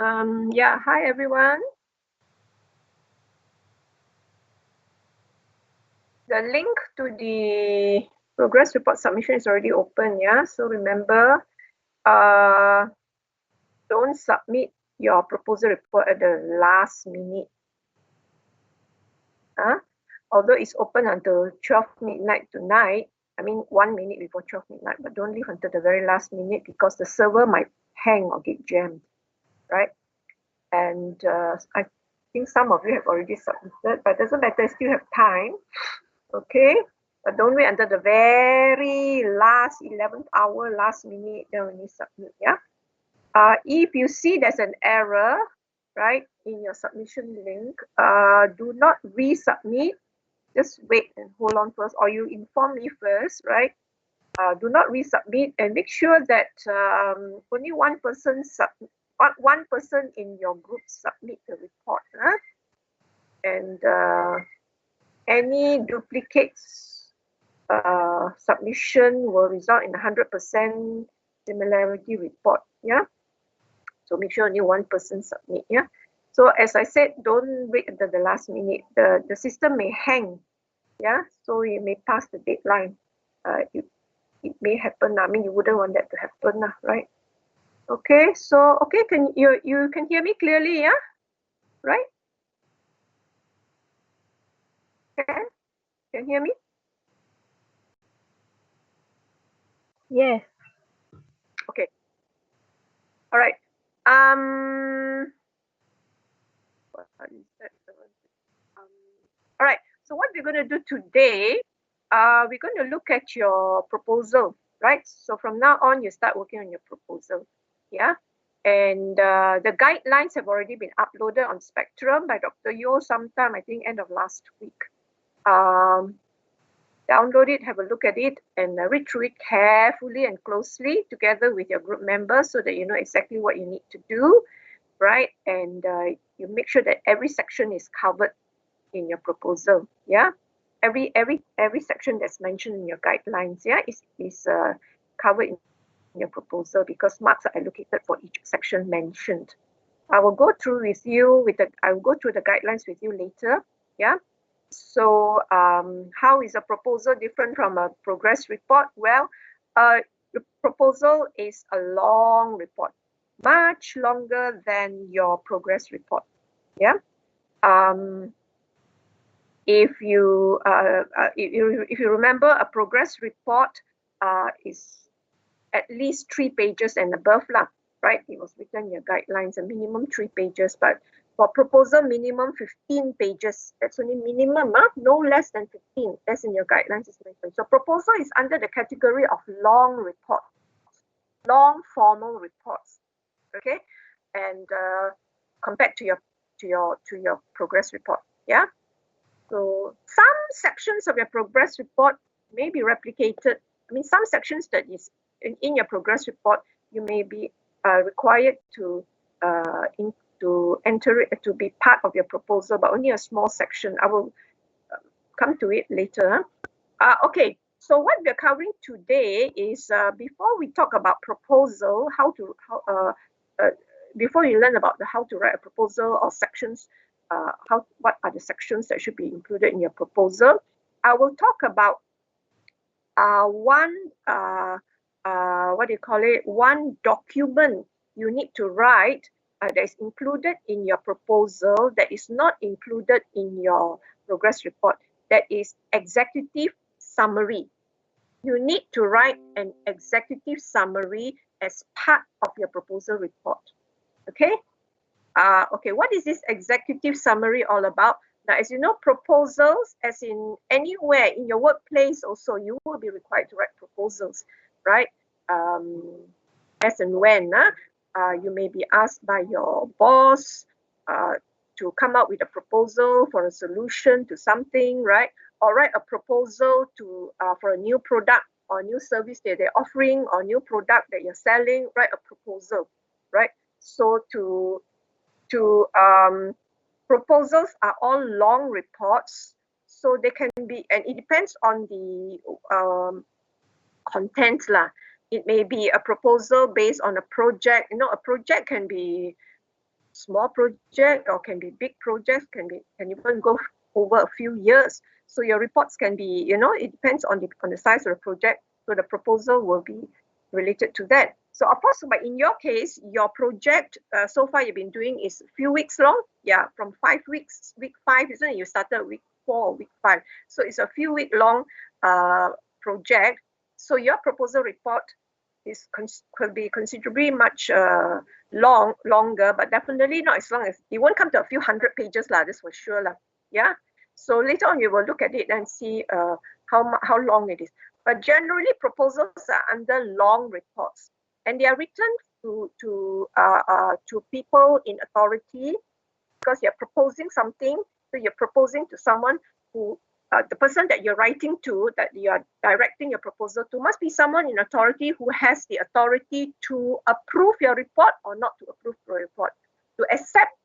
Yeah, hi everyone. The link to the progress report submission is already open, yeah? So remember, don't submit your proposal report at the last minute. Although it's open until 12 midnight tonight, I mean 1 minute before 12 midnight, but don't leave until the very last minute because the server might hang or get jammed, right? And I think some of you have already submitted, but it doesn't matter, still have time. Okay, but don't wait until the very last 11th hour, last minute, then only submit, yeah? If you see there's an error, right, in your submission link, do not resubmit. Just wait and hold on first, or you inform me first, right? Do not resubmit and make sure that only one person in your group submit the report, huh? And any duplicates submission will result in 100% similarity report, yeah? So make sure only one person submit, yeah? So as I said, don't wait until the last minute. The system may hang, yeah? So you may pass the deadline. It may happen. I mean, you wouldn't want that to happen, right? Okay, so okay, you can hear me clearly, yeah? Right? Can hear me? Yes. Okay. All right. What is that? All right. So what we're going to do today, we're going to look at your proposal, right? So from now on, you start working on your proposal, yeah? And the guidelines have already been uploaded on Spectrum by Dr. Yo sometime, I think, end of last week. Download it, have a look at it, and read through it carefully and closely together with your group members so that you know exactly what you need to do, right? And you make sure that every section is covered in your proposal, yeah? Every section that's mentioned in your guidelines, yeah, is covered in your proposal because marks are allocated for each section mentioned. I will go through the guidelines with you later, yeah? So how is a proposal different from a progress report? Well, the proposal is a long report, much longer than your progress report, yeah? If you remember, a progress report is at least 3 pages and above, right? It was written in your guidelines, a minimum 3 pages, but for proposal, minimum 15 pages. That's only minimum, no less than 15. That's in your guidelines. So proposal is under the category of long reports, long formal reports, okay? And compared to your progress report, yeah? So some sections of your progress report may be replicated. I mean, some sections that is in your progress report, you may be required to enter it to be part of your proposal, but only a small section. I will come to it later. Okay, so what we're covering today is before we talk about proposal, before you learn about how to write a proposal or sections, what are the sections that should be included in your proposal, I will talk about one document you need to write that is included in your proposal that is not included in your progress report. That is executive summary. You need to write an executive summary as part of your proposal report. Okay? Okay, what is this executive summary all about? Now, as you know, proposals, as in anywhere in your workplace also, you will be required to write proposals, right? As and when you may be asked by your boss to come up with a proposal for a solution to something, right? Or write a proposal for a new product or new service that they're offering or new product that you're selling, write a proposal, right? So proposals are all long reports, so they can be, and it depends on the content lah. It may be a proposal based on a project. You know, a project can be small project or can be big projects, can even go over a few years. So your reports can be, it depends on the size of the project. So the proposal will be related to that. So of course, but in your case, your project so far you've been doing is a few weeks long. Yeah, from 5 weeks. Week 5, isn't it? You started week 4 or week 5. So it's a few week long project. So your proposal report could be considerably much longer, but definitely not as long as it won't come to a few hundred pages lah. This for sure lah. Yeah. So later on you will look at it and see how long it is. But generally, proposals are under long reports, and they are written to people in authority because you're proposing something. So you're proposing to someone who, the person that you're writing to, that you are directing your proposal to, must be someone in authority who has the authority to approve your report or not to approve your report, to accept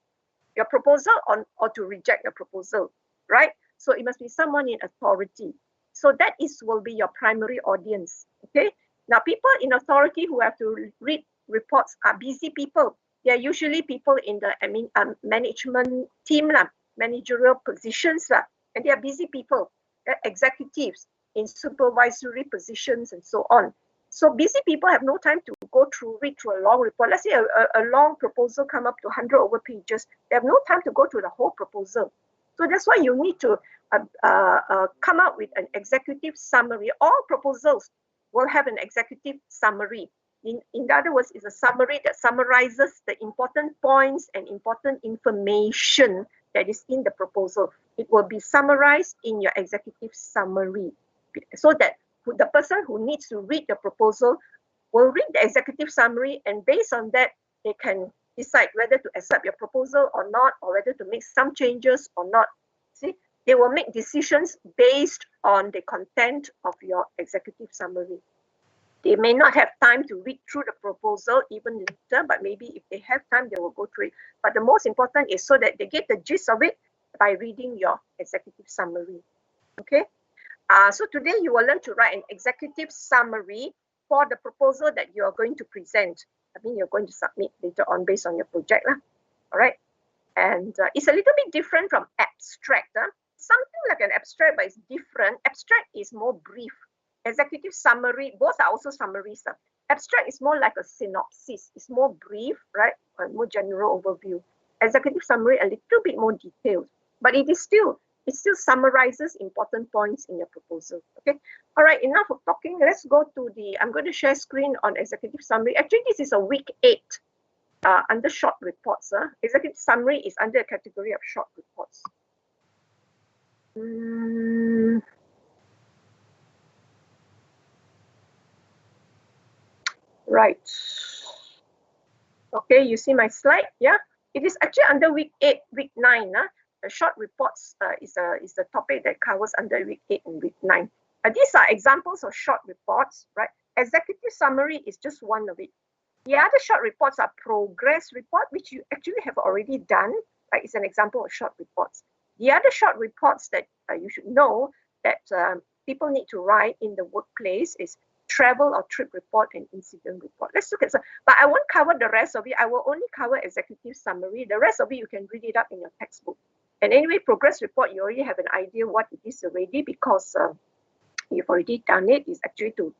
your proposal or to reject your proposal, right? So it must be someone in authority. So that will be your primary audience, okay? Now, people in authority who have to read reports are busy people. They are usually people in the management team, managerial positions, and they are busy people, executives in supervisory positions and so on. So busy people have no time to read through a long report. Let's say a long proposal come up to 100 over pages. They have no time to go through the whole proposal. So that's why you need to come up with an executive summary. All proposals will have an executive summary. In other words, it's a summary that summarizes the important points and important information that is in the proposal. It will be summarized in your executive summary, so that the person who needs to read the proposal will read the executive summary, and based on that, they can decide whether to accept your proposal or not, or whether to make some changes or not. See, they will make decisions based on the content of your executive summary. They may not have time to read through the proposal even later, but maybe if they have time, they will go through it. But the most important is so that they get the gist of it by reading your executive summary. Okay? So today you will learn to write an executive summary for the proposal that you are going to present. I mean, you're going to submit later on based on your project. All right? And it's a little bit different from abstract. Something like an abstract, but it's different. Abstract is more brief. Executive summary, both are also summaries. Abstract is more like a synopsis. It's more brief, right? A more general overview. Executive summary, a little bit more detailed. But it still summarizes important points in your proposal. Okay. All right, enough of talking. Let's go to I'm going to share screen on executive summary. Actually, this is a week 8 under short reports. Executive summary is under a category of short reports. Right. Okay, you see my slide? Yeah. It is actually under week 8, week 9. The short reports is the topic that covers under week 8 and week 9. These are examples of short reports, right? Executive summary is just one of it. The other short reports are progress report, which you actually have already done. Right? It's an example of short reports. The other short reports that you should know that people need to write in the workplace is travel or trip report and incident report. Let's look at some, but I won't cover the rest of it. I will only cover executive summary. The rest of it, you can read it up in your textbook. And anyway, progress report, you already have an idea what it is already because you've already done it. It's actually to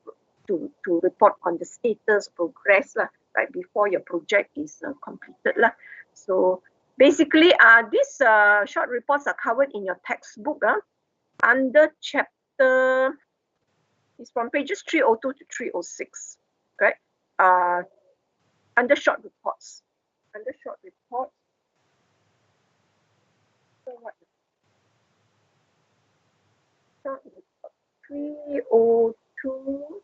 report on the status, progress, right, before your project is completed. So basically, these short reports are covered in your textbook under chapter. It's from pages 302 to 306, right? Under short reports. Under short reports. So what? Short report 302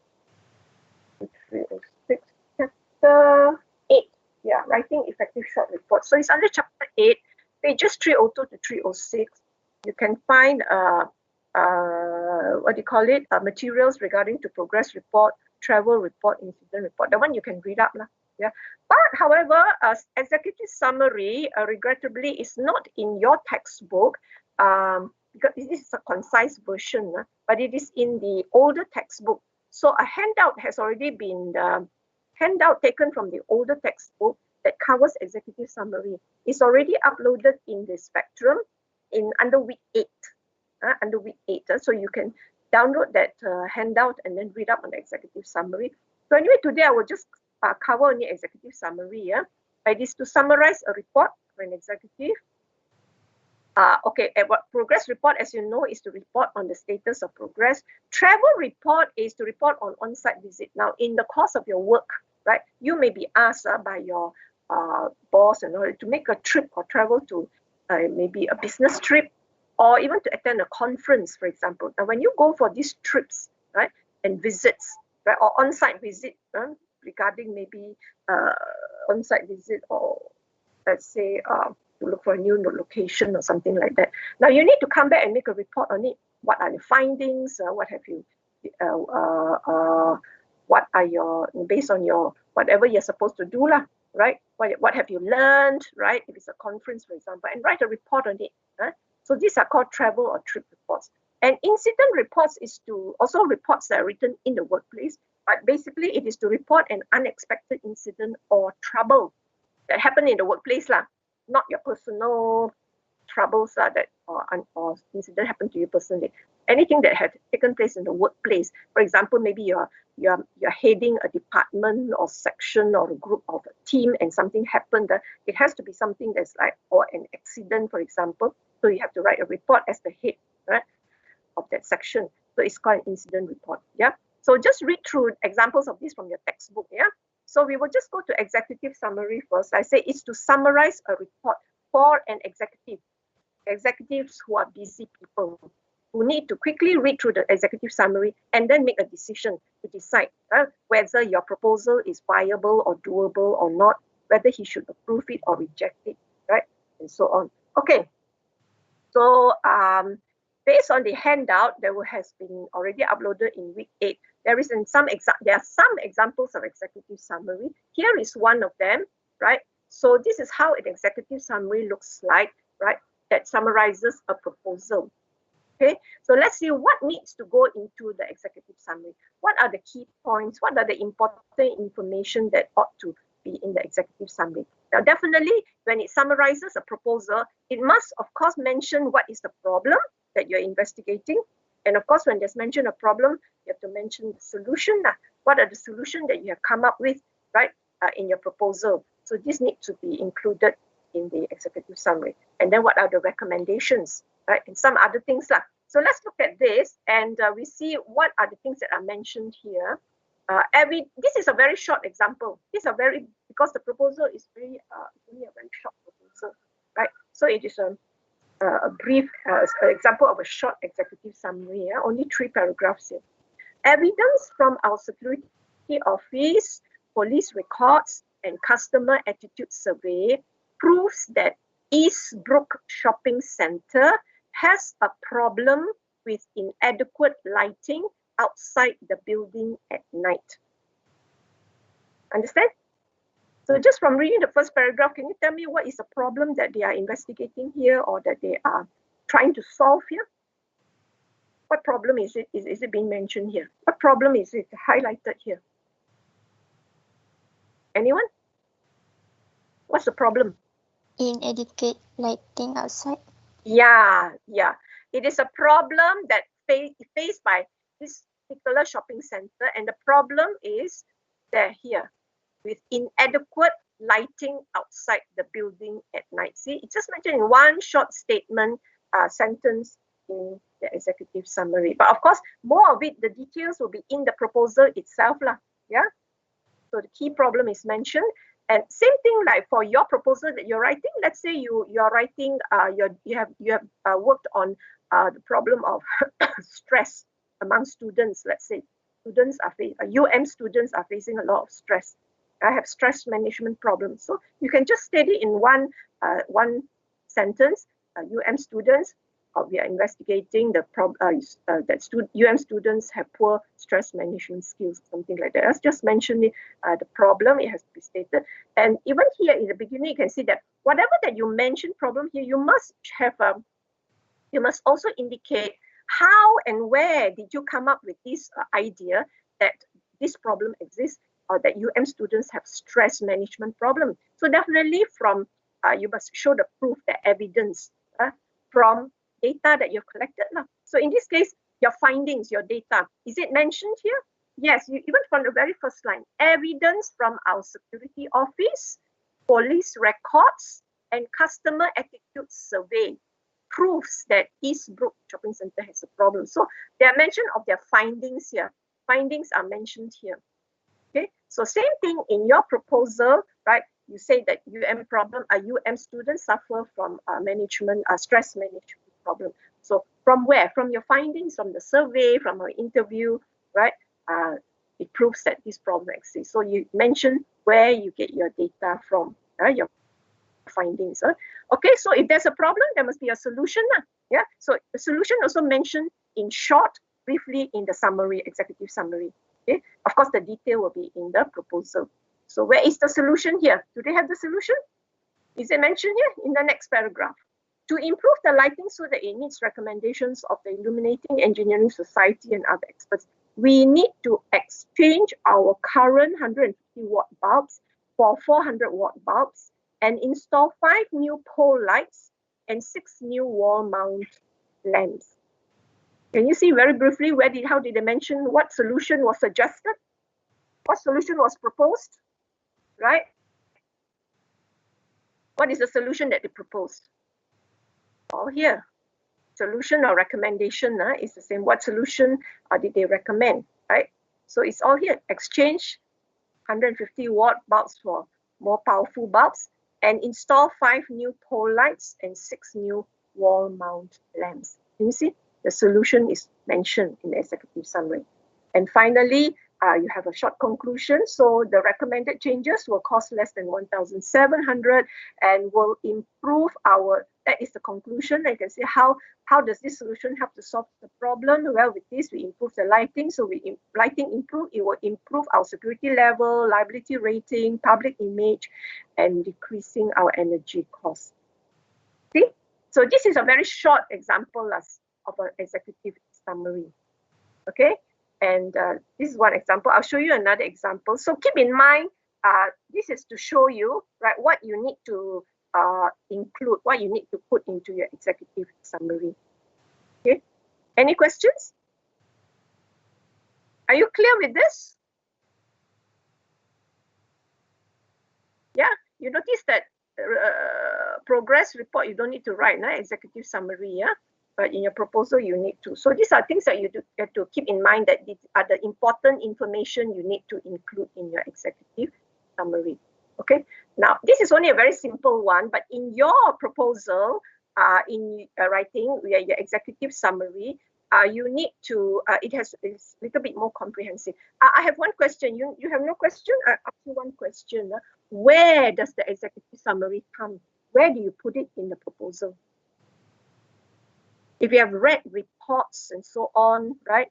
to 306, chapter 8. Yeah, writing effective short reports. So it's under chapter 8, pages 302 to 306. You can find what do you call it? Materials regarding to progress report, travel report, incident report. The one you can read up. Yeah. But however, executive summary, regrettably, is not in your textbook because this is a concise version, but it is in the older textbook. So a handout has already been handout taken from the older textbook that covers executive summary is already uploaded in the Spectrum under week 8. Under week 8. So you can download that handout and then read up on the executive summary. So anyway, today I will just cover only executive summary. It is to summarize a report for an executive. Okay, what progress report, as you know, is to report on the status of progress. Travel report is to report on on-site visit. Now, in the course of your work, right, you may be asked by your boss and all to make a trip or travel to maybe a business trip, or even to attend a conference, for example. Now, when you go for these trips, right, and visits, right, or on-site visit, regarding maybe on-site visit, or let's say to look for a new location or something like that. Now you need to come back and make a report on it. What are the findings? What have you? What are your, based on your whatever you're supposed to do, lah, right? What have you learned, right? If it's a conference, for example, and write a report on it. So these are called travel or trip reports. And incident reports is to also reports that are written in the workplace, but basically it is to report an unexpected incident or trouble that happened in the workplace, lah, not your personal troubles that or incident happened to you personally. Anything that had taken place in the workplace. For example, maybe you're heading a department or section or a group of a team, and something happened. It has to be something that's like, or an accident, for example. So you have to write a report as the head, right, of that section. So it's called an incident report. Yeah. So just read through examples of this from your textbook. Yeah. So we will just go to executive summary first. I say it's to summarize a report for an executive. Executives who are busy people, who need to quickly read through the executive summary and then make a decision to decide whether your proposal is viable or doable or not, whether he should approve it or reject it, right? And so on. Okay. So based on the handout that has been already uploaded in week 8, there are some examples of executive summary. Here is one of them, right? So this is how an executive summary looks like, right? That summarizes a proposal. Okay, so let's see what needs to go into the executive summary. What are the key points? What are the important information that ought to be in the executive summary? Now, definitely, when it summarizes a proposal, it must, of course, mention what is the problem that you're investigating. And of course, when there's mention a problem, you have to mention the solution. What are the solutions that you have come up with, right, in your proposal? So this needs to be included in the executive summary. And then what are the recommendations, right, and some other things. So let's look at this, and we see what are the things that are mentioned here. This is a very short example. These are because the proposal is only a very short proposal, right? So it is a brief example of a short executive summary, only 3 paragraphs here. Evidence from our security office, police records, and customer attitude survey proves that Eastbrook Shopping Centre has a problem with inadequate lighting outside the building at night. Understand? So just from reading the first paragraph, can you tell me what is the problem that they are investigating here, or that they are trying to solve here? What problem is it? Is it being mentioned here? What problem is it highlighted here? Anyone? What's the problem? Inadequate lighting outside. Yeah. It is a problem that faced by this particular shopping center, and the problem is they're here with inadequate lighting outside the building at night. See, it's just mentioned in one short statement, sentence in the executive summary. But of course, more of it, the details will be in the proposal itself, yeah. So the key problem is mentioned. And same thing like for your proposal that you're writing. Let's say you are writing, you have worked on the problem of stress among students. Let's say students are students are facing a lot of stress. I have stress management problems. So you can just state it in one sentence. students, we are investigating the that students have poor stress management skills, something like that. Let's just mention the problem. It has to be stated. And even here in the beginning, you can see that whatever that you mention problem here, you must have you must also indicate how and where did you come up with this idea that this problem exists, or that students have stress management problem. So definitely from, you must show the proof, the evidence from data that you've collected. So in this case, your findings, your data, is it mentioned here? Yes, even from the very first line, evidence from our security office, police records, and customer attitude survey proves that Eastbrook Shopping Centre has a problem. So they are mentioned of their findings here. Findings are mentioned here. Okay, so same thing in your proposal, right? You say that students suffer from stress management problem. So from where? From your findings, from the survey, from our interview, right? It proves that this problem exists. So you mention where you get your data from, your findings. Okay, so if there's a problem, there must be a solution. Yeah, so the solution also mentioned in short, briefly in the summary, executive summary. Okay, of course, the detail will be in the proposal. So where is the solution here? Do they have the solution? Is it mentioned here in the next paragraph? To improve the lighting so that it meets recommendations of the Illuminating Engineering Society and other experts, we need to exchange our current 150 watt bulbs for 400 watt bulbs and install 5 new pole lights and 6 new wall mount lamps. Can you see very briefly how did they mention what solution was suggested? What solution was proposed? Right? What is the solution that they proposed? All here. Solution or recommendation is the same. What solution did they recommend? Right? So it's all here. Exchange 150 watt bulbs for more powerful bulbs and install 5 new pole lights and 6 new wall mount lamps. Can you see? The solution is mentioned in the executive summary. And finally, you have a short conclusion. So the recommended changes will cost less than 1,700 and will improve that is the conclusion. I can say how does this solution help to solve the problem? Well, with this, we improve the lighting. So lighting improve, it will improve our security level, liability rating, public image, and decreasing our energy costs. See? So this is a very short example of an executive summary. Okay? And this is one example. I'll show you another example. So keep in mind, this is to show you, right, what you need to include, what you need to put into your executive summary. Okay. Any questions? Are you clear with this? Yeah. You notice that progress report, you don't need to write, executive summary, yeah? But in your proposal, you need to. So these are things that you have to keep in mind, that these are the important information you need to include in your executive summary. Okay. Now, this is only a very simple one, but in your proposal, in writing your executive summary, you need to, it's a little bit more comprehensive. I have one question. You have no question? I ask you one question. Where does the executive summary come? Where do you put it in the proposal? If you have read reports and so on, right,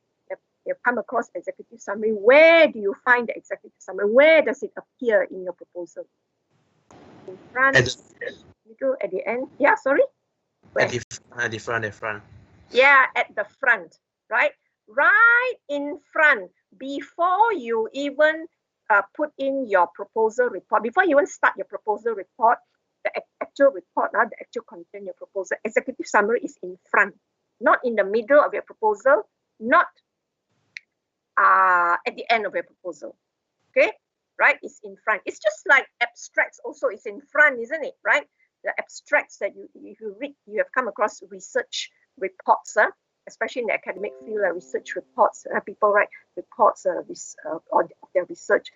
you've come across executive summary, where do you find the executive summary? Where does it appear in your proposal? In front, middle, at the end? Yeah, sorry? Where? At the front. Yeah, at the front, right? Right in front, before you even put in your proposal report, before you even start your proposal report, the actual report, the actual content, your proposal, executive summary is in front, not in the middle of your proposal, not at the end of your proposal. Okay, right? It's in front. It's just like abstracts also is in front, isn't it? Right? The abstracts that if you read, you have come across research reports, especially in the academic field, research reports. People write reports of their research,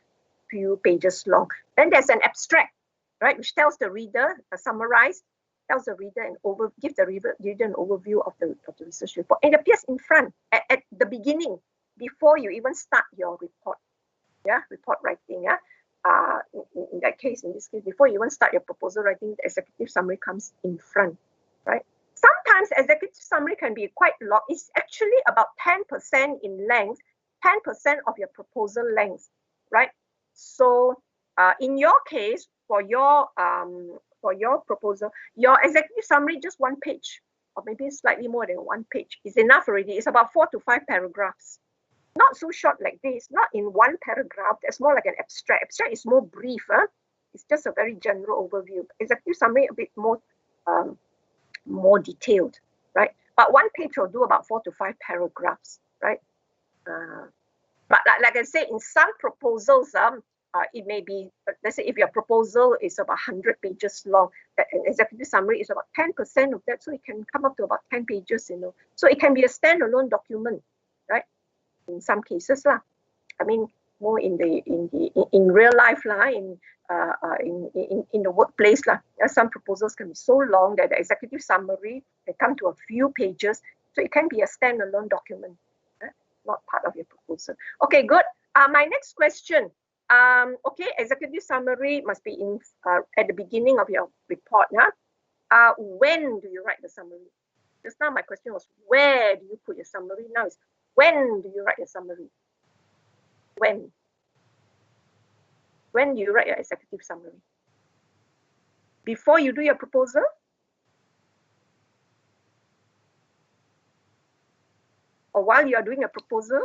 few pages long. Then there's an abstract, right, which tells the reader, tells the reader gives the reader an overview of the research report. It appears in front at the beginning, before you even start your report. Yeah, report writing. Yeah, in this case, before you even start your proposal writing, the executive summary comes in front, right? Sometimes executive summary can be quite long. It's actually about 10% in length, 10% of your proposal length, right? So in your case, for your proposal, your executive summary, just 1 page, or maybe slightly more than 1 page, is enough already. It's about 4 to 5 paragraphs. Not so short like this, not in one paragraph. That's more like an abstract. Abstract is more brief. It's just a very general overview. Executive summary a bit more detailed, right? But one page will do about 4 to 5 paragraphs, right? But like I say, in some proposals, it may be, let's say if your proposal is about 100 pages long, that an executive summary is about 10% of that, so it can come up to about 10 pages, So it can be a standalone document, right? In some cases, lah. I mean, more in real life, lah, in the workplace, lah. Some proposals can be so long that the executive summary can come to a few pages, so it can be a standalone document, not part of your proposal. Okay, good. My next question. Okay, executive summary must be in at the beginning of your report. When do you write the summary? Just now my question was, where do you put your summary? Now it's, when do you write your summary? When? When do you write your executive summary? Before you do your proposal? Or while you are doing a proposal?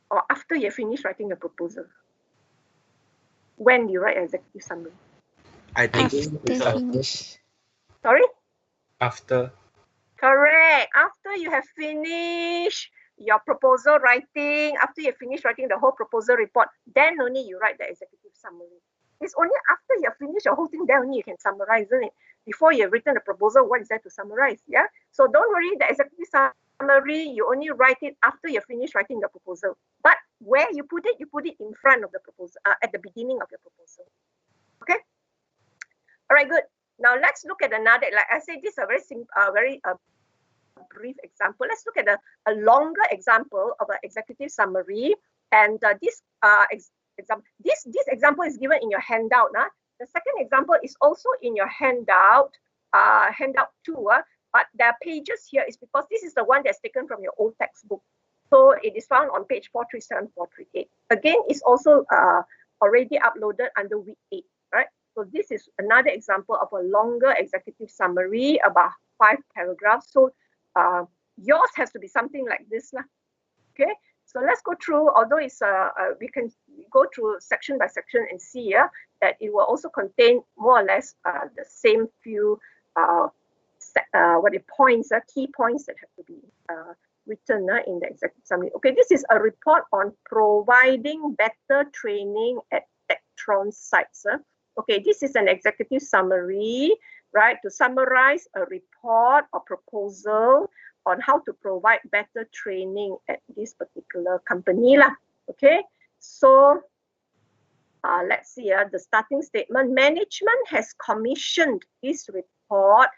Or after you finish writing your proposal? When do you write your executive summary? I think After finish. Sorry? after. Correct. After you have finished your proposal writing, after you finish writing the whole proposal report, then only you write the executive summary. It's only after you have finished your whole thing, then only you can summarize, isn't it? Before you have written the proposal, what is there to summarize? Yeah. So don't worry, the executive summary, you only write it after you finish writing the proposal. But where you put it in front of the proposal, at the beginning of your proposal. Okay. All right, good. Now let's look at another. Like I said, this is a very simple, very brief example. Let's look at a longer example of an executive summary. And this example is given in your handout. The second example is also in your handout, handout 2. But there are pages here is because this is the one that's taken from your old textbook. So it is found on page 437, 438. Again, it's also already uploaded under week 8, right? So this is another example of a longer executive summary, about 5 paragraphs. So yours has to be something like this, okay? So let's go through, although it's we can go through section by section and see that it will also contain more or less the same few points, key points that have to be written in the executive summary. Okay, this is a report on providing better training at Tectron sites. Okay, this is an executive summary, right? To summarize a report or proposal on how to provide better training at this particular company. Okay, so let's see the starting statement. Management has commissioned this report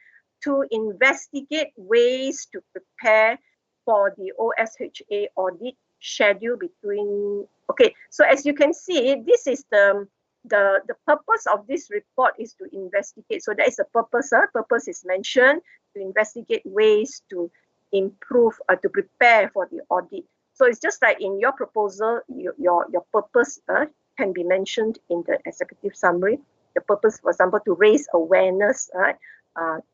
to investigate ways to prepare for the OSHA audit schedule between. Okay, so as you can see, this is the purpose of this report is to investigate. So that is the purpose. Purpose is mentioned, to investigate ways to improve, to prepare for the audit. So it's just like in your proposal, your purpose can be mentioned in the executive summary. The purpose, for example, to raise awareness,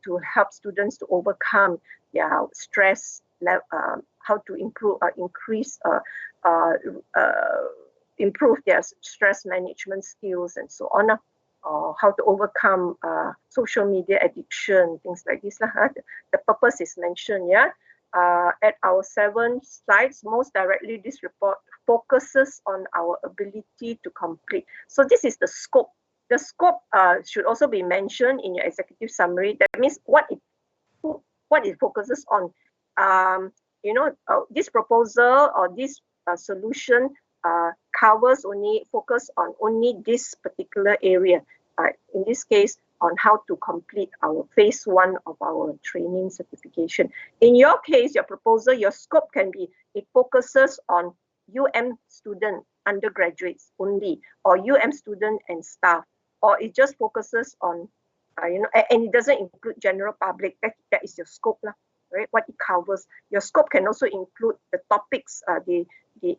to help students to overcome their stress, how to improve, improve their stress management skills and so on, or how to overcome social media addiction, things like this. The purpose is mentioned, at our 7 slides. Most directly, this report focuses on our ability to complete. So this is the scope. The scope should also be mentioned in your executive summary. That means what it focuses on. This proposal or this solution focus on only this particular area. In this case, on how to complete our phase 1 of our training certification. In your case, your proposal, your scope can be, it focuses on student, undergraduates only, or student and staff, or it just focuses on, and it doesn't include general public. That is your scope, right? What it covers. Your scope can also include the topics, the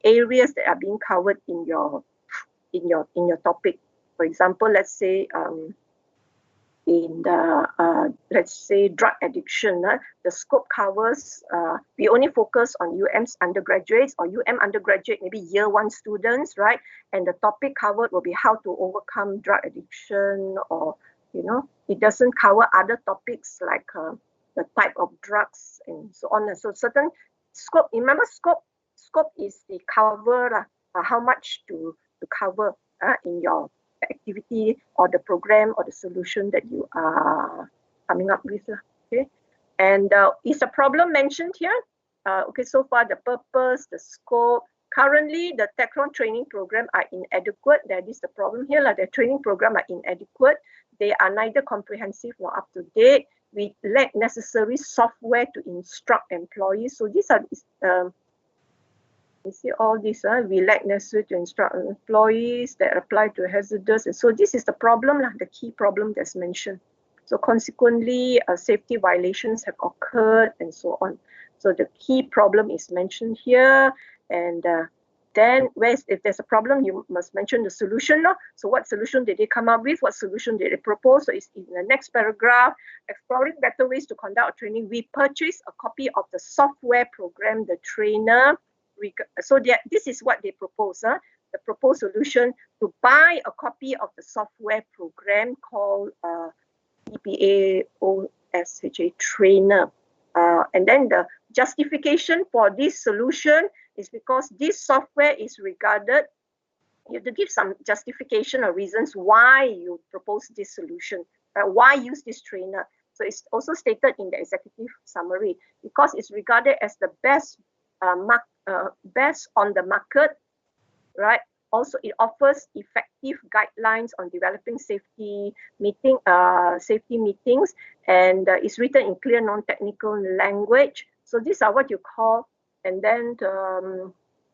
areas that are being covered in your topic. For example, let's say in the, let's say, drug addiction. The scope covers, we only focus on UM's undergraduates or UM undergraduate, maybe year 1 students, right? And the topic covered will be how to overcome drug addiction, or, it doesn't cover other topics like the type of drugs and so on. So certain scope, remember scope is the cover, how much to cover in your activity or the program or the solution that you are coming up with. Okay, and is a problem mentioned here? Okay, so far the purpose, the scope. Currently, the Techron training program are inadequate. That is the problem here. The training program are inadequate. They are neither comprehensive nor up to date. We lack necessary software to instruct employees. So these are you see all this, we lack necessary to instruct employees that apply to hazardous. And so this is the problem, the key problem that's mentioned. So consequently, safety violations have occurred and so on. So the key problem is mentioned here. And then if there's a problem, you must mention the solution. So what solution did they come up with? What solution did they propose? So it's in the next paragraph. Exploring better ways to conduct training. We purchased a copy of the software program, the trainer. So this is what they propose. The proposed solution to buy a copy of the software program called EPA-OSHA trainer. And then the justification for this solution is because this software is regarded, you have to give some justification or reasons why you propose this solution, why use this trainer. So it's also stated in the executive summary, because it's regarded as the best best on the market, right? Also, it offers effective guidelines on developing safety meetings, and it's written in clear non-technical language. So these are what you call, and then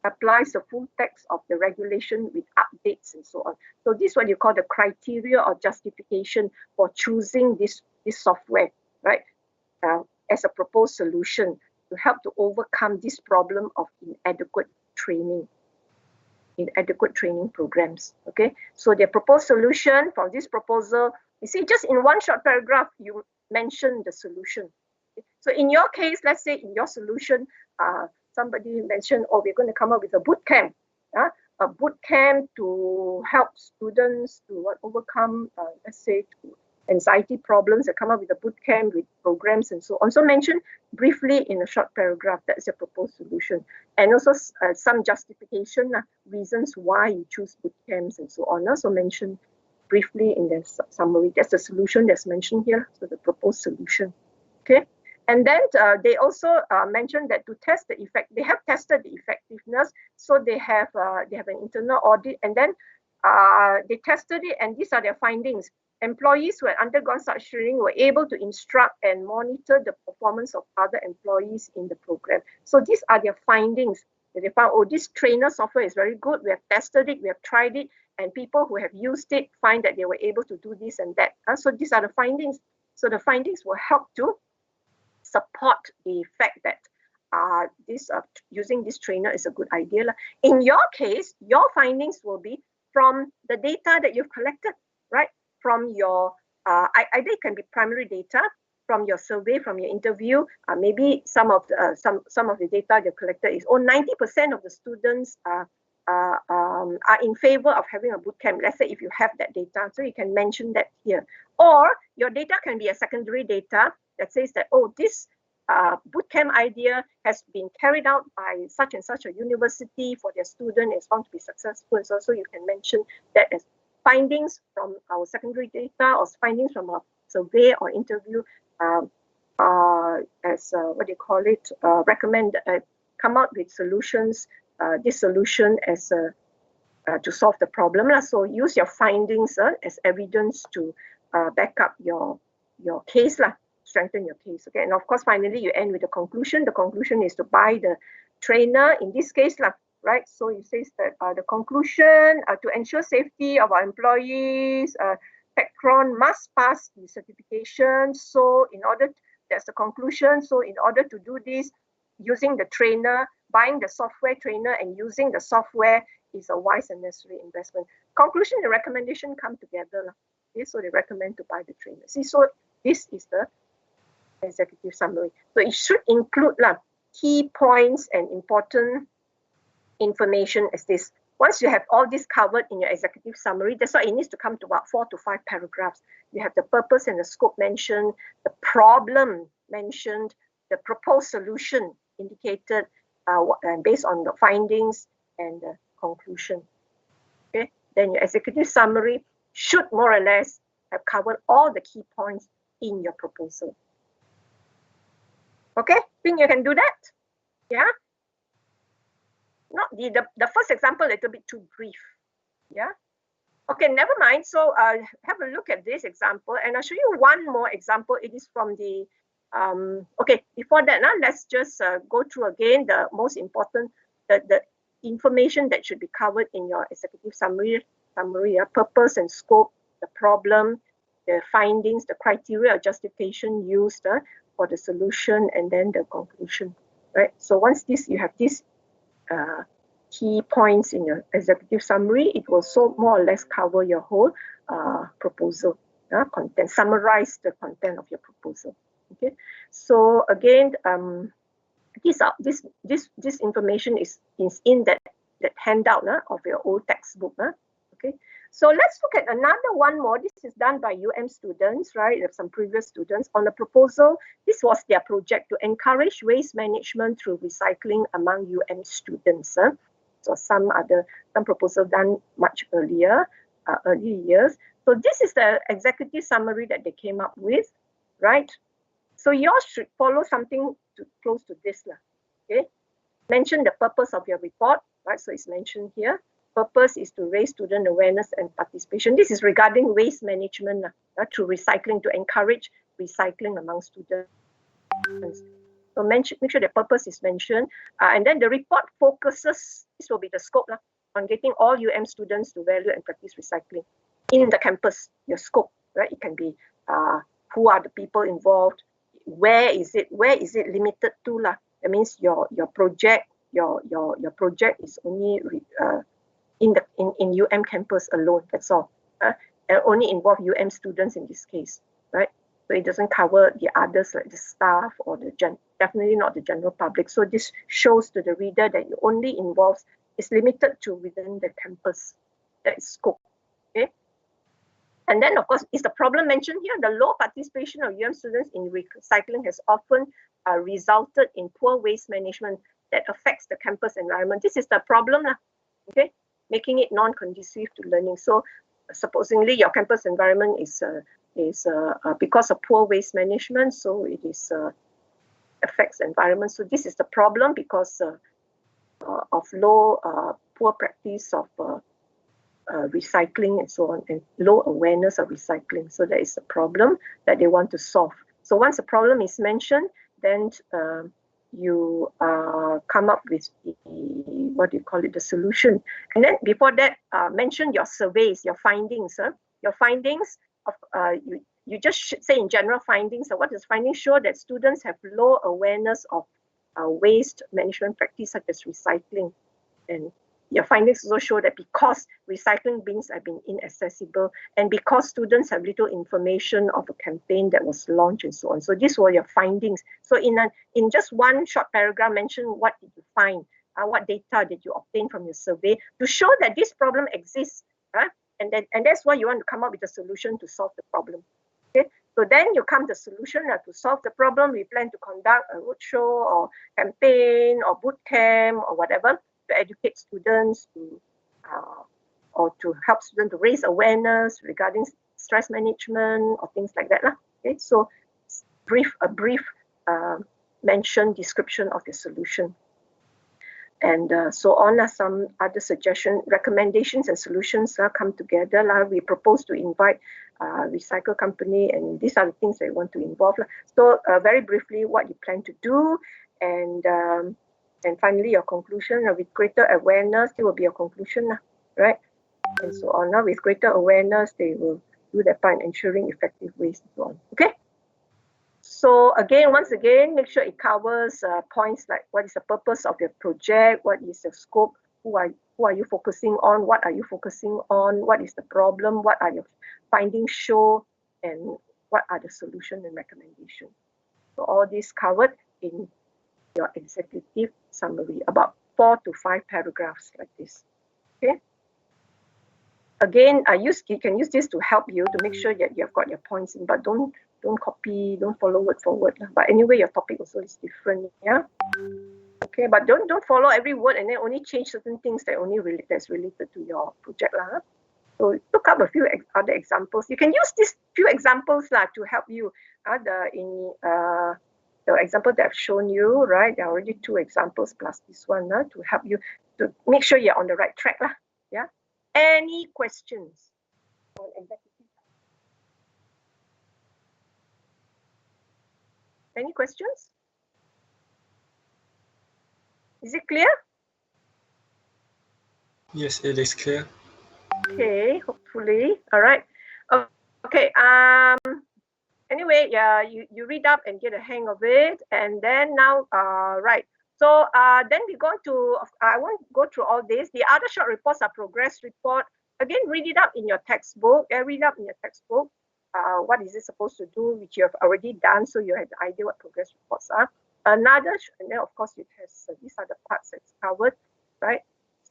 applies the full text of the regulation with updates and so on. So this is what you call the criteria or justification for choosing this software, right? As a proposed solution to help to overcome this problem of inadequate training programs. Okay, so their proposed solution for this proposal, you see, just in one short paragraph, you mention the solution. Okay? So in your case, let's say in your solution, somebody mentioned, oh, we're going to come up with a boot camp. A boot camp to help students to overcome, let's say, anxiety problems. They come up with a boot camp with programs and so on. So mention briefly in a short paragraph, that's your proposed solution. And also some justification, reasons why you choose boot camps and so on. Also mention briefly in the summary. That's the solution that's mentioned here. So the proposed solution. Okay. And then they also mentioned that to test the effect, they have tested the effectiveness. So they have an internal audit, and then they tested it, and these are their findings. Employees who had undergone such training were able to instruct and monitor the performance of other employees in the program. So these are their findings. They found, oh, this trainer software is very good. We have tested it, we have tried it, and people who have used it find that they were able to do this and that. So these are the findings. So the findings will help to support the fact that using this trainer is a good idea. In your case, your findings will be from the data that you've collected, right? From your, either it can be primary data from your survey, from your interview. Maybe some of the data you collected is, 90% of the students are in favor of having a boot camp. Let's say if you have that data, so you can mention that here. Or your data can be a secondary data that says that, oh, this bootcamp idea has been carried out by such and such a university for their student, is found to be successful. So also you can mention that as findings from our secondary data or findings from a survey or interview, as what do you call it, recommend, come out with solutions, this solution as to solve the problem. So use your findings as evidence to back up your case, strengthen your case. Okay, and of course, finally, you end with the conclusion. The conclusion is to buy the trainer in this case, right? So it says that the conclusion, to ensure safety of our employees, Techron must pass the certification. So that's the conclusion. So in order to do this, using the trainer, buying the software trainer and using the software is a wise and necessary investment. Conclusion and recommendation come together. Okay, so they recommend to buy the trainer. See, so this is the executive summary. So it should include key points and important information as this. Once you have all this covered in your executive summary, that's why it needs to come to about 4 to 5 paragraphs. You have the purpose and the scope mentioned, the problem mentioned, the proposed solution indicated, and based on the findings and the conclusion. Okay, then your executive summary should more or less have covered all the key points in your proposal. Okay, think you can do that? Yeah. Not the first example a little bit too brief. Yeah. Okay, never mind. So have a look at this example, and I'll show you one more example. It is from the okay. Before that, now let's just go through again the most important the information that should be covered in your executive summary. Purpose and scope, the problem, the findings, the criteria or justification used for the solution, and then the conclusion. Right. So once you have this key points in your executive summary, it will so more or less cover your whole proposal content, summarize the content of your proposal. Okay, so again, this information is in that handout of your old textbook. Okay, so let's look at another one more. This is done by students, right? Some previous students on a proposal. This was their project to encourage waste management through recycling among students. So some proposal done much earlier, early years. So this is the executive summary that they came up with, right? So yours should follow something close to this. Okay, mention the purpose of your report, right? So it's mentioned here. Purpose is to raise student awareness and participation. This is regarding waste management through recycling, to encourage recycling among students. So make sure the purpose is mentioned. And then the report focuses, this will be the scope, on getting all students to value and practice recycling in the campus, your scope, right? It can be who are the people involved, where is it limited to. That means your project, your project is only in campus alone, that's all. And only involve students in this case, right? So it doesn't cover the others like the staff or definitely not the general public. So this shows to the reader that it only is limited to within the campus, that is scope. Okay. And then of course, is the problem mentioned here? The low participation of students in recycling has often resulted in poor waste management that affects the campus environment. This is the problem, okay? Making it non-conducive to learning. So supposedly your campus environment is because of poor waste management, so it is affects the environment. So this is the problem because of poor practice of recycling and so on, and low awareness of recycling. So that is the problem that they want to solve. So once the problem is mentioned, then you come up with the solution. And then before that, mention your surveys, your findings. Your findings of you just say in general findings. So what does findings show? That students have low awareness of waste management practice such as recycling. And your findings also show that because recycling bins have been inaccessible and because students have little information of a campaign that was launched and so on. So these were your findings. So in just one short paragraph, mention what did you find, what data did you obtain from your survey to show that this problem exists, and that's why you want to come up with a solution to solve the problem. Okay, so then you come to the solution to solve the problem. We plan to conduct a roadshow or campaign or boot camp or whatever, to educate students or to help students to raise awareness regarding stress management or things like that. Okay, so a brief mention, description of the solution. And so on, some other suggestions, recommendations and solutions come together. We propose to invite recycle company, and these are the things that we want to involve. So very briefly, what you plan to do, and finally your conclusion. With greater awareness, there will be a conclusion, right? And so on. With greater awareness, they will do their part in ensuring effective waste and so on. Okay. So once again, make sure it covers points like what is the purpose of your project, what is the scope, who are you focusing on? What are you focusing on? What is the problem? What are your findings show? And what are the solution and recommendation? So all this covered in your executive summary, about 4 to 5 paragraphs like this. Okay. Again, you can use this to help you to make sure that you've got your points in, but don't copy, don't follow word for word. But anyway, your topic also is different. Yeah. Okay, but don't follow every word and then only change certain things that that's related to your project lah. So look up a few other examples. You can use these few examples to help you. The example that I've shown you, right? There are already 2 examples plus this one to help you to make sure you're on the right track lah. Yeah. Any questions on executive? Any questions? Is it clear? Yes, it is clear. Okay, hopefully. All right. Okay. Anyway, yeah, you read up and get a hang of it, and then now, right. So then we go to. I won't go through all this. The other short reports are progress report. Again, read it up in your textbook. Read up in your textbook. What is it supposed to do, which you have already done, so you have the idea what progress reports are. And then of course it has these are the parts that's covered, right?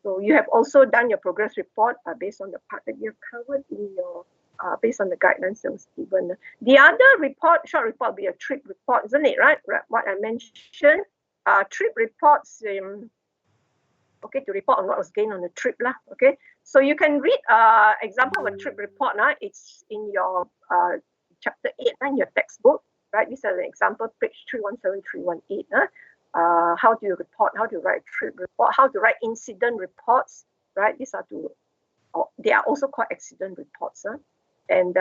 So you have also done your progress report based on the part that you've covered in your based on the guidelines that was given. The other report, short report, will be a trip report, isn't it? Right? What I mentioned, trip reports. Okay, to report on what was gained on the trip lah. Okay, so you can read example of a trip report. It's in your chapter 8 in your textbook. Right, these are the example, page 317, 318. How do you report? How do you write a trip report? How to write incident reports? Right, these are they are also called accident reports. And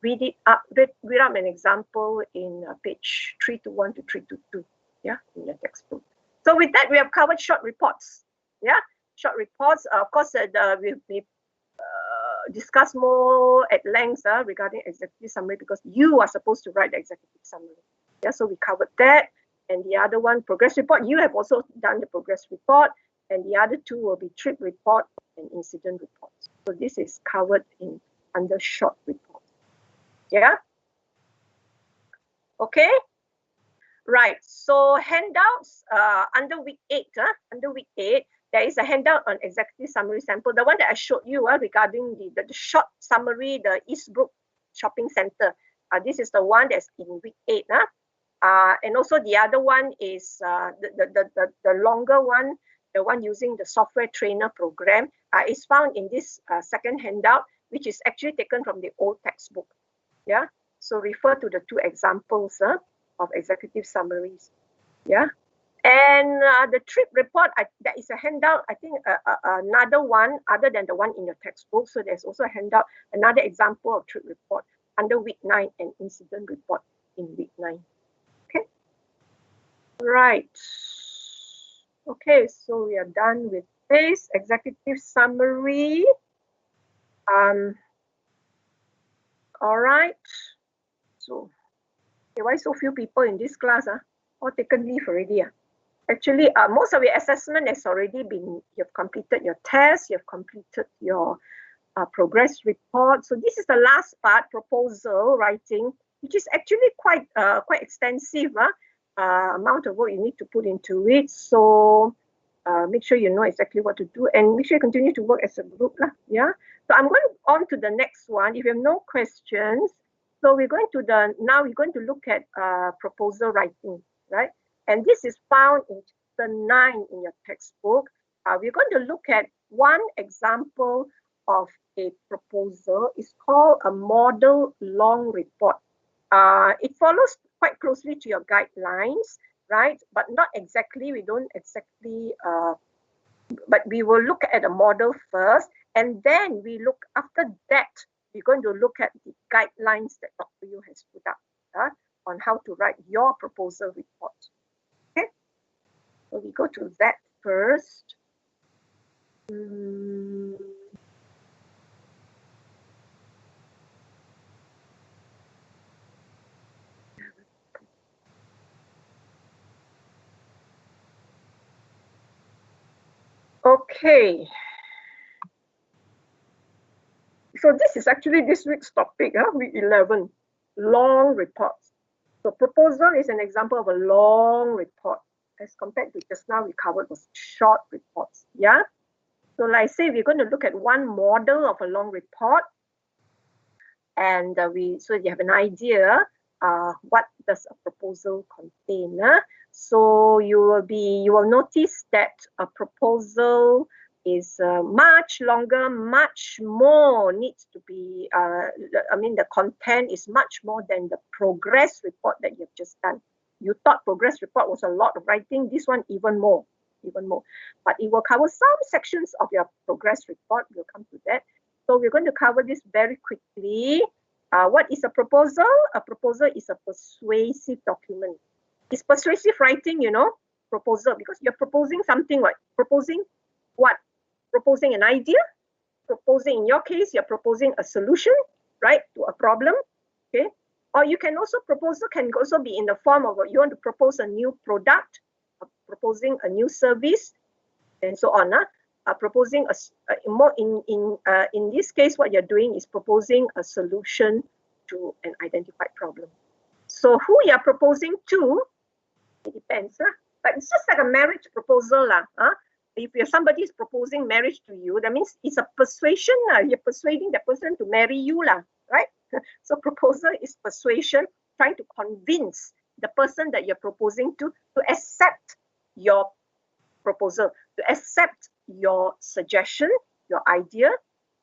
read up an example in page 321 to 322. Yeah, in your textbook. So with that, we have covered short reports. Yeah, short reports. Of course, we discuss more at length regarding executive summary because you are supposed to write the executive summary. Yeah, so we covered that. And the other one, progress report. You have also done the progress report. And the other 2 will be trip report and incident reports. So this is covered under short report. Yeah. Okay. Right. So handouts under week 8. Under week 8. There is a handout on executive summary sample, the one that I showed you regarding the short summary, the Eastbrook Shopping Center. This is the one that's in week 8. And also the other one is the longer one, the one using the software trainer program, is found in this second handout, which is actually taken from the old textbook. Yeah. So refer to the 2 examples of executive summaries. Yeah. And the trip report, there is a handout, I think another one other than the one in your textbook. So there's also a handout, another example of trip report under week 9 and incident report in week 9. Okay. Right. Okay, so we are done with this executive summary. All right. So, okay, why so few people in this class? All taken leave already. Actually, most of your assessment has already been, you've completed your test, you've completed your progress report. So this is the last part, proposal writing, which is actually quite extensive amount of work you need to put into it. So make sure you know exactly what to do and make sure you continue to work as a group. Yeah. So I'm going on to the next one. If you have no questions, so we're going to now we're going to look at proposal writing, right? And this is found in chapter 9 in your textbook. We're going to look at one example of a proposal. It's called a model long report. It follows quite closely to your guidelines, right? But not exactly, we don't exactly, but we will look at a model first. And then after that, we're going to look at the guidelines that Dr. Yu has put up on how to write your proposal report. Okay, so we go to that first. Okay. So this is actually this week's topic, week 11, long reports. So proposal is an example of a long report as compared to just now we covered was short reports. Yeah. So like I say, we're going to look at one model of a long report, and so you have an idea what does a proposal contain. So you will notice that a proposal is much longer, much more needs to be, the content is much more than the progress report that you've just done. You thought progress report was a lot of writing, this one even more. But it will cover some sections of your progress report, we'll come to that. So we're going to cover this very quickly. What is a proposal? A proposal is a persuasive document. It's persuasive writing, proposal, because you're proposing something. Proposing what? Proposing an idea. Proposing, in your case, you're proposing a solution, right, to a problem. Okay. Or you can also, proposal can also be in the form of you want to propose a new product, proposing a new service, and so on. Proposing in this case, what you're doing is proposing a solution to an identified problem. So who you're proposing to, it depends. But it's just like a marriage proposal. If somebody is proposing marriage to you, that means it's a persuasion. You're persuading that person to marry you, right? So proposal is persuasion, trying to convince the person that you're proposing to accept your proposal, to accept your suggestion, your idea,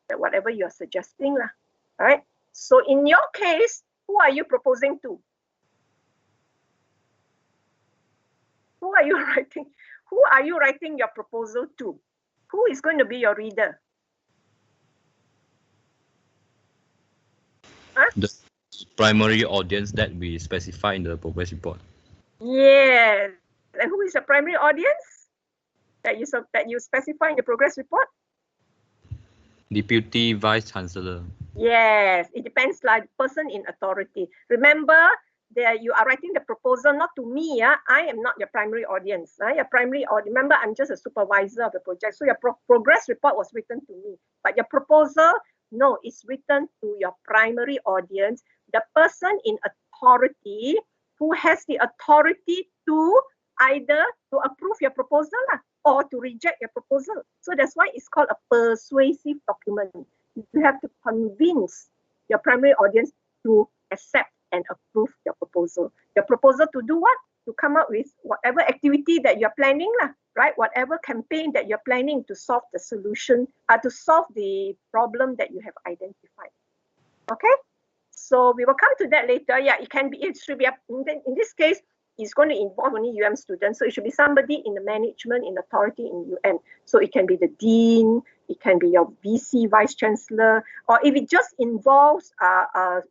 that whatever you're suggesting. All right. So in your case, who are you proposing to? Who are you writing? Who are you writing your proposal to? Who is going to be your reader? The primary audience that we specify in the progress report. Yes. And who is the primary audience that you specify in the progress report? Deputy Vice Chancellor. Yes, it depends, like person in authority. Remember, you are writing the proposal not to me. I am not your primary audience. Your primary audience. Remember, I'm just a supervisor of the project. So your progress report was written to me, but your proposal, no, it's written to your primary audience, the person in authority who has the authority to either to approve your proposal or to reject your proposal. So that's why it's called a persuasive document. You have to convince your primary audience to accept and approve your proposal. Your proposal to do what? To come up with whatever activity that you're planning, right? Whatever campaign that you're planning to solve the solution, to solve the problem that you have identified. Okay? So we will come to that later. Yeah, it should be, in this case, it's going to involve only UM students. So it should be somebody in the management, in authority in UM. So it can be the dean, it can be your VC, vice chancellor, or if it just involves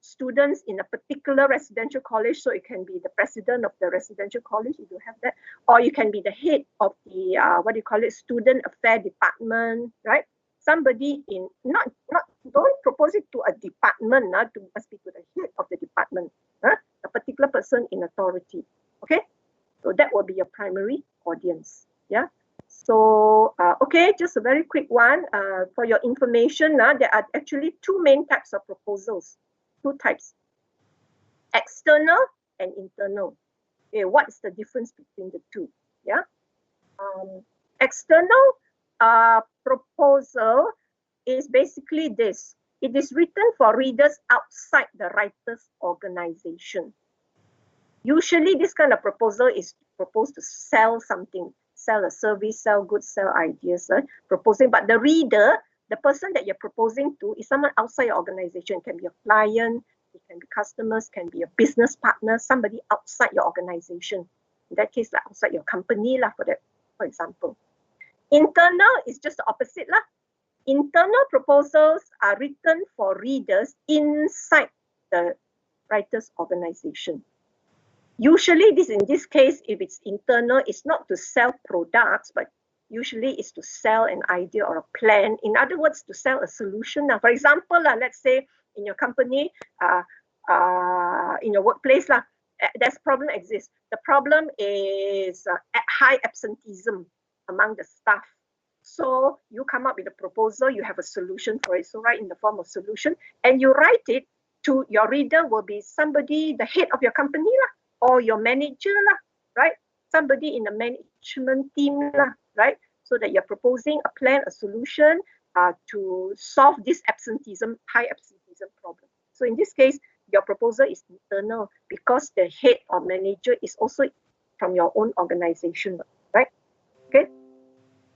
students in a particular residential college, so it can be the president of the residential college, if you have that, or you can be the head of the, student affair department, right? Somebody in, don't propose it to a department, must be to the head of the department, a particular person in authority. Okay, so that will be your primary audience. Yeah. So okay, just a very quick one for your information. There are actually two main types of proposals. Two types: external and internal. Okay, what is the difference between the two? Yeah. External proposal is basically this. It is written for readers outside the writer's organization. Usually, this kind of proposal is proposed to sell something, sell a service, sell goods, sell ideas, proposing. But the reader, the person that you're proposing to, is someone outside your organization. It can be a client, it can be customers, can be a business partner, somebody outside your organization. In that case, like outside your company, for example. Internal is just the opposite. Internal proposals are written for readers inside the writer's organization. Usually, in this case, if it's internal, it's not to sell products, but usually it's to sell an idea or a plan. In other words, to sell a solution. Now, for example, let's say in your company, in your workplace, there's problem exists. The problem is high absenteeism among the staff. So you come up with a proposal, you have a solution for it. So write in the form of solution, and you write it to your reader will be somebody, the head of your company lah, or your manager lah, right? Somebody in the management team lah, right? So that you're proposing a plan, a solution to solve this high absenteeism problem. So in this case, your proposal is internal because the head or manager is also from your own organization, right? Okay.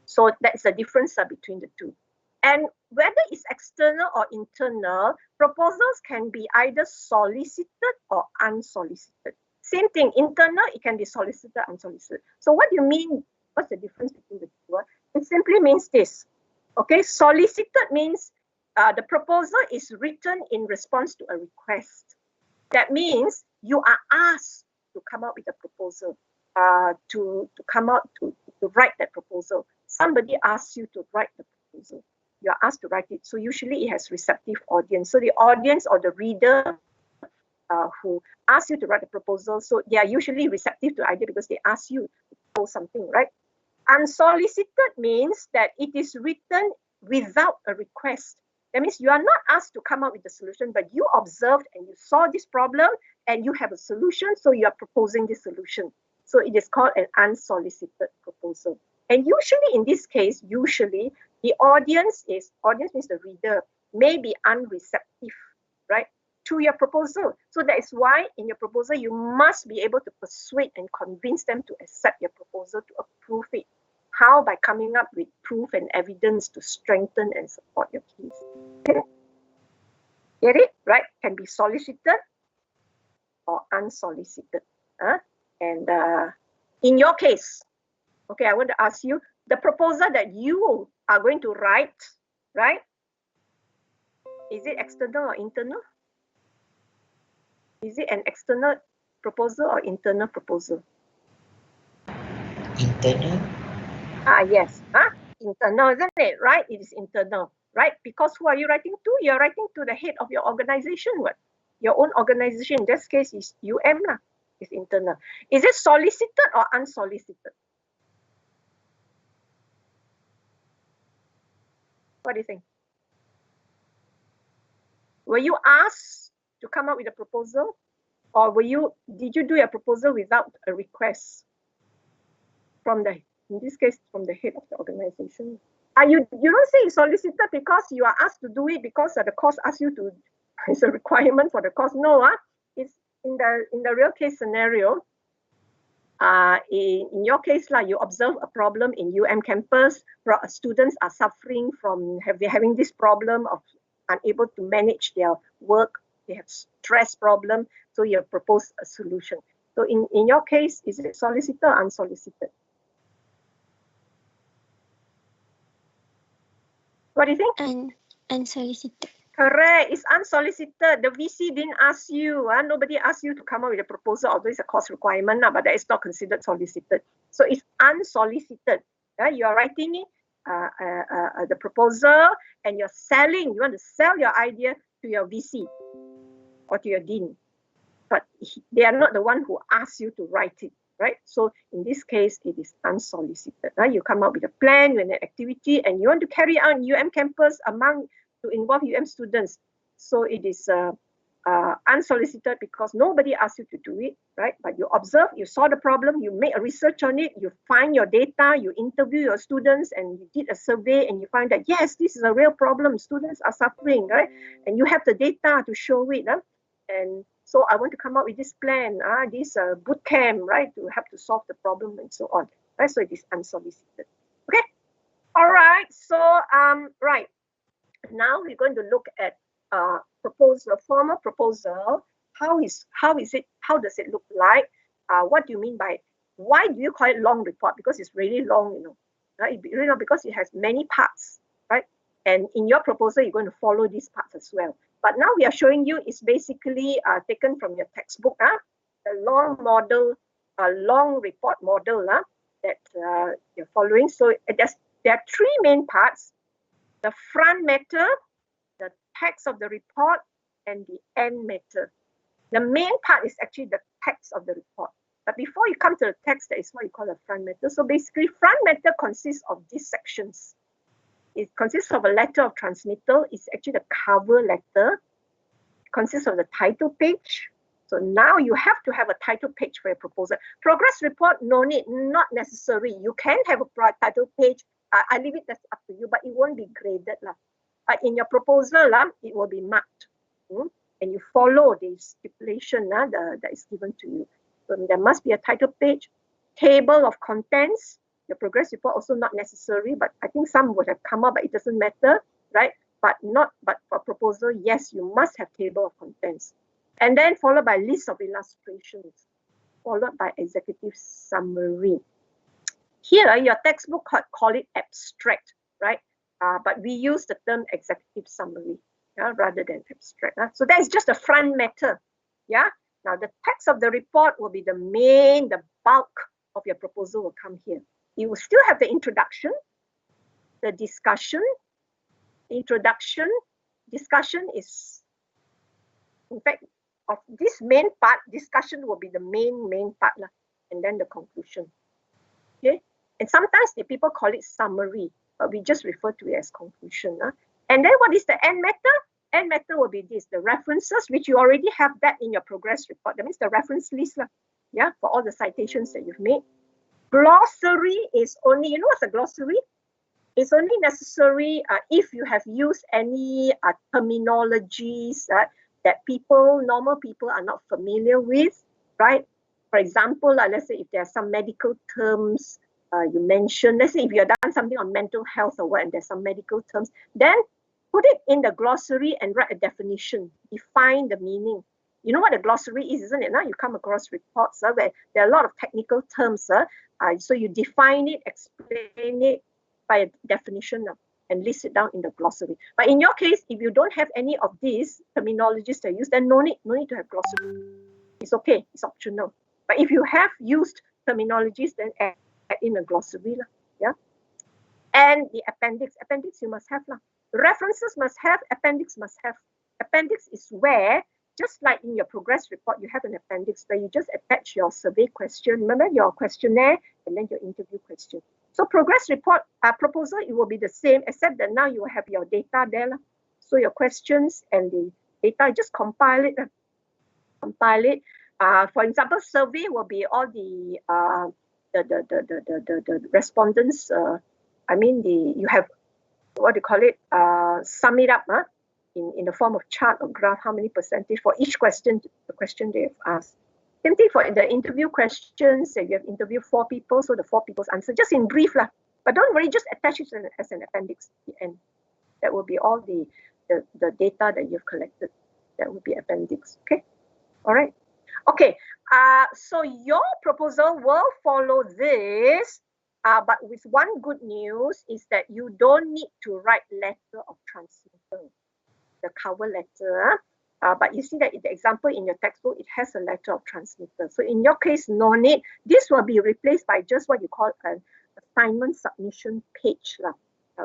So that's the difference between the two. And whether it's external or internal, proposals can be either solicited or unsolicited. Same thing, internal, it can be solicited, unsolicited. So what do you mean? What's the difference between the two? It simply means this. Okay, solicited means the proposal is written in response to a request. That means you are asked to come up with a proposal, to write that proposal. Somebody asks you to write the proposal. You are asked to write it. So usually it has receptive audience. So the audience or the reader who asks you to write a proposal, so they are usually receptive to the idea because they ask you to propose something, right? Unsolicited means that it is written without a request. That means you are not asked to come up with a solution, but you observed and you saw this problem and you have a solution, so you are proposing this solution. So it is called an unsolicited proposal. And usually in this case, the audience means the reader, may be unreceptive, right, to your proposal. So that is why in your proposal, you must be able to persuade and convince them to accept your proposal, to approve it. How? By coming up with proof and evidence to strengthen and support your case. Okay. Get it? Right? Can be solicited or unsolicited. And in your case, okay, I want to ask you, the proposal that you are going to write, right? Is it external or internal? Is it an external proposal or internal proposal? Internal. Yes. Internal, isn't it? Right? It is internal, right? Because who are you writing to? You're writing to the head of your organization. What? Your own organization. In this case, is lah. Is internal. Is it solicited or unsolicited? What do you think? Were you asked to come up with a proposal, or did you do your proposal without a request from in this case, from the head of the organization? You don't say it's solicited because you are asked to do it because the course asks you to. It's a requirement for the course. No, it's in the real case scenario. In your case, you observe a problem in campus. Students are suffering from having this problem of unable to manage their work. They have stress problem. So you propose a solution. So in your case, is it solicited or unsolicited? What do you think? Unsolicited. Correct. It's unsolicited. The VC didn't ask you. Nobody asked you to come up with a proposal, although it's a course requirement, but that is not considered solicited. So it's unsolicited. You are writing the proposal and you're selling. You want to sell your idea to your VC or to your dean. But they are not the one who asked you to write it, right? So in this case, it is unsolicited. You come up with a plan, with an activity, and you want to carry out in campus to involve students. So it is unsolicited because nobody asked you to do it, right? But you observe, you saw the problem, you make a research on it, you find your data, you interview your students, and you did a survey, and you find that, yes, this is a real problem. Students are suffering, right? And you have the data to show it. And so I want to come up with this plan, this boot camp, right, to help to solve the problem and so on. Right? So it is unsolicited. Okay. All right. So right. Now we're going to look at proposal, formal proposal. How does it look like? What do you mean by, why do you call it long report? Because it's really long, right? Because it has many parts, right? And in your proposal, you're going to follow these parts as well. But now we are showing you is basically taken from your textbook, the long report model that you're following. So there are three main parts: the front matter, the text of the report, and the end matter. The main part is actually the text of the report. But before you come to the text, that is what you call a front matter. So basically, front matter consists of these sections. It consists of a letter of transmittal. It's actually the cover letter. It consists of the title page. So now you have to have a title page for your proposal. Progress report, no need, not necessary. You can have a title page. I leave it, that's up to you, but it won't be graded. But in your proposal, it will be marked. And you follow the stipulation that is given to you. So there must be a title page, table of contents. The progress report also not necessary, but I think some would have come up, but it doesn't matter, right? But for proposal, yes, you must have table of contents. And then followed by list of illustrations, followed by executive summary. Here, your textbook call it abstract, right? But we use the term executive summary rather than abstract. So that is just the front matter. Yeah. Now the text of the report will be the bulk of your proposal will come here. You will still have the introduction, the discussion. Discussion is, in fact, of this main part, discussion will be the main part, and then the conclusion. Okay, and sometimes the people call it summary, but we just refer to it as conclusion. And then what is the end matter? End matter will be this, the references, which you already have that in your progress report. That means the reference list, for all the citations that you've made. Glossary is only, you know what's a glossary? It's only necessary if you have used any terminologies that normal people are not familiar with, right? For example, let's say if there are some medical terms you mentioned, let's say if you have done something on mental health or what, and there's some medical terms, then put it in the glossary and write a definition, define the meaning. You know what a glossary is, isn't it? Now you come across reports where there are a lot of technical terms, so you define it, explain it by a definition and list it down in the glossary. But in your case, if you don't have any of these terminologies that are used, then no need to have glossary. It's okay, it's optional. But if you have used terminologies, then add in a glossary. Yeah. And the appendix you must have. References must have, appendix must have. Appendix is where, just like in your progress report, you have an appendix where you just attach your survey question. Remember your questionnaire and then your interview question. So progress report proposal, it will be the same, except that now you will have your data there. So your questions and the data, just compile it. For example, survey will be all the respondents. You have what do you call it? Sum it up in the form of chart or graph, how many percentage for each question, the question they have asked. Same thing for the interview questions. You have interviewed 4 people, so the 4 people's answer, just in brief. But don't worry, just attach it as an appendix at the end. That will be all the data that you've collected. That will be appendix. Okay? All right. Okay. So your proposal will follow this. But with one good news is that you don't need to write letter of transmittal, the cover letter. But you see that in the example in your textbook, it has a letter of transmittal. So in your case, no need. This will be replaced by just what you call an assignment submission page,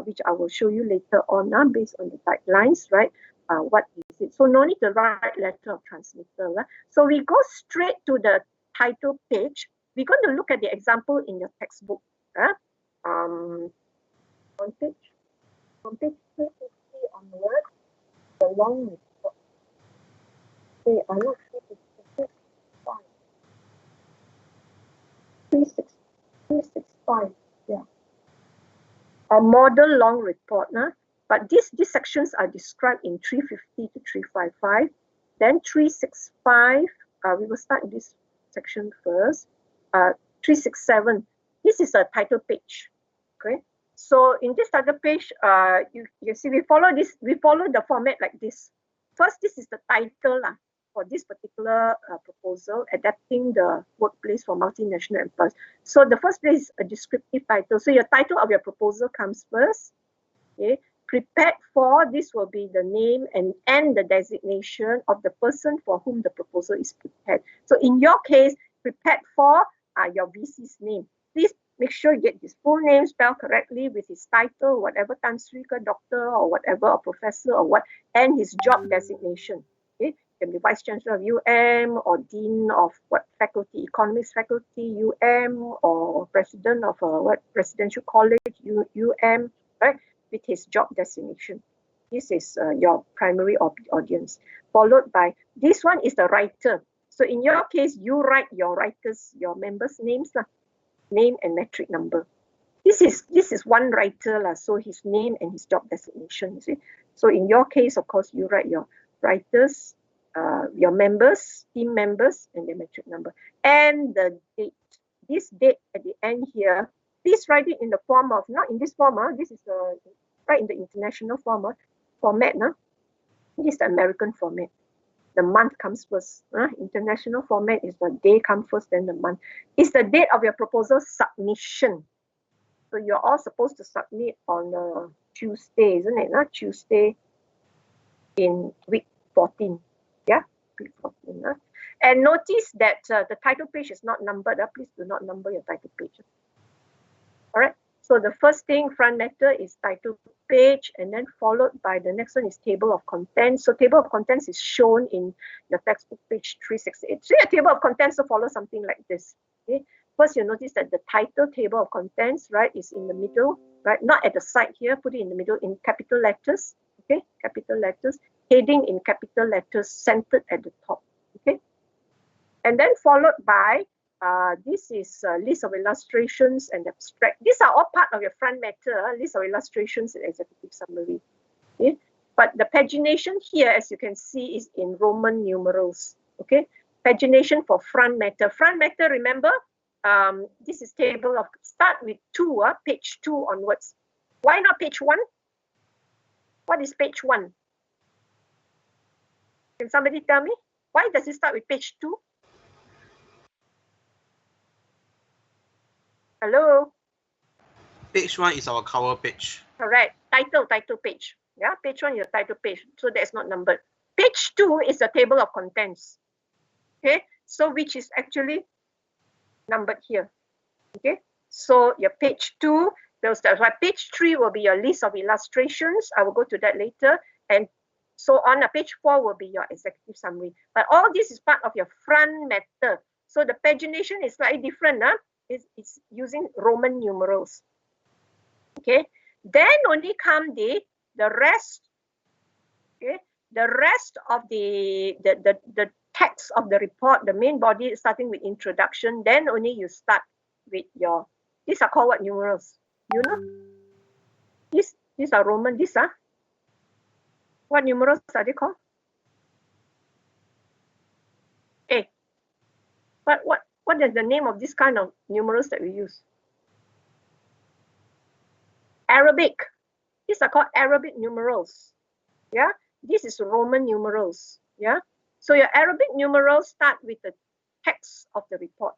which I will show you later on based on the guidelines, right? What is it? So no need to write letter of transmittal. So we go straight to the title page. We're going to look at the example in your textbook. On page 350 onward, the long report. Okay, I look 365, yeah. A model long report, but these sections are described in 350 to 355. Then 365, we will start in this section first. 367, this is a title page. Okay, so in this title page, you see we follow the format like this. First, this is the title for this particular proposal, adapting the workplace for multinational employees. So the first place is a descriptive title. So your title of your proposal comes first. Okay, prepared for, this will be the name and the designation of the person for whom the proposal is prepared. So in your case, prepared for your VC's name. Please make sure you get his full name spelled correctly with his title, whatever, Tan Sri, doctor or whatever, or professor or what, and his job designation. Okay, can be Vice Chancellor of UM or Dean of what faculty, Economics faculty, UM, or President of what Presidential College, UM, right? with his job designation. This is your primary audience. Followed by, this one is the writer. So in your case, you write your members' names, name and metric number. This is one writer, so his name and his job designation, you see. So in your case, of course, you write your writers, your members, team members, and their metric number. And the date. This date at the end here, please write it in the form of, not in this form, this is right in the international format. This is the American format. The month comes first. International format is the day comes first, then the month. It's the date of your proposal submission. So you're all supposed to submit on Tuesday, isn't it? Tuesday in week 14. Yeah, week 14. And notice that the title page is not numbered. Please do not number your title page. All right. So the first thing, front matter, is title page, and then followed by the next one is table of contents. So table of contents is shown in your textbook page 368. So your table of contents will follow something like this. Okay. First, you notice that the title table of contents, right, is in the middle, right? Not at the side here, put it in the middle in capital letters. Okay, capital letters. Heading in capital letters, centered at the top. Okay. And then followed by this is a list of illustrations and abstract. These are all part of your front matter, list of illustrations and executive summary. Okay? But the pagination here, as you can see, is in Roman numerals. Okay, pagination for front matter. Front matter, remember, this is table of, start with 2, page 2 onwards. Why not page 1? What is page 1? Can somebody tell me? Why does it start with page 2? Hello? Page 1 is our cover page. Correct. Title page. Yeah, page 1 is your title page. So that's not numbered. Page 2 is the table of contents. Okay, so which is actually numbered here. Okay, so your page 2, those that's why page 3 will be your list of illustrations. I will go to that later. And so on, page 4 will be your executive summary. But all this is part of your front matter. So the pagination is slightly different. It's using Roman numerals. Okay, then only come the rest. Okay, the rest of the text of the report, the main body, starting with introduction. Then only you start with your. These are called what numerals? You know, these are Roman. These are what numerals are they called? Hey, what is the name of this kind of numerals that we use? Arabic. These are called Arabic numerals. Yeah, this is Roman numerals. Yeah, so your Arabic numerals start with the text of the report.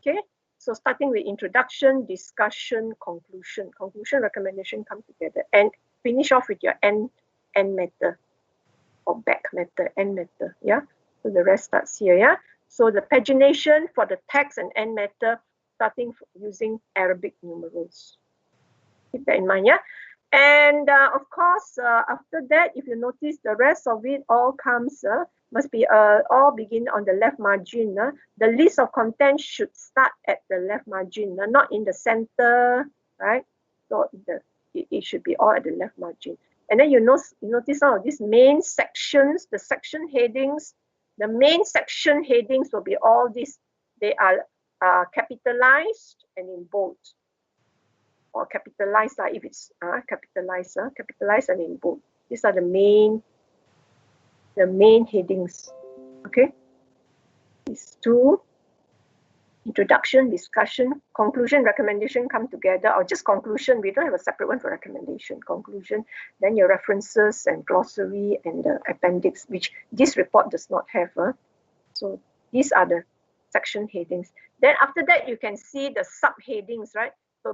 Okay, so starting with introduction, discussion, conclusion. Conclusion, recommendation come together, and finish off with your end matter or back matter, end matter. Yeah, so the rest starts here. Yeah. So the pagination for the text and end matter starting using Arabic numerals. Keep that in mind, yeah? And of course, after that, if you notice, the rest of it all comes, must be all begin on the left margin. The list of contents should start at the left margin, not in the center, right? So it should be all at the left margin. And then you notice all of these main sections, the section headings. The main section headings will be all these. They are capitalized and in bold, or capitalized if it's capitalized and in bold. These are the main headings. Okay, these two: introduction, discussion, conclusion, recommendation come together, or just conclusion. We don't have a separate one for recommendation. Conclusion, then your references and glossary and the appendix, which this report does not have. So these are the section headings. Then after that, you can see the subheadings, right? So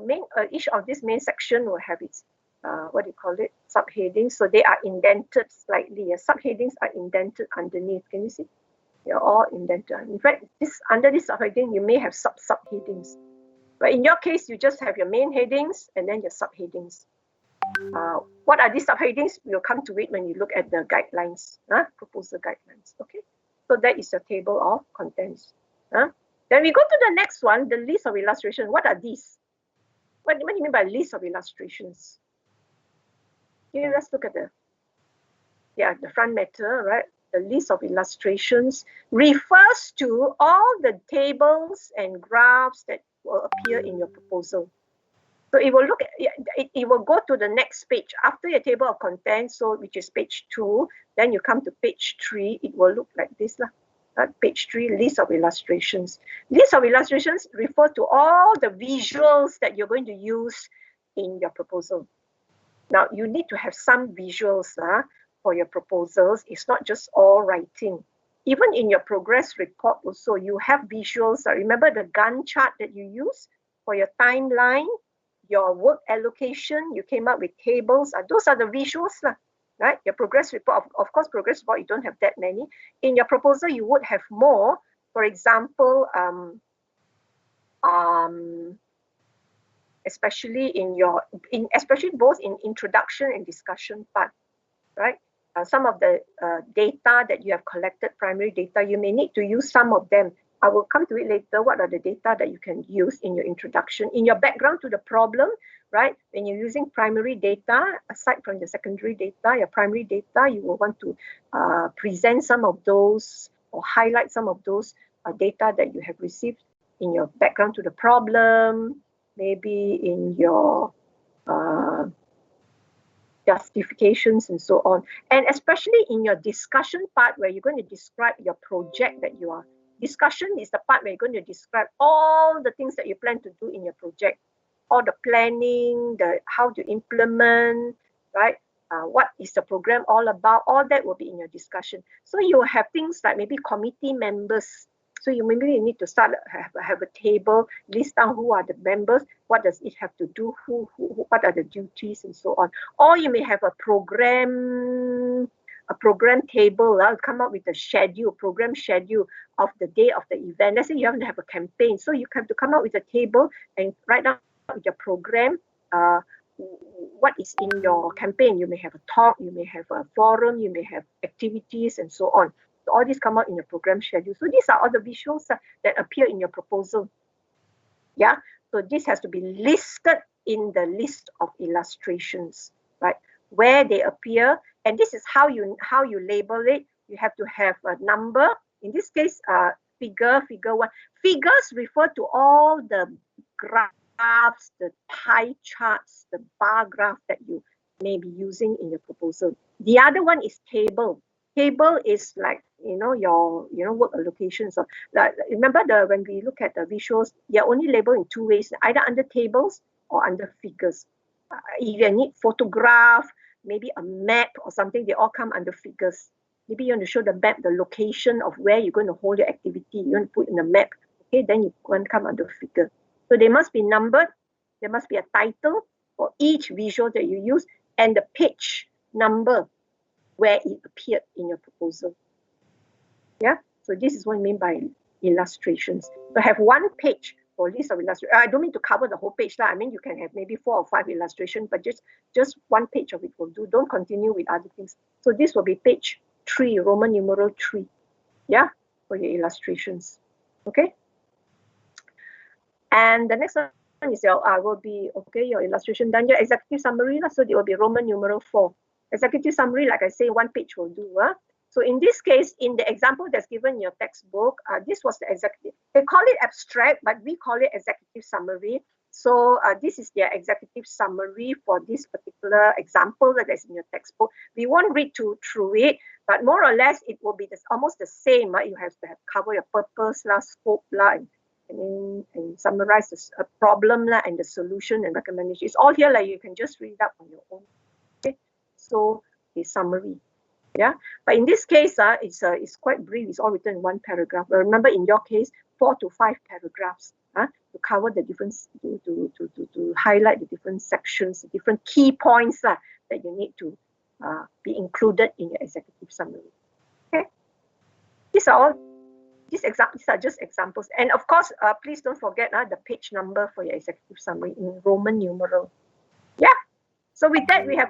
each of these main section will have its subheadings. So they are indented slightly. Subheadings are indented underneath. Can you see? They're all indented. In fact, under this subheading, you may have subheadings. But in your case, you just have your main headings and then your subheadings. What are these subheadings? We'll come to it when you look at the guidelines, proposal guidelines. Okay, so that is your table of contents. Then we go to the next one, the list of illustrations. What are these? What do you mean by list of illustrations? Okay, let's look at the front matter, right? The list of illustrations refers to all the tables and graphs that will appear in your proposal. So it will look at, it will go to the next page after your table of contents, so which is page 2. Then you come to page 3. It will look like this lah. Page 3, list of illustrations. List of illustrations refer to all the visuals that you're going to use in your proposal. Now you need to have some visuals for your proposals. It's not just all writing. Even in your progress report also, you have visuals. Remember the Gantt chart that you use for your timeline, your work allocation, you came up with tables. Those are the visuals, right? Your progress report, of course, progress report, you don't have that many. In your proposal, you would have more. For example, especially especially both in introduction and discussion part, right? Some of the data that you have collected, primary data, you may need to use some of them. I will come to it later. What are the data that you can use in your introduction, in your background to the problem, right? When you're using primary data, aside from the secondary data, your primary data, you will want to present some of those or highlight some of those data that you have received in your background to the problem, maybe in your justifications and so on. And especially in your discussion part where you're going to describe your project that you are. Discussion is the part where you're going to describe all the things that you plan to do in your project, all the planning, how to implement, right? What is the program all about? All that will be in your discussion. So you have things like maybe committee members. So you need to start have a table, list down who are the members, what does it have to do, what are the duties and so on. Or you may have a program table, come up with a program schedule of the day of the event. Let's say you have to have a campaign, so you have to come up with a table and write down with your program what is in your campaign. You may have a talk, you may have a forum, you may have activities and so on. So all these come out in your program schedule. So these are all the visuals that appear in your proposal. Yeah, so this has to be listed in the list of illustrations, right? Where they appear, and this is how you label it. You have to have a number. In this case, figure 1. Figures refer to all the graphs, the pie charts, the bar graph that you may be using in your proposal. The other one is table. Table is like your work allocations. So remember when we look at the visuals, they're only labeled in 2 ways, either under tables or under figures. If you need photograph, maybe a map or something, they all come under figures. Maybe you want to show the map, the location of where you're going to hold your activity. You want to put in the map. Okay, then you want to come under figure. So they must be numbered. There must be a title for each visual that you use and the page number where it appeared in your proposal. Yeah, so this is what I mean by illustrations. So have 1 page for list of illustrations. I don't mean to cover the whole page. I mean, you can have maybe 4 or 5 illustrations, but just 1 page of it will do. Don't continue with other things. So this will be page 3, Roman numeral 3. Yeah, for your illustrations. Okay. And the next one is your illustration done. Your executive summary. So it will be Roman numeral 4. Executive summary, like I say, 1 page will do. So in this case, in the example that's given in your textbook, this was the executive. They call it abstract, but we call it executive summary. So this is their executive summary for this particular example that is in your textbook. We won't read through it, but more or less it will be almost the same. You have to cover your purpose, scope, and summarize the problem and the solution and recommendation. It's all here. You can just read it up on your own. Okay, so the summary. Yeah, but in this case, it's quite brief. It's all written in 1 paragraph. But remember, in your case, 4 to 5 paragraphs to cover the different, to highlight the different sections, the different key points that you need to be included in your executive summary. Okay, these are just examples. And of course, please don't forget the page number for your executive summary in Roman numeral. Yeah. So with that, we have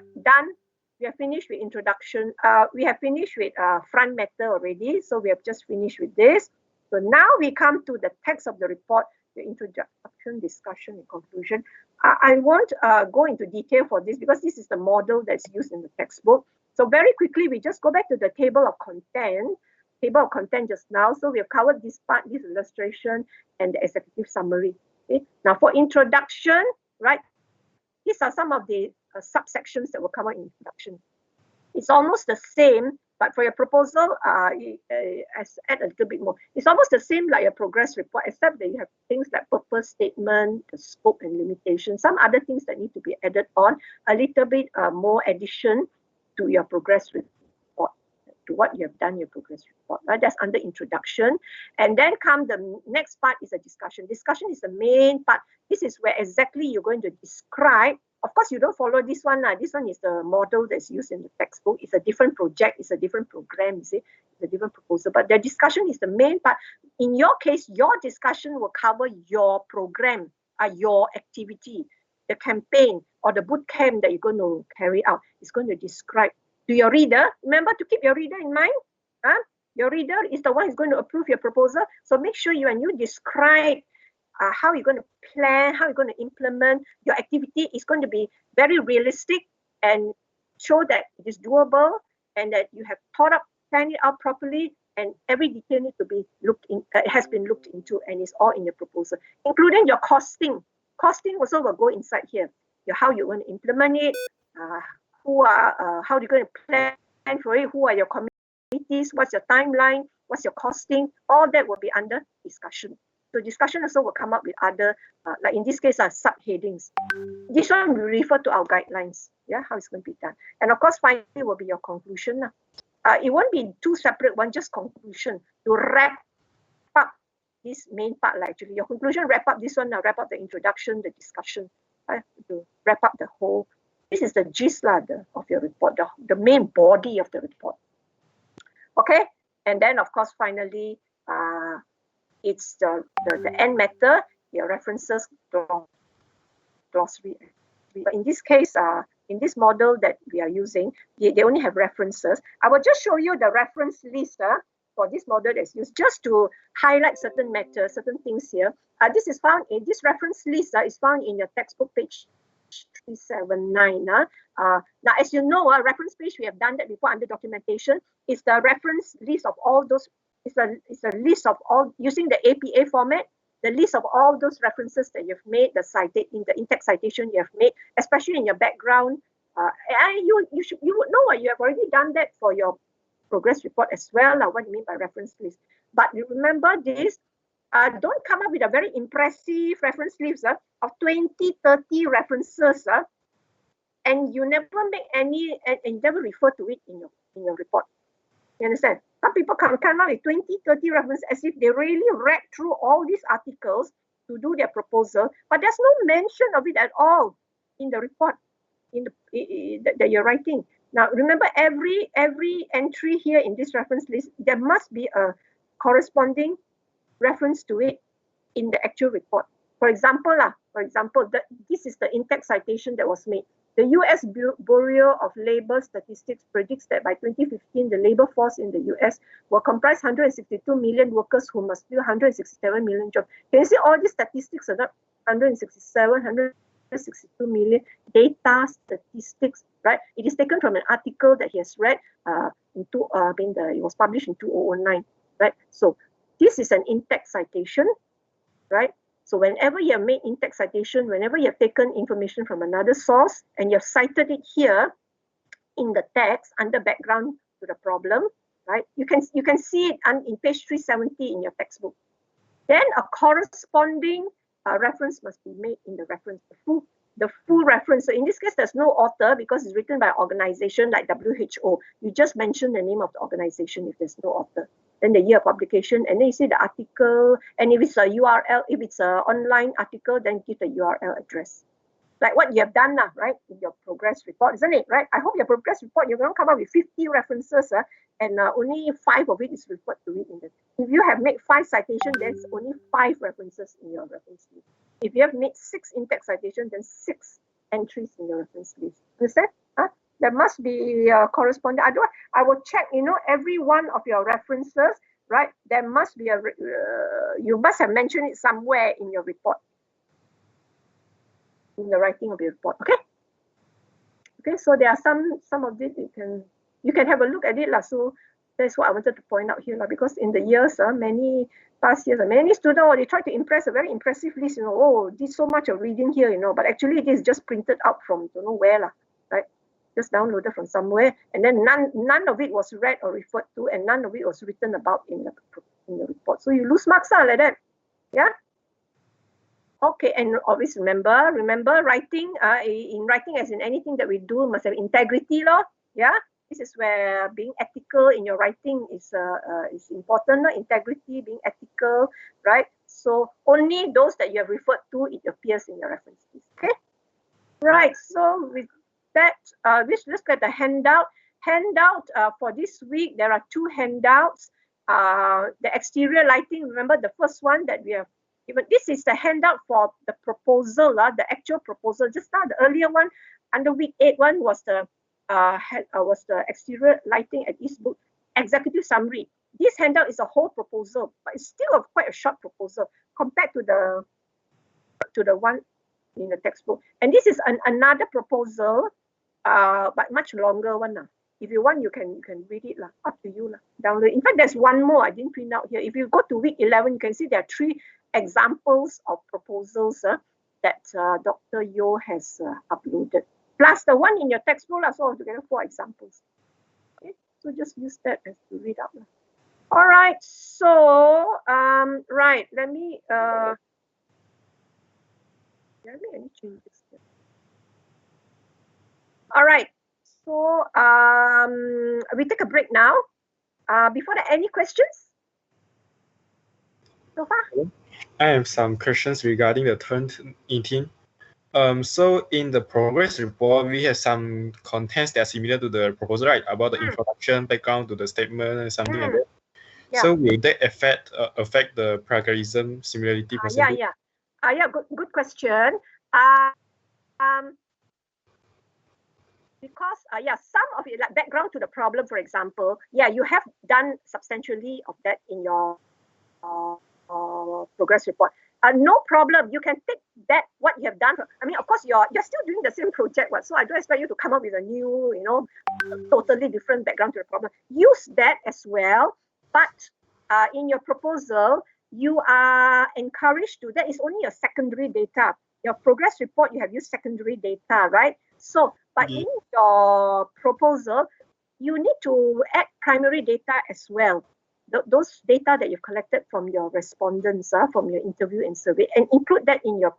finished with introduction. We have finished with front matter already. So we have just finished with this. So now we come to the text of the report. the introduction, discussion, and conclusion. I won't go into detail for this because this is the model that's used in the textbook. So very quickly, we just go back to the table of content just now. So we have covered this part, this illustration, and the executive summary. Okay. Now for introduction, right? These are some of the subsections that will cover in introduction. It's almost the same, but for your proposal, add a little bit more. It's almost the same like your progress report, except that you have things like purpose statement, the scope and limitation, some other things that need to be added on, a little bit more addition to your progress report, to what you have done in your progress report. Right? That's under introduction. And then come the next part is a discussion. Discussion is the main part. This is where exactly you're going to describe. Of course, you don't follow this one. This one is the model that's used in the textbook. It's a different project. It's a different program. You see, it's a different proposal. But the discussion is the main part. In your case, your discussion will cover your program, your activity, the campaign or the boot camp that you're going to carry out. It's going to describe to your reader. Remember to keep your reader in mind. Your reader is the one who's going to approve your proposal. So make sure when you describe how you're going to plan, how you're going to implement your activity is going to be very realistic and show that it is doable and that you have planned it out properly, and every detail needs to be has been looked into, and it's all in your proposal, including your costing. Costing also will go inside here. How you're going to implement it, how you're going to plan for it, who are your committees, what's your timeline, what's your costing, all that will be under discussion. So discussion also will come up with other, like in this case, subheadings. This one will refer to our guidelines, how it's going to be done. And of course, finally will be your conclusion. It won't be two separate ones, just conclusion to wrap up this main part. Actually, your conclusion wrap up this one, wrap up the introduction, the discussion, to wrap up the whole. This is the gist of your report, the main body of the report. Okay, and then of course, finally, it's the end matter, your references, glossary. But in this case, in this model that we are using, they only have references. I will just show you the reference list for this model that's used, just to highlight certain matters, certain things here. This is found in this reference list is found in your textbook page 379. Now, as you know, reference page, we have done that before under documentation. It's the reference list of all those. It's a list of all, using the APA format, the list of all those references that you've made, in the in-text citation you have made, especially in your background. You would know you have already done that for your progress report as well. What do you mean by reference list? But remember this, don't come up with a very impressive reference list of 20, 30 references, and you never make any, and you never refer to it in your report. You understand? Some people come up with 20, 30 references as if they really read through all these articles to do their proposal, but there's no mention of it at all in the report that you're writing. Now, remember, every entry here in this reference list, there must be a corresponding reference to it in the actual report. For example, this is the in-text citation that was made. The US Bureau of Labor Statistics predicts that by 2015, the labor force in the US will comprise 162 million workers who must fill 167 million jobs. Can you see all these statistics are not 167, 162 million data statistics, right? It is taken from an article that he has read it was published in 2009, right? So this is an in-text citation, right? So whenever you have made in-text citation, whenever you have taken information from another source and you have cited it here in the text under background to the problem, right? You can see it in page 370 in your textbook. Then a corresponding reference must be made in the reference, the full reference. So in this case, there's no author because it's written by an organization like WHO. You just mention the name of the organization if there's no author. Then the year of publication, and then you see the article, and if it's a URL, if it's an online article, then give the URL address. Like what you have done now, right, in your progress report, isn't it, right? I hope your progress report, you're going to come up with 50 references, and only 5 of it is referred to it in the. If you have made 5 citations, there's only 5 references in your reference list. If you have made 6 in-text citations, then 6 entries in your reference list. Understand? There must be corresponding. I will check, every one of your references right? There must be you must have mentioned it somewhere in your report, in the writing of your report. Okay. Okay. So there are some of it you can have a look at it lah. So that's what I wanted to point out here lah. Because in the years, many past years, many students they try to impress a very impressive list. Oh, this so much of reading here, but actually it is just printed out from don't know where lah, right? Just downloaded from somewhere, and then none of it was read or referred to, and none of it was written about in the report. So you lose marks like that. Yeah. Okay, and always remember writing. In writing, as in anything that we do, must have integrity, law. Yeah. This is where being ethical in your writing is important. Integrity, being ethical, right? So only those that you have referred to, it appears in your references. Okay. Right. So with that, let's look at the handout. For this week, there are 2 handouts. The exterior lighting, remember the first one that we have given. This is the handout for the proposal, the actual proposal. Just now, the earlier one, under week 8 one was the exterior lighting at East Book executive summary. This handout is a whole proposal, but it's still quite a short proposal compared to the one in the textbook. And this is another proposal, but much longer one. If you want, you can read it lah. Up to you lah. Download. In fact, there's one more I didn't print out here. If you go to week 11, you can see there are 3 examples of proposals that Dr. Yo has uploaded, plus the one in your textbook lah. So altogether 4 examples. Okay, so just use that as to read out lah. All right. So right. Let me any changes here. All right. So we take a break now. Before that, any questions so far? I have some questions regarding the turn 18. So in the progress report, we have some contents that are similar to the proposal, right? About the introduction, background to the statement, and something like that. Yeah. So will that affect the plagiarism similarity percentage? Yeah. Good question. Because some of it, like background to the problem, for example, you have done substantially of that in your progress report. No problem. You can take that what you have done. I mean, of course, you're still doing the same project, so I don't expect you to come up with a new, totally different background to the problem. Use that as well, but in your proposal, you are encouraged to. That is only your secondary data. Your progress report, you have used secondary data, right? So, but in your proposal, you need to add primary data as well. Those data that you've collected from your respondents, from your interview and survey, and include that in your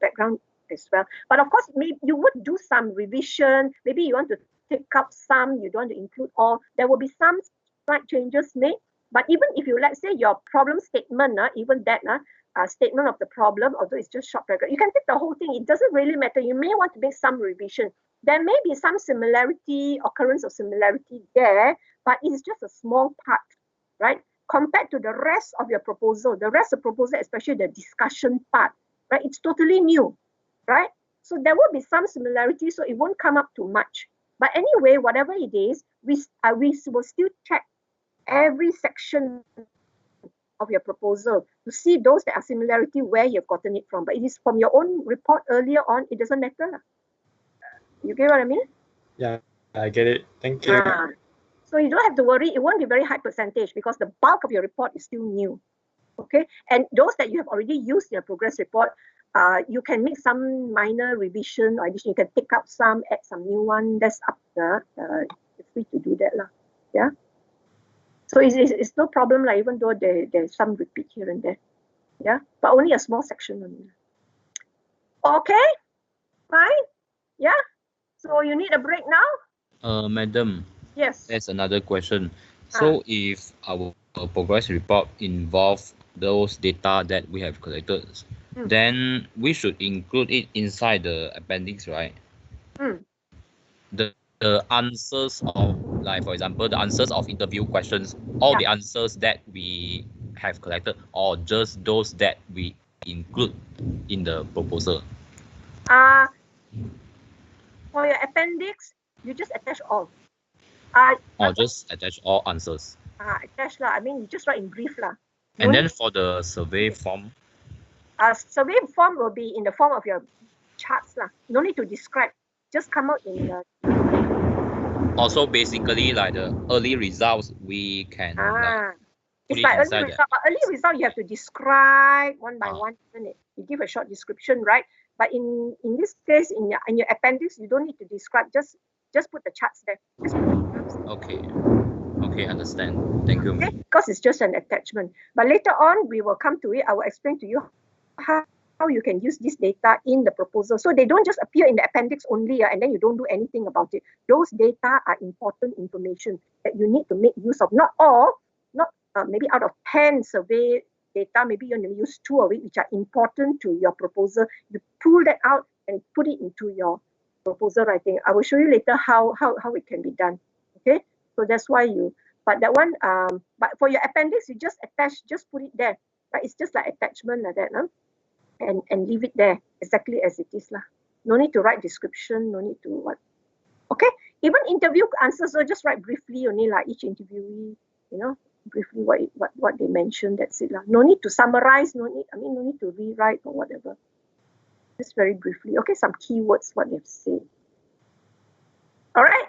background as well. But of course, maybe you would do some revision. Maybe you want to take up some, you don't want to include all. There will be some slight changes made. But even if you, let's say, your problem statement, even that statement of the problem, although it's just short paragraph, you can take the whole thing. It doesn't really matter. You may want to make some revision. There may be some occurrence of similarity there, but it's just a small part, right? Compared to the rest of your proposal. The rest of the proposal, especially the discussion part, right? It's totally new, right? So there will be some similarity, so it won't come up too much. But anyway, whatever it is, we will still check every section of your proposal to see those that are similarity where you've gotten it from. But it is from your own report earlier on, it doesn't matter. You get what I mean? Yeah, I get it. Thank you. So you don't have to worry. It won't be very high percentage because the bulk of your report is still new. Okay, and those that you have already used in your progress report, you can make some minor revision or addition. You can pick up some, add some new one. That's up there. You're free to do that, lah. Yeah. So it's no problem, like, even though there's some repeat here and there. Yeah, but only a small section only. Okay, fine. Yeah. So you need a break now? Madam. Yes. That's another question. So if our progress report involves those data that we have collected, then we should include it inside the appendix, right? The answers of, like, for example, the answers of interview questions, all the answers that we have collected, or just those that we include in the proposal? For your appendix, you just attach all. Or just attach all answers? Attach lah. I mean, you just write in brief lah. And then for the survey form, Survey form will be in the form of your charts lah. No need to describe. Just come out in the. also basically like the early results, we can like put It's it like early inside result. But early result you have to describe one by Ah. one, isn't it? You give a short description, right? But in this case, in your appendix, you don't need to describe. Just put the charts there. Just put the graphs. Okay. Okay, understand. Thank you. Okay, because it's just an attachment. But later on, we will come to it. I will explain to you how you can use this data in the proposal. So they don't just appear in the appendix only, and then you don't do anything about it. Those data are important information that you need to make use of. Not all, not maybe out of 10 survey data, maybe you want to use 2 of it, which are important to your proposal. You pull that out and put it into your proposal writing. I will show you later how it can be done. Okay, so that's why but that one, but for your appendix, you just attach, just put it there. Right? It's just like attachment like that, huh? And leave it there exactly as it is lah. No need to write description, no need to what. Okay, even interview answers, so just write briefly only like each interviewee, briefly what they mentioned. That's it lah. No need to summarize. No need to rewrite or whatever. Just very briefly. Okay, some keywords what they've said. All right.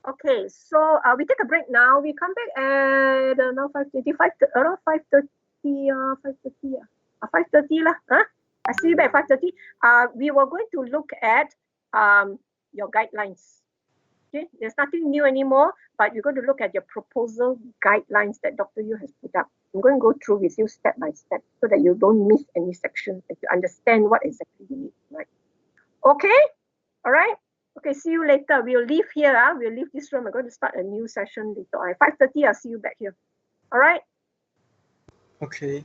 Okay, so we take a break now. We come back at now 5:25, around 5:30, 5:30 lah. I see you back 5:30. We were going to look at your guidelines. Okay, there's nothing new anymore, but you're going to look at your proposal guidelines that Dr. Yu has put up. I'm going to go through with you step by step so that you don't miss any section and to understand what exactly you need, right? Okay, all right. Okay, see you later. We'll leave here. We'll leave this room. I'm going to start a new session later. All right, 5:30. I'll see you back here. All right. Okay.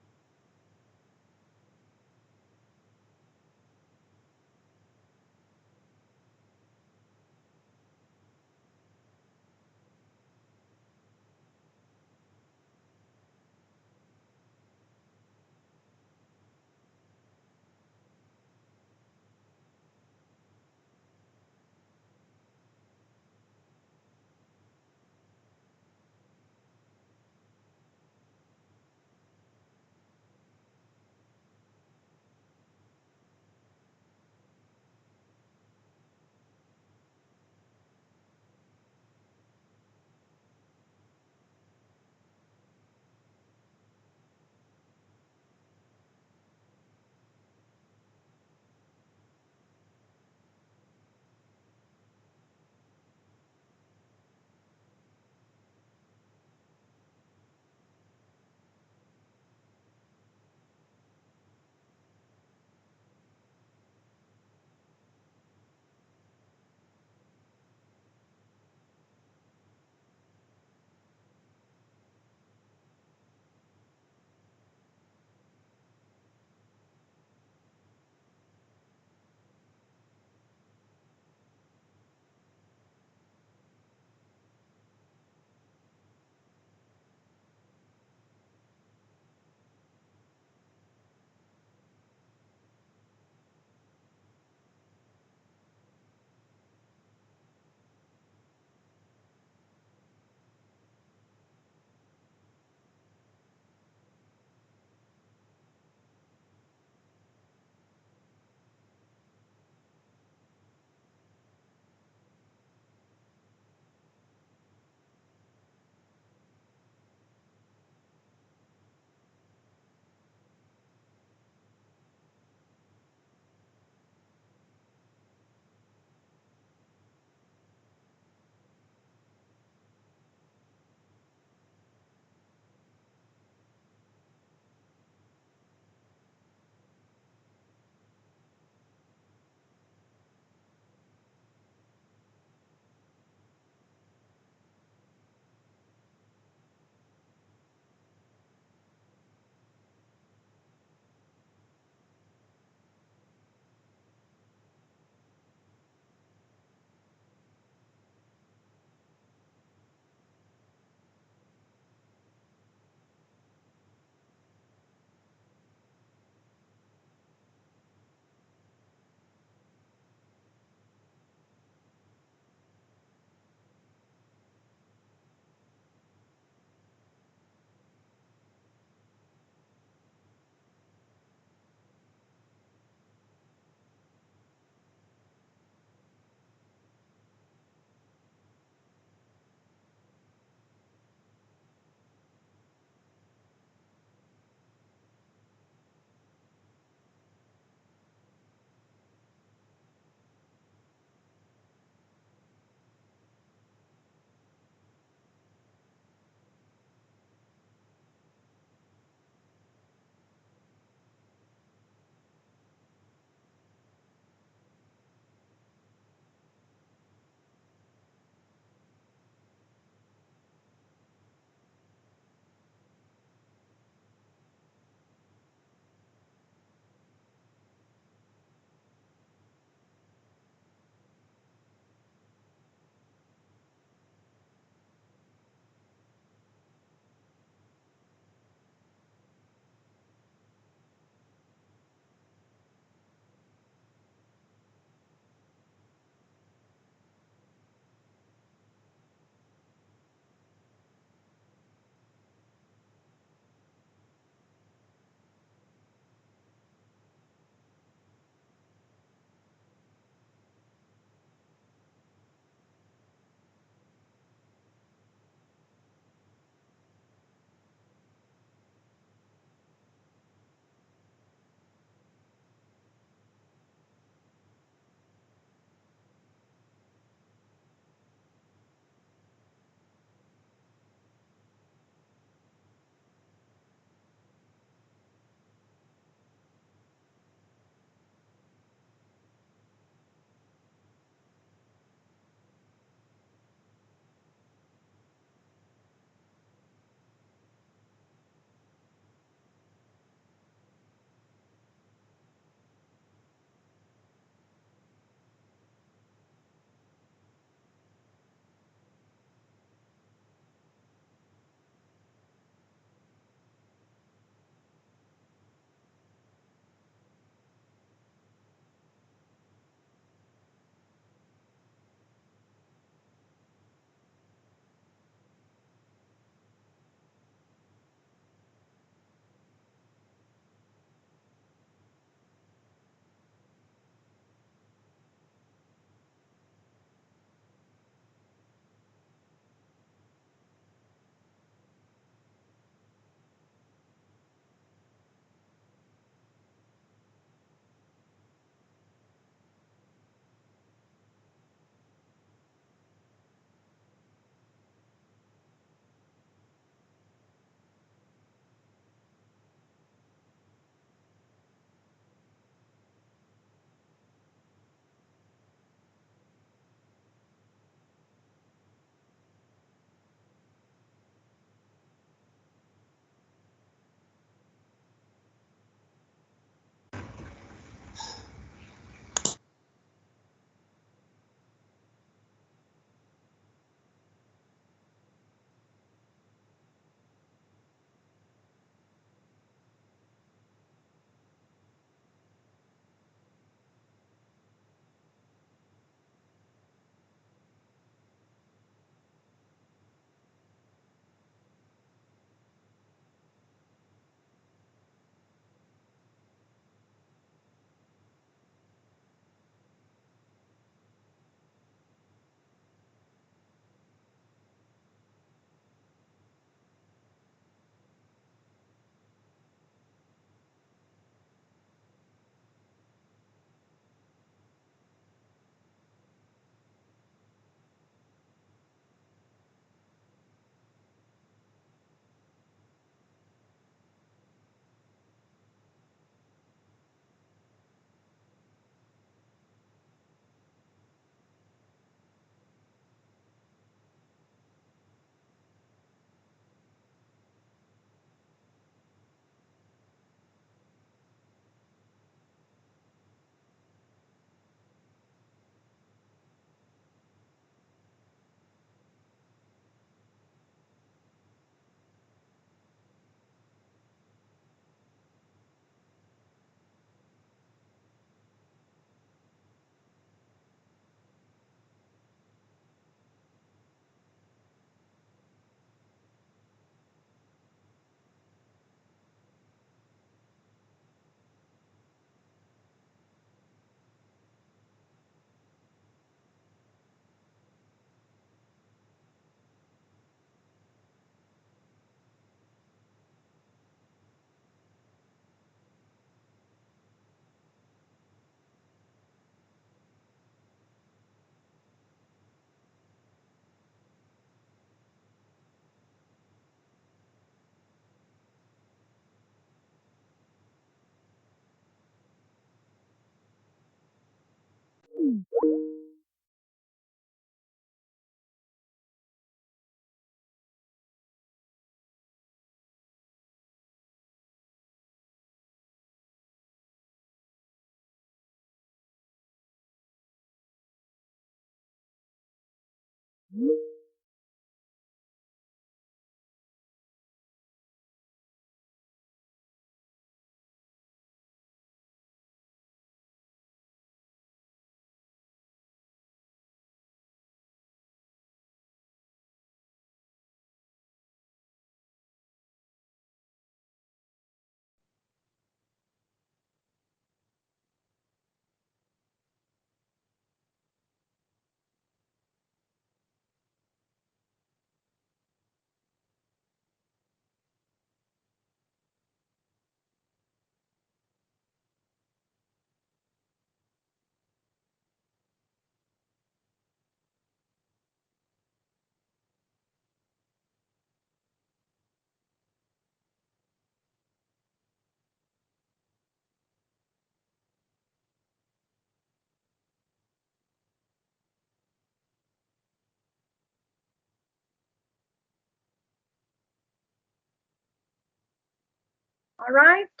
All right.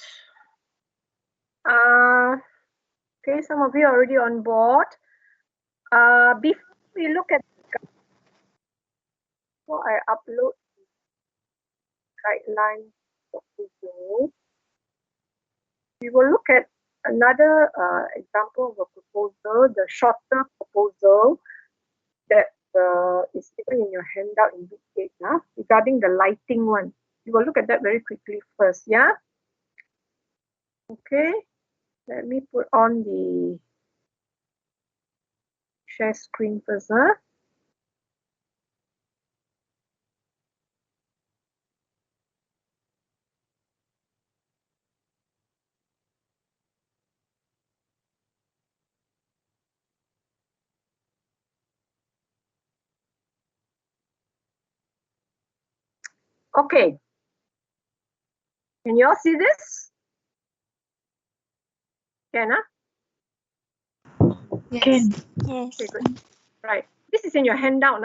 Okay, some of you are already on board. Before we look at, before I upload guideline proposal, we will look at another example of a proposal, the shorter proposal that is given in your handout in week 8 regarding the lighting one. We will look at that very quickly first, yeah? Okay, let me put on the share screen first, Okay, can you all see this? Can, Yes. Can. Yes. Okay, good. Right, this is in your handout,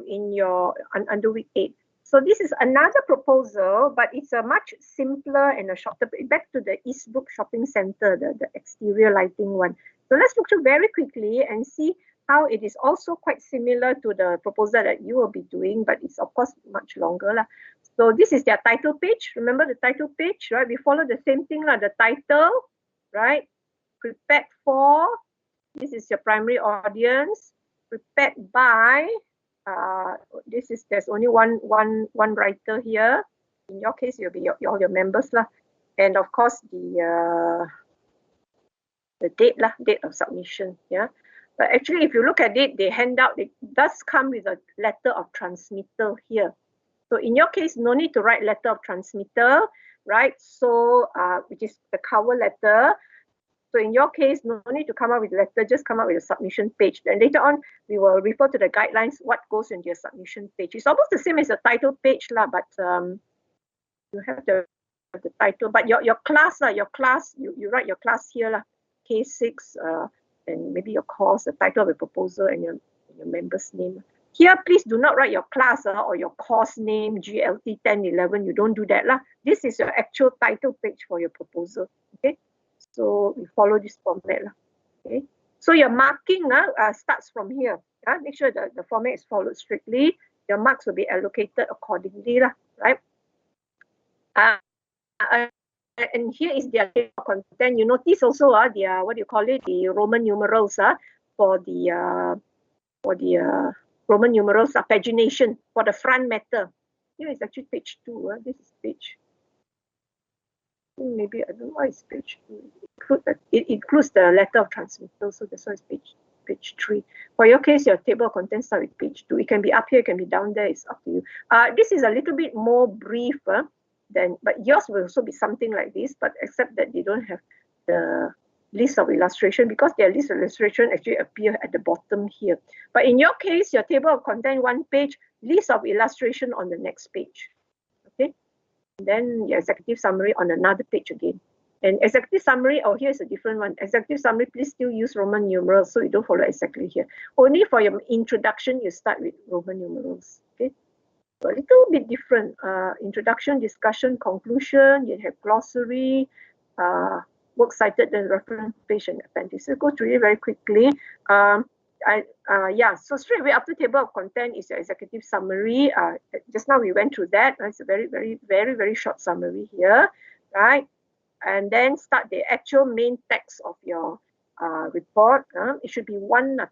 in your under week 8. So this is another proposal, but it's a much simpler and a shorter. Back to the Eastbrook Shopping Center, the exterior lighting one. So let's look through very quickly and see how it is also quite similar to the proposal that you will be doing, but it's of course much longer. So this is their title page. Remember the title page, right? We follow the same thing, the title, right? Prepared for. This is your primary audience, prepared by, there's only one writer here. In your case, you'll be all your members lah. And of course the date date of submission, yeah. But actually, if you look at it, they hand out, it does come with a letter of transmittal here. So in your case, no need to write letter of transmittal, right? So which is the cover letter. So in your case, no need to come up with a letter, just come up with a submission page. Then later on, we will refer to the guidelines, what goes into your submission page. It's almost the same as a title page, but you have the title. But your class, you write your class here, K6, and maybe your course, the title of the proposal, and your member's name. Here, please do not write your class or your course name, GLT 1011. You don't do that. This is your actual title page for your proposal. Okay. So we follow this format. Okay. So your marking starts from here. Make sure that the format is followed strictly. Your marks will be allocated accordingly. Right? And here is their content. You notice also their, what do you call it, the Roman numerals for the Roman numerals pagination for the front matter. Here is actually page 2. This is page. Maybe I don't know why it's page 2. It includes the letter of transmittal, so that's why it's page 3. For your case, your table of contents start with page 2. It can be up here, it can be down there. It's up to you. This is a little bit more brief but yours will also be something like this, but except that they don't have the list of illustration, because their list of illustration actually appear at the bottom here. But in your case, your table of content 1 page, list of illustration on the next page. Okay. Then your executive summary on another page again. And executive summary, oh, here's a different one. Executive summary, please still use Roman numerals, so you don't follow exactly here. Only for your introduction, you start with Roman numerals. Okay, so a little bit different. Introduction, discussion, conclusion. You have glossary, works cited, the reference page, and appendix. So go through it very quickly. Yeah, so straight away after table of content is your executive summary. Just now we went through that. It's a very short summary here, right? And then start the actual main text of your report. It should be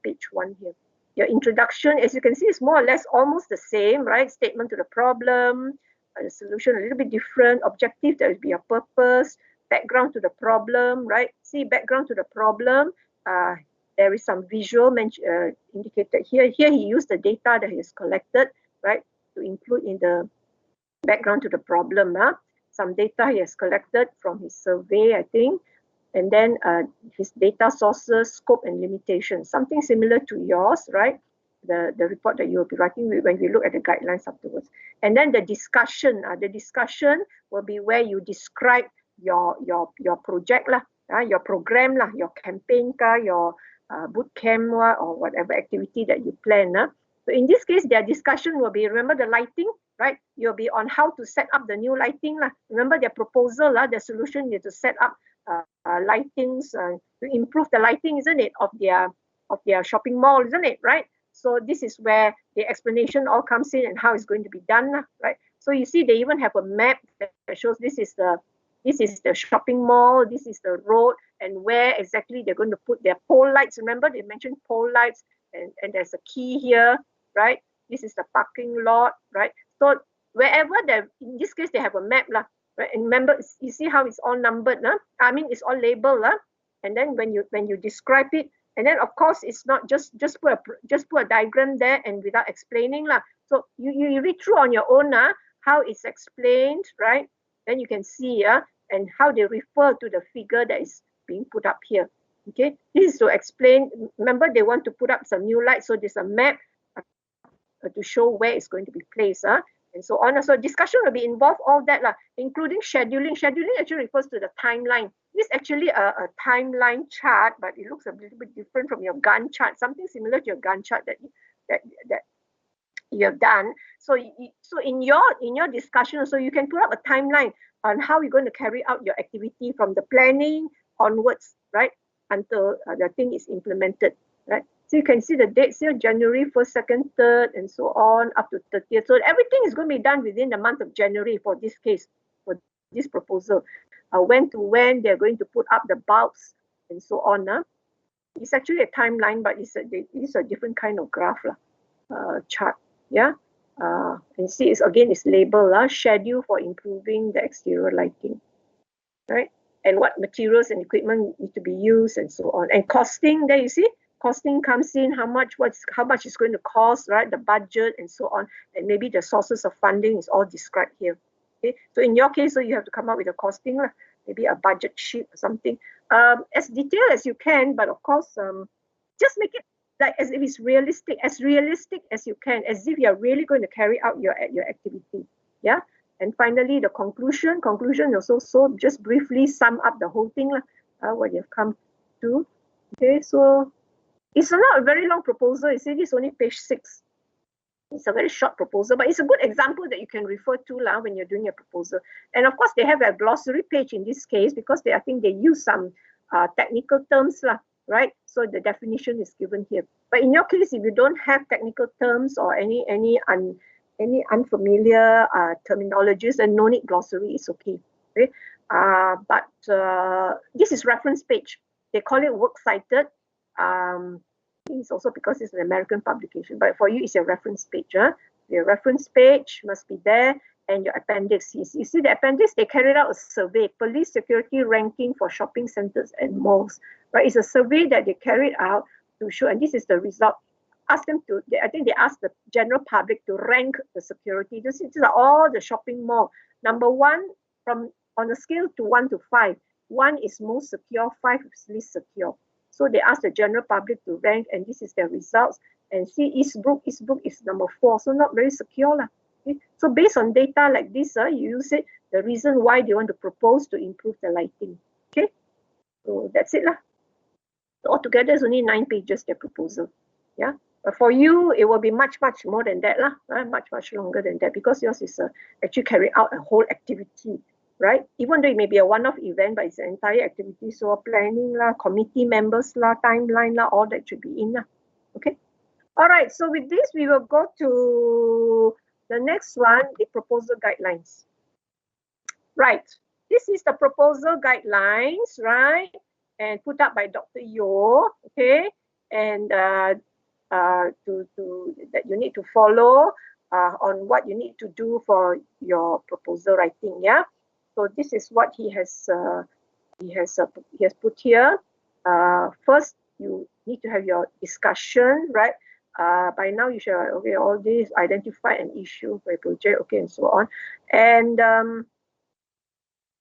page 1 here. Your introduction, as you can see, is more or less almost the same, right? Statement to the problem, the solution a little bit different. Objective, that would be your purpose. Background to the problem, right? See, background to the problem. There is some visual indicated here. Here he used the data that he has collected, right, to include in the background to the problem. Some data he has collected from his survey, I think, and then his data sources, scope, and limitations. Something similar to yours, right? The report that you will be writing when we look at the guidelines afterwards. And then the discussion. The discussion will be where you describe your project lah, your program lah, your campaign your boot camp or whatever activity that you plan. So in this case, their discussion will be, remember the lighting, right? You'll be on how to set up the new lighting. Remember their proposal, the solution is to set up lightings to improve the lighting, isn't it, of their shopping mall, isn't it, right? So this is where the explanation all comes in and how it's going to be done, right? So you see they even have a map that shows this is the shopping mall, this is the road, and where exactly they're going to put their pole lights. Remember they mentioned pole lights, and there's a key here, right? This is the parking lot, right? So wherever in this case they have a map lah, right? And remember, you see how it's all numbered, I mean it's all labeled, and then when you describe it, and then of course it's not just put a diagram there and without explaining lah. So you read through on your own how it's explained, right? Then you can see and how they refer to the figure that is being put up here. Okay, this is to explain. Remember, they want to put up some new lights, so there's a map to show where it's going to be placed, and so on. So discussion will be involved all that including scheduling. Scheduling actually refers to the timeline. This is actually a timeline chart, but it looks a little bit different from your Gantt chart. Something similar to your Gantt chart that you have done. So in your discussion, so you can put up a timeline on how you're going to carry out your activity from the planning onwards, right, until the thing is implemented, right? So you can see the dates here: January 1st, 2nd, 3rd, and so on up to 30th. So everything is going to be done within the month of January for this case, for this proposal. When to when they're going to put up the bulbs and so on. It's actually a timeline, but it's a different kind of graph chart. Yeah. And see, it's labeled schedule for improving the exterior lighting, right? And what materials and equipment need to be used and so on. And costing, there you see, costing comes in, how much is going to cost, right? The budget and so on. And maybe the sources of funding is all described here. Okay, so in your case, so you have to come up with a costing, maybe a budget sheet or something, as detailed as you can, but of course, just make it like as if it's realistic as you can, as if you're really going to carry out your activity. Yeah. And finally, the conclusion also, so just briefly sum up the whole thing, what you've come to. Okay, so it's not a very long proposal. You see, it's only page 6. It's a very short proposal, but it's a good example that you can refer to when you're doing your proposal. And of course, they have a glossary page in this case because I think they use some technical terms, right? So the definition is given here. But in your case, if you don't have technical terms or any unfamiliar terminologies, and no need glossary, is okay. Okay, but this is reference page. They call it works cited. It's also because it's an American publication, but for you, it's your reference page. Your reference page must be there, and your appendix. You see the appendix, they carried out a survey, police security ranking for shopping centers and malls. Right, it's a survey that they carried out to show, and this is the result. Ask them to, I think they asked the general public to rank the security. These are all the shopping mall. Number 1, on a scale to 1 to 5, 1 is most secure, 5 is least secure. So they asked the general public to rank, and this is their results. And see, Eastbrook is number 4, so not very secure. Okay? So based on data like this, you use it, the reason why they want to propose to improve the lighting. So that's it lah. So altogether, it's only 9 pages, their proposal. Yeah. But for you, it will be much more than that lah. Much longer than that, because yours is actually carry out a whole activity, right? Even though it may be a one-off event, but it's an entire activity. So planning lah, committee members lah, timeline lah, all that should be in lah. Okay. All right. So with this, we will go to the next one, the proposal guidelines. Right. This is the proposal guidelines, right? And put up by Dr. Yo, okay? And that you need to follow on what you need to do for your proposal writing, yeah? So this is what he has put here. First, you need to have your discussion, right? By now you should, okay, all this, identify an issue for a project, okay, and so on. And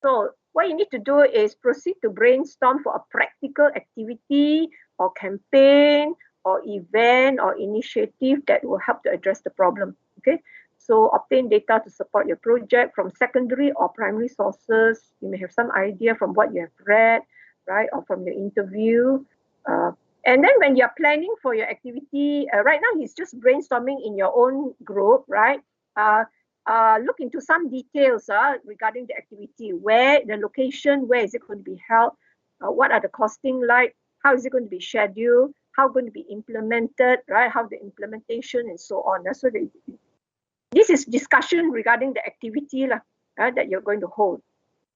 so what you need to do is proceed to brainstorm for a practical activity or campaign or event or initiative that will help to address the problem, okay? So obtain data to support your project from secondary or primary sources. You may have some idea from what you have read, right, or from your interview. And then when you're planning for your activity, right now he's just brainstorming in your own group, right? Look into some details regarding the activity, where the location, where is it going to be held, what are the costing like, how is it going to be scheduled, how going to be implemented, right? How the implementation and so on. So this is discussion regarding the activity that you're going to hold,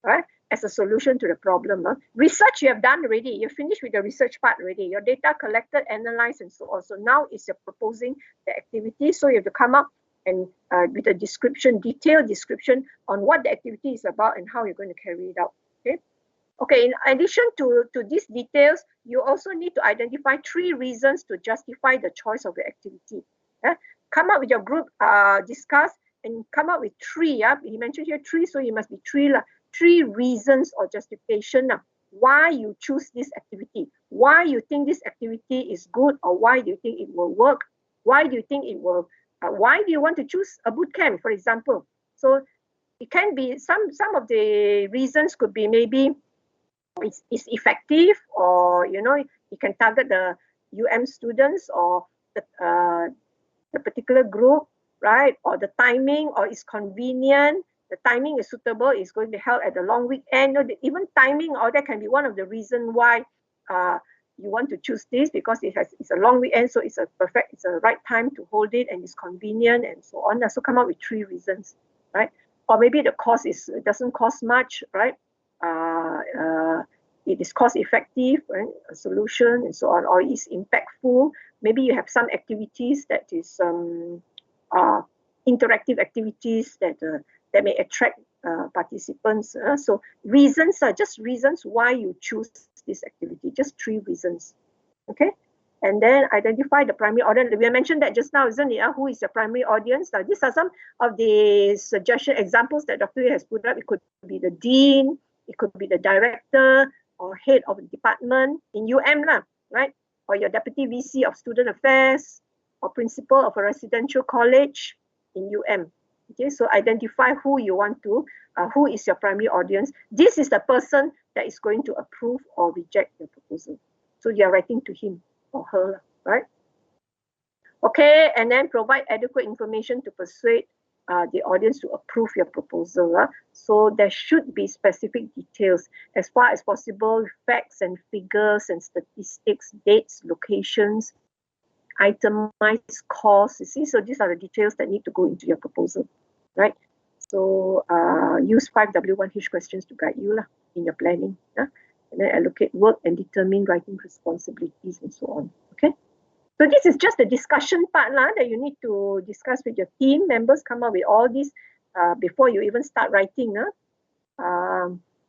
right? As a solution to the problem. Research you have done already. You're finished with the research part already. Your data collected, analyzed, and so on. So now is you're proposing the activity. So you have to come up and with a description, detailed description on what the activity is about and how you're going to carry it out. Okay. Okay, in addition to these details, you also need to identify 3 reasons to justify the choice of the activity. Come up with your group, discuss, and come up with 3. He mentioned here 3, so it must be 3. 3 reasons or justification why you choose this activity. Why you think this activity is good, or why do you think it will work? Why do you think it will, why do you want to choose a boot camp, for example? So it can be, some of the reasons could be maybe it's effective, or you can target the students or the particular group, right? Or the timing, or it's convenient. The timing is suitable, it's going to be held at the long weekend. Even timing, or that can be one of the reasons why you want to choose this, because it's a long weekend, so it's a right time to hold it, and it's convenient and so on. So come up with 3 reasons, right? Or maybe the cost it doesn't cost much, right? It is cost effective, right? A solution and so on, or it's impactful. Maybe you have some activities that is interactive activities that may attract participants. So reasons are just reasons why you choose this activity, just 3 reasons. Okay. And then identify the primary audience. We mentioned that just now, isn't it? Who is your primary audience? Now, these are some of the suggestion examples that Dr. has put up. It could be the dean, it could be the director or head of the department in right? Or your deputy VC of student affairs, or principal of a residential college in Okay, so identify who you want to, who is your primary audience. This is the person that is going to approve or reject your proposal. So you're writing to him or her, right? Okay, and then provide adequate information to persuade the audience to approve your proposal. So there should be specific details as far as possible, facts and figures and statistics, dates, locations, itemized costs. You see, so these are the details that need to go into your proposal, right? So use 5W1H questions to guide you in your planning. And then allocate work and determine writing responsibilities and so on. Okay. So this is just the discussion part that you need to discuss with your team members, come up with all this before you even start writing.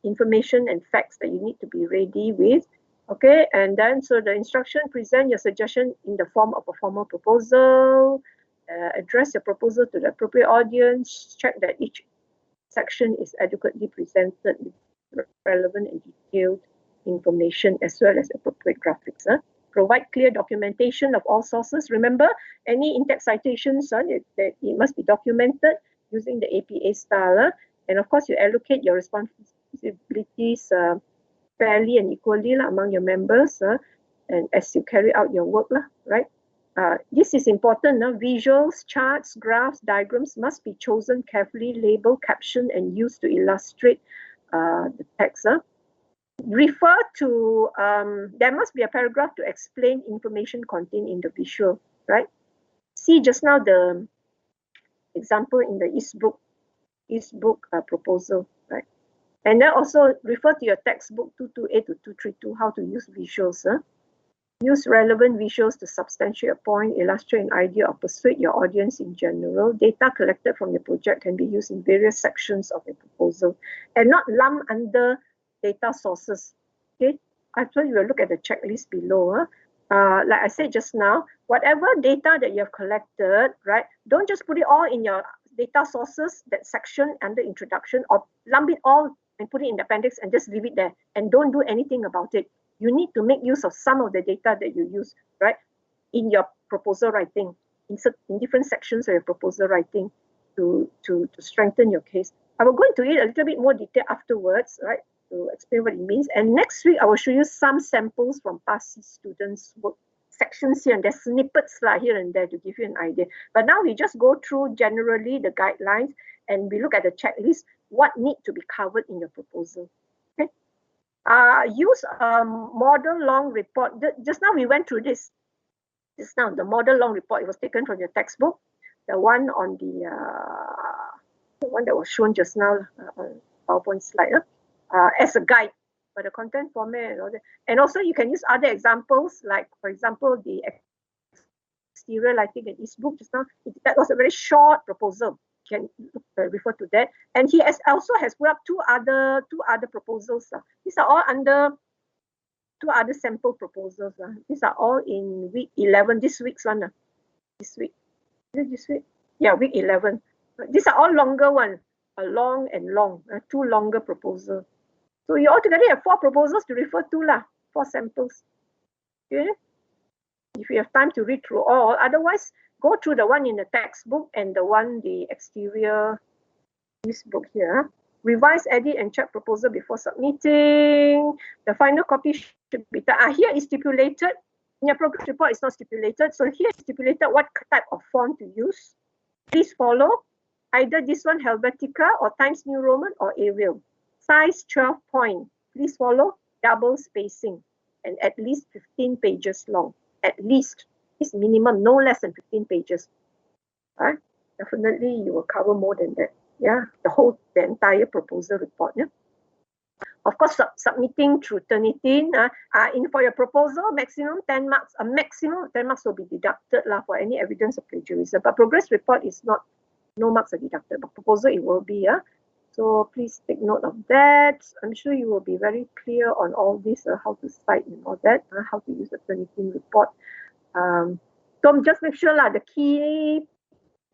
Information and facts that you need to be ready with. Okay, and then so the instruction, present your suggestion in the form of a formal proposal, address your proposal to the appropriate audience, check that each section is adequately presented with relevant and detailed information as well as appropriate graphics. Provide clear documentation of all sources. Remember, any in-text citations, it must be documented using the APA style. And of course, you allocate your responsibilities fairly and equally among your members, and as you carry out your work, right? This is important. Visuals, charts, graphs, diagrams must be chosen carefully, labeled, captioned, and used to illustrate the text. Refer to, there must be a paragraph to explain information contained in the visual, right? See just now the example in the Eastbrook proposal, right? And then also refer to your textbook 228 to 232, how to use visuals. Use relevant visuals to substantiate a point, illustrate an idea, or persuade your audience in general. Data collected from your project can be used in various sections of a proposal and not lumped under data sources. Okay, actually, you will look at the checklist below. Like I said just now, whatever data that you have collected, right, don't just put it all in your data sources, that section under introduction, or lump it all and put it in the appendix and just leave it there and don't do anything about it. You need to make use of some of the data that you use, right, in your proposal writing, in different sections of your proposal writing to strengthen your case. I will go into it a little bit more detail afterwards, right, to explain what it means. And next week, I will show you some samples from past students' work sections here, and there's snippets here and there to give you an idea. But now we just go through generally the guidelines and we look at the checklist, what need to be covered in your proposal. Okay. Use a model long report. Just now we went through this. Just now, the model long report, it was taken from your textbook. The one on the one that was shown just now on PowerPoint slide, as a guide, but the content format and all that. And also you can use other examples, like for example, the exterior lighting in Eastbrook just now. That was a very short proposal. You can refer to that. And he also has put up two other proposals. These are all under two other sample proposals. These are all in week 11, this week's one. This week. This week? Yeah, week 11. These are all longer ones, long and long, two longer proposals. So you altogether have 4 proposals to refer to, 4 samples. Okay? If you have time to read through all, otherwise go through the one in the textbook and the one, the exterior, this book here. Revise, edit, and check proposal before submitting. The final copy should be done. Here is stipulated. In your progress report, it's not stipulated. So here is stipulated what type of font to use. Please follow either this one, Helvetica, or Times New Roman, or Arial. Size 12 point. Please follow double spacing and at least 15 pages long. At least. It's minimum, no less than 15 pages. Right? Definitely you will cover more than that. Yeah, the entire proposal report. Yeah. Of course, submitting through Turnitin. For your proposal, maximum 10 marks. A maximum 10 marks will be deducted for any evidence of plagiarism. But progress report is not, no marks are deducted. But proposal it will be. So please take note of that. I'm sure you will be very clear on all this, how to cite and all that, how to use the Turnitin report. So just make sure the key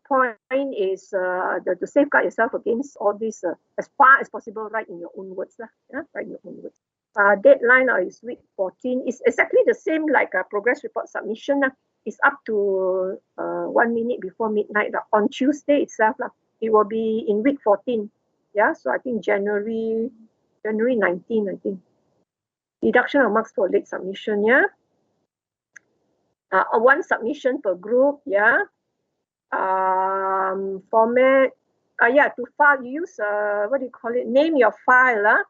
point is to safeguard yourself against all this as far as possible, write in your own words. Write in your own words. Deadline is week 14. It's exactly the same like a progress report submission. It's up to 1 minute before midnight. On Tuesday itself, it will be in week 14. Yeah, so I think January 19, I think. Deduction of marks for late submission, yeah. 1 submission per group, yeah. Format, to file, use, what do you call it? Name your file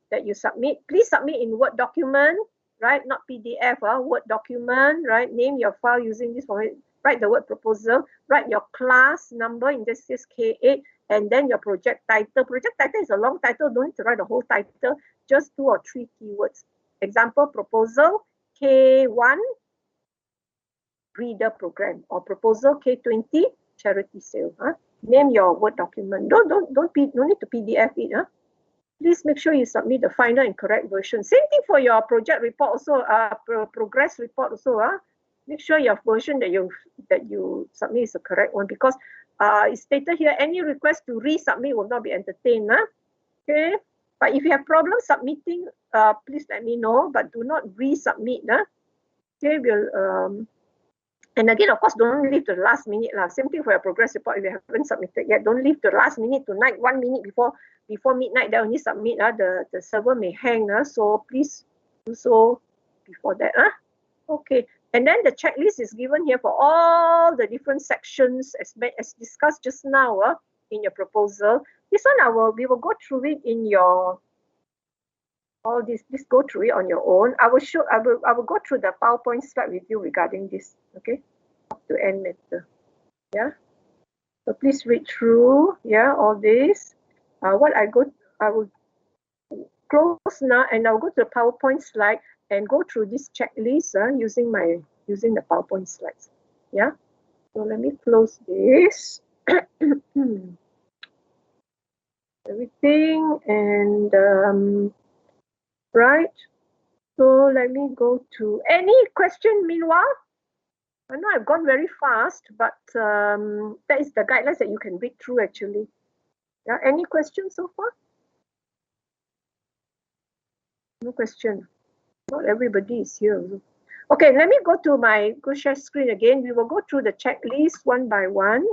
that you submit. Please submit in Word document, right? Not PDF, Word document, right? Name your file using this format. Write the word proposal, write your class number, in this case K8, and then your project title. Project title is a long title, don't need to write the whole title, just 2 or 3 keywords. Example, proposal K1, reader program, or proposal K20, charity sale. Name your Word document. Don't need to PDF it. Please make sure you submit the final and correct version. Same thing for your project report also, progress report also. Make sure your version that you submit is the correct one, because it's stated here, any request to resubmit will not be entertained. Okay, but if you have problems submitting, please let me know, but do not resubmit. Okay, And again, of course, don't leave to the last minute. Same thing for your progress report. If you haven't submitted yet, don't leave to the last minute tonight, 1 minute before midnight, then only submit. The server may hang. So please do so before that. Okay. And then the checklist is given here for all the different sections as discussed just now in your proposal. This one we will go through it in your all this. Just go through it on your own. I will go through the PowerPoint slide with you regarding this. Okay, up to end matter. Yeah. So please read through. Yeah, all this. I will close now, and I'll go to the PowerPoint slide and go through this checklist using the PowerPoint slides. Yeah. So let me close this. Everything and right. So let me go to any question meanwhile. I know I've gone very fast, but that is the guidelines that you can read through actually. Yeah. Any questions so far? No question. Not everybody is here. Okay, let me go to my share screen again. We will go through the checklist one by one.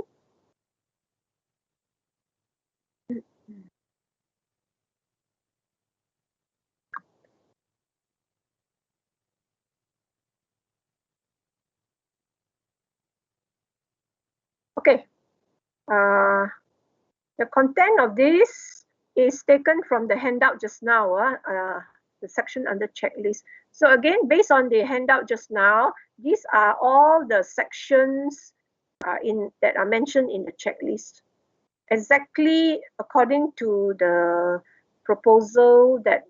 Okay. The content of this is taken from the handout just now, the section under checklist. So again, based on the handout just now, these are all the sections that are mentioned in the checklist. Exactly according to the proposal that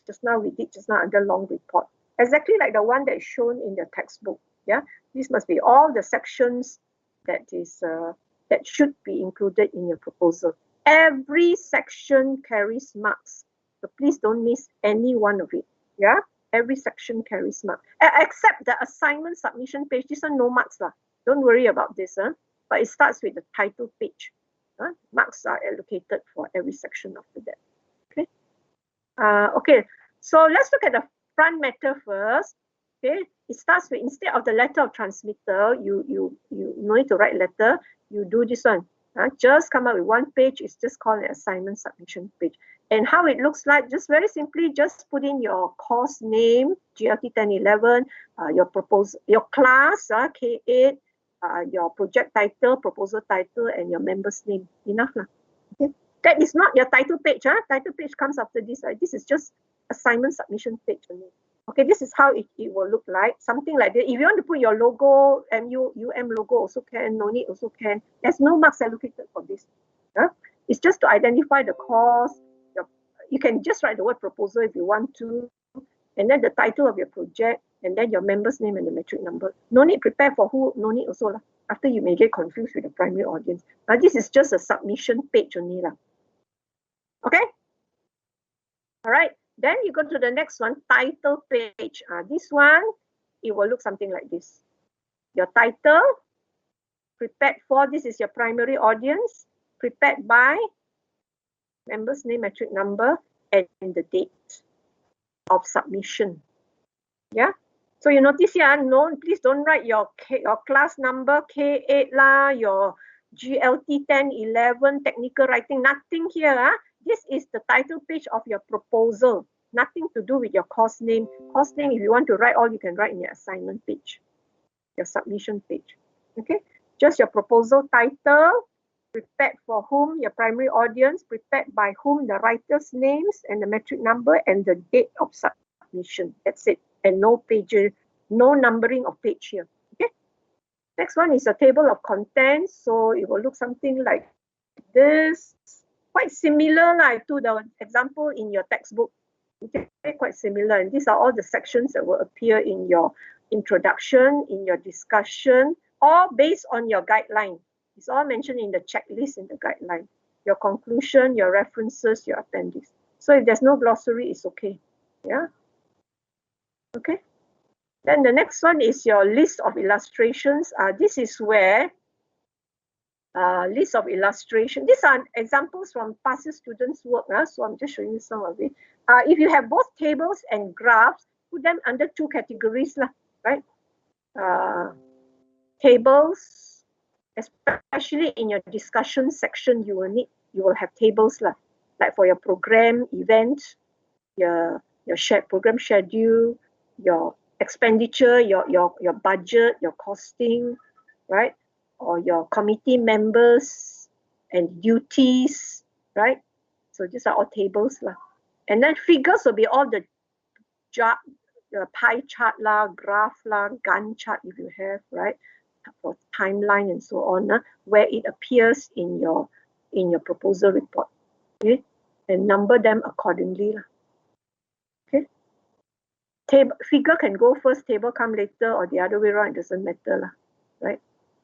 just now we did just now under long report. Exactly like the one that is shown in the textbook. Yeah, these must be all the sections that should be included in your proposal. Every section carries marks, so please don't miss any one of it. Yeah, every section carries marks, except the assignment submission page. This one no marks lah. Don't worry about this. But it starts with the title page. Marks are allocated for every section after that. Okay. Okay. So let's look at the front matter first. Okay. It starts with, instead of the letter of transmitter, you no need to write letter. You do this one. Just come up with one page. It's just called an assignment submission page. And how it looks like, just very simply, just put in your course name, GLT 1011, your class, K8, your project title, proposal title, and your member's name. Enough lah. Okay. That is not your title page. Title page comes after this. This is just assignment submission page only. Okay, this is how it will look like. Something like that. If you want to put your logo, UM logo also can, no need also can. There's no marks allocated for this. It's just to identify the course. You can just write the word proposal if you want to, and then the title of your project, and then your member's name and the metric number. No need prepare for who, no need also lah. After you may get confused with the primary audience. This is just a submission page only lah. Okay? All right. Then you go to the next one, title page. This one, it will look something like this. Your title, prepared for, this is your primary audience, prepared by, member's name, metric number, and the date of submission. Yeah. So you notice here, no, please don't write your class number, K8 lah, your GLT 1011, technical writing, nothing here. This is the title page of your proposal. Nothing to do with your course name. Course name, if you want to write all, you can write in your assignment page, your submission page. Okay, just your proposal title, prepared for whom, your primary audience, prepared by whom, the writer's names and the metric number and the date of submission. That's it. And no page, no numbering of page here. Okay. Next one is a table of contents. So it will look something like this. Quite similar to the example in your textbook. Okay, quite similar. And these are all the sections that will appear in your introduction, in your discussion, all based on your guideline. It's all mentioned in the checklist in the guideline. Your conclusion, your references, your appendix. So if there's no glossary, it's okay. Yeah. Okay. Then the next one is your list of illustrations. This is where list of illustration. These are examples from past students' work. So I'm just showing you some of it. If you have both tables and graphs, put them under two categories, right? tables, especially in your discussion section, you will have tables lah, like for your program event, your program schedule, your expenditure, your budget, your costing, right? Or your committee members and duties, right? So these are all tables lah. And then figures will be all the pie chart lah, graph lah, Gantt chart if you have, right? For timeline and so on, where it appears in your proposal report. Okay, and number them accordingly lah. Okay. Figure can go first, table come later, or the other way around. It doesn't matter lah, right?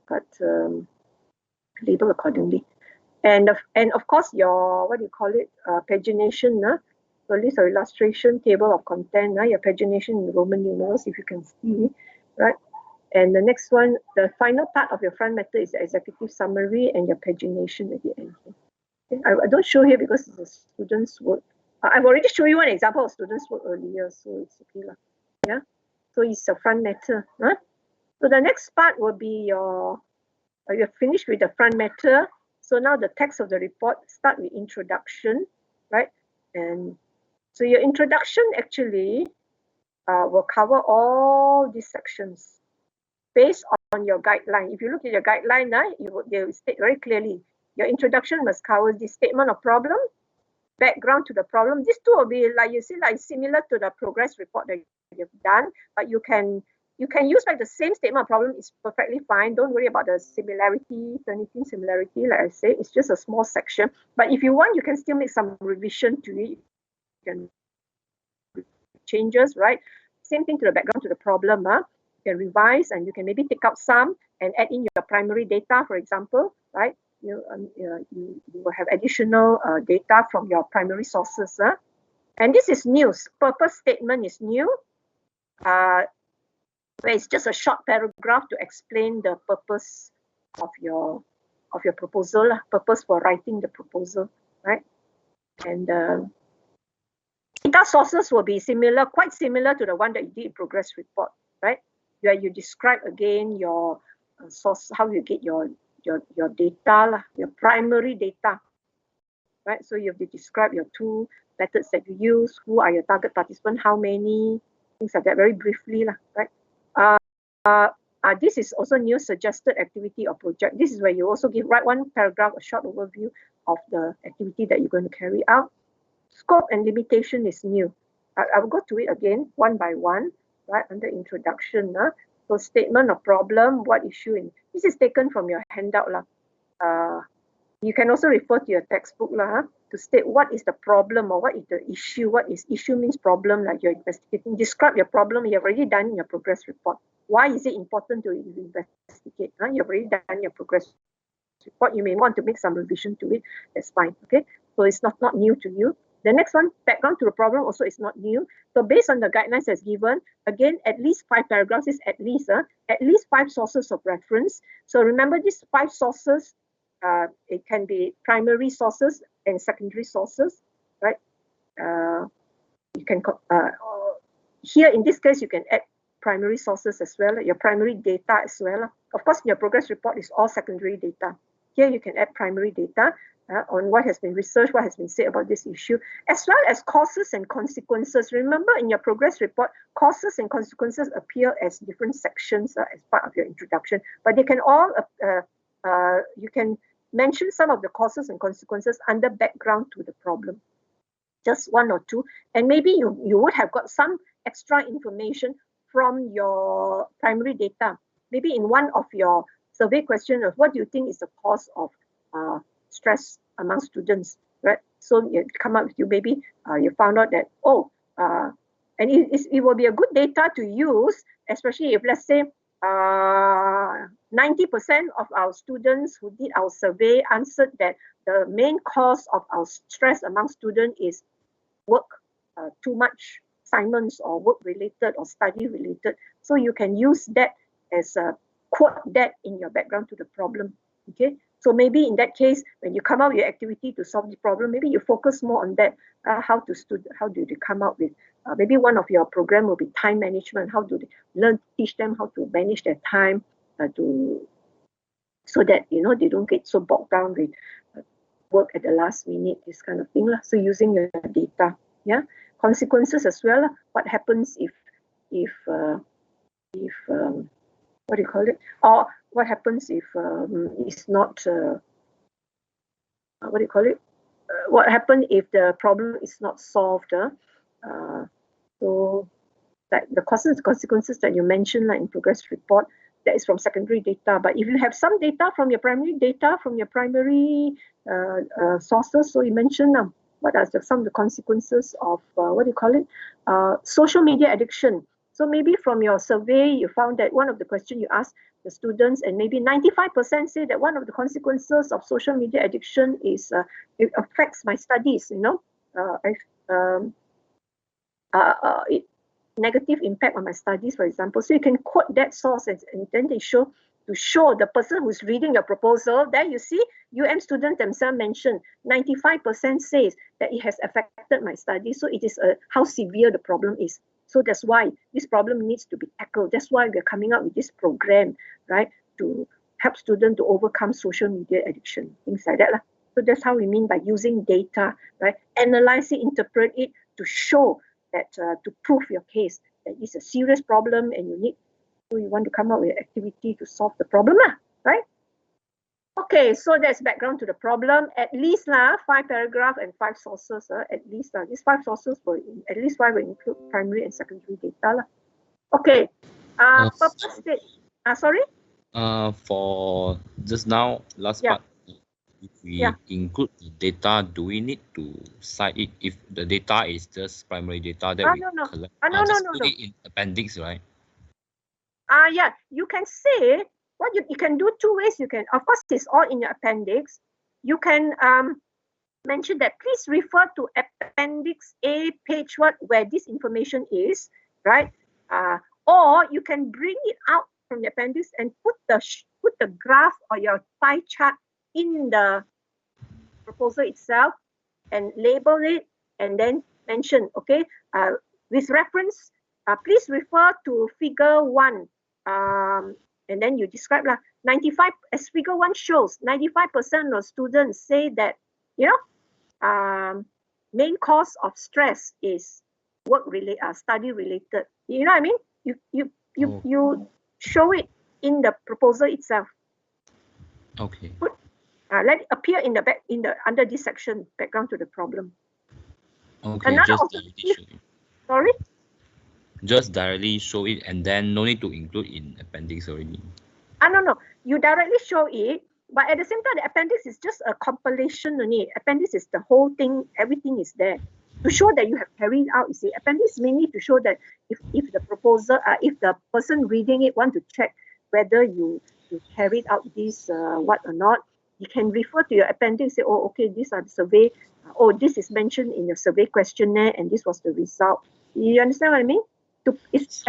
But label accordingly. And of course your, what do you call it, pagination, so list or illustration, table of content, your pagination in Roman numerals, if you can see, right? And the next one, the final part of your front matter is the executive summary and your pagination at the end. Okay? I don't show here because it's a student's work. I've already shown you one example of student's work earlier, so it's okay lah. Yeah, so it's a front matter. So the next part will be your, you're finished with the front matter. So now the text of the report, start with introduction, right? And so your introduction actually will cover all these sections based on your guideline. If you look at your guideline, they will state very clearly, your introduction must cover the statement of problem, background to the problem. These two will be, like you see, like similar to the progress report that you've done, but you can use like the same statement of problem. Is perfectly fine. Don't worry about the similarity, Turnitin similarity. Like I say, it's just a small section. But if you want, you can still make some revision to it. You can changes, right? Same thing to the background to the problem. You can revise and you can maybe take out some and add in your primary data, for example, right? You will have additional data from your primary sources. And this is new. Purpose statement is new. Where it's just a short paragraph to explain the purpose of your proposal, purpose for writing the proposal, right? And data sources will be similar, quite similar to the one that you did in progress report, right? Where you describe again your source, how you get your data, your primary data, right? So you have to describe your two methods that you use, who are your target participants, how many, things like that, very briefly, right? This is also new suggested activity or project. This is where you also write one paragraph, a short overview of the activity that you're going to carry out. Scope and limitation is new. I will go to it again, one by one, right, under introduction. So statement of problem, what issue in, this is taken from your handout. You can also refer to your textbook to state what is the problem or what is the issue. What is issue means problem, like you're investigating. Describe your problem, you've already done in your progress report. Why is it important to investigate? You've already done your progress report. You may want to make some revision to it. That's fine. Okay, so it's not new to you. The next one, background to the problem, also is not new. So based on the guidelines as given, again, at least 5 paragraphs is at least 5 sources of reference. So remember these 5 sources, it can be primary sources and secondary sources, right? You can, here in this case, you can add primary sources as well, your primary data as well. Of course, your progress report is all secondary data. Here you can add primary data on what has been researched, what has been said about this issue, as well as causes and consequences. Remember, in your progress report, causes and consequences appear as different sections as part of your introduction, but they can all, you can mention some of the causes and consequences under background to the problem, just 1 or 2, and maybe you would have got some extra information from your primary data. Maybe in one of your survey questions, what do you think is the cause of stress among students, right? So you come up with maybe you found out that, and it will be a good data to use, especially if, let's say, 90% of our students who did our survey answered that the main cause of our stress among students is work, too much assignments or work related or study related. So you can use that as a quote that in your background to the problem. Okay, so maybe in that case, when you come out with your activity to solve the problem, maybe you focus more on that. How do you come up with, maybe one of your program will be time management. How do they teach them how to manage their time, so that they don't get so bogged down with work at the last minute, this kind of thing lah. So using your data, yeah, consequences as well lah. What happens if what do you call it? Or what happens if it's not what do you call it? What happens if the problem is not solved? So like the consequences that you mentioned, like in progress report, that is from secondary data. But if you have some data from your primary data, from your primary sources, so you mentioned what are some of the consequences of what do you call it? Social media addiction. So maybe from your survey, you found that one of the questions you asked the students, and maybe 95% say that one of the consequences of social media addiction is it affects my studies. Negative impact on my studies, for example. So you can quote that source, and then they show the person who's reading your proposal. There you see, UM students themselves mentioned 95% says that it has affected my studies. So it is how severe the problem is. So that's why this problem needs to be tackled. That's why we're coming up with this program, right, to help students to overcome social media addiction, things like that. So that's how we mean by using data, right? Analyze it, interpret it to show that, to prove your case that it's a serious problem and you want to come up with an activity to solve the problem, right? Okay, so that's background to the problem. At least 5 paragraphs and 5 sources. At least these 5 sources will include primary and secondary data. Okay. Purpose state. Sorry. For just now, last part. If we include the data, do we need to cite it? If the data is just primary data that we collect, put it in appendix, right? Yeah, you can say what you can do 2 ways. You can, of course, it's all in your appendix. You can mention that please refer to appendix A, page what, where this information is, right? Or you can bring it out from the appendix and put the graph or your pie chart in the proposal itself and label it, and then mention, okay, with reference, please refer to figure 1, and then you describe 95, as figure 1 shows, 95% of students say that main cause of stress is work related, study related. You know what I mean? You show it in the proposal itself. Okay. Let it appear in the under this section, background to the problem. Okay. Sorry? Just directly show it, and then no need to include in appendix already. No. You directly show it, but at the same time, the appendix is just a compilation only. Appendix is the whole thing, everything is there. To show that you have carried out, you see, appendix mainly to show that if the proposal, if the person reading it want to check whether you carried out this what or not, you can refer to your appendix, say, oh, okay, these are the survey, this is mentioned in your survey questionnaire, and this was the result. You understand what I mean? If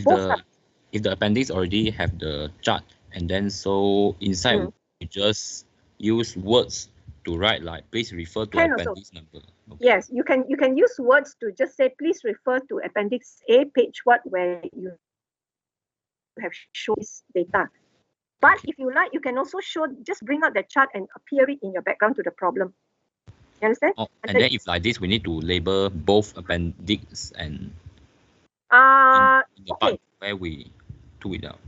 the appendix already have the chart, and then so inside you just use words to write, like please refer to appendix number. Okay. Yes, you can use words to just say please refer to appendix A, page what, where you have shown this data. But if you like, you can also just bring out the chart and appear it in your background to the problem. You understand? And then if like this, we need to label both appendix and in the part where we took it out.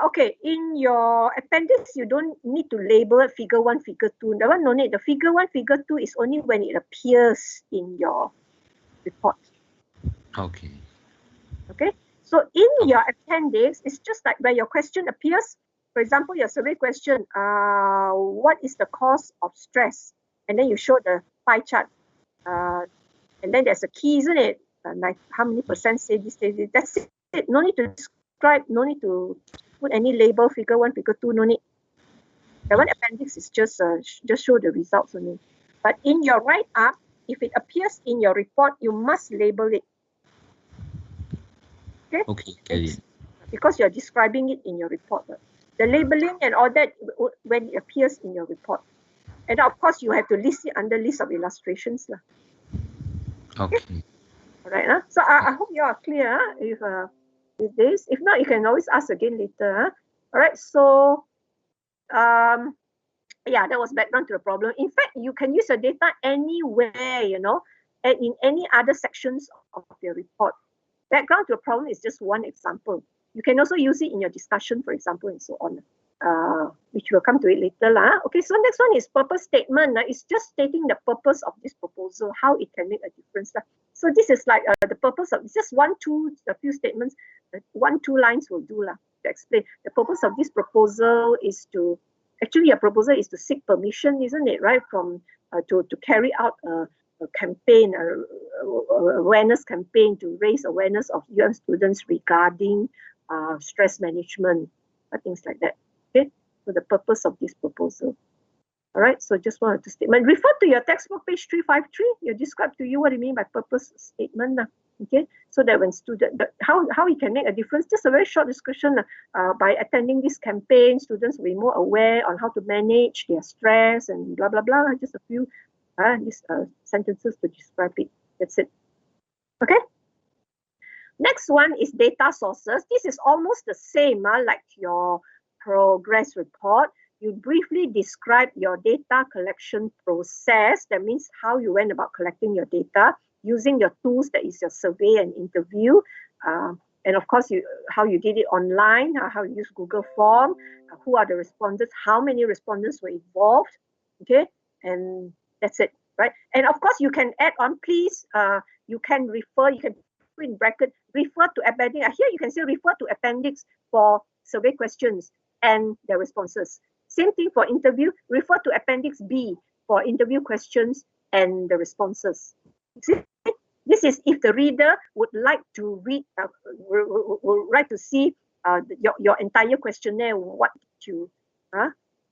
Okay, in your appendix, you don't need to label it figure 1, figure 2. That one no need. The figure 1, figure 2 is only when it appears in your report. Okay. Okay. So in your appendix, it's just like where your question appears. For example, your survey question, what is the cause of stress? And then you show the pie chart. And then there's a key, isn't it? Like how many percent say this, say this. That's it. No need to describe, no need to put any label, figure 1, figure 2, no need. That one appendix is just show the results only. But in your write-up, if it appears in your report, you must label it. Okay. Because you're describing it in your report. The labeling and all that when it appears in your report. And of course, you have to list it under list of illustrations. Okay. All right. So I hope you are clear. If with this? If not, you can always ask again later. All right, so yeah, that was background to the problem. In fact, you can use your data anywhere, you know, and in any other sections of your report. Background to a problem is just one example. You can also use it in your discussion, for example, and so on, which we'll come to it later. Okay, so next one is purpose statement. It's just stating the purpose of this proposal, how it can make a difference. So this is like the purpose of, it's just a few statements, 1-2 lines will do to explain. The purpose of this proposal is to, actually your proposal is to seek permission, isn't it, right, from to carry out a campaign, awareness campaign to raise awareness of young students regarding stress management, things like that. Okay, so the purpose of this proposal. All right, so just wanted to statement. Refer to your textbook, page 353. You describe to you what you mean by purpose statement. Okay, so that when student, how it can make a difference, just a very short description. By attending this campaign, students will be more aware on how to manage their stress and blah blah blah. Just a few these sentences to describe it. That's it. Okay. Next one is data sources. This is almost the same like your progress report. You briefly describe your data collection process. That means how you went about collecting your data using your tools, that is your survey and interview. And of course, how you did it online, how you use Google Form, who are the respondents, how many respondents were involved. Okay, and that's it, right? And of course, you can add on, please, you can refer, you can put in bracket, refer to appendix. Here you can say refer to appendix for survey questions and their responses. Same thing for interview, refer to appendix B for interview questions and the responses. See? This is if the reader would like to read, would like to see your entire questionnaire. What did you,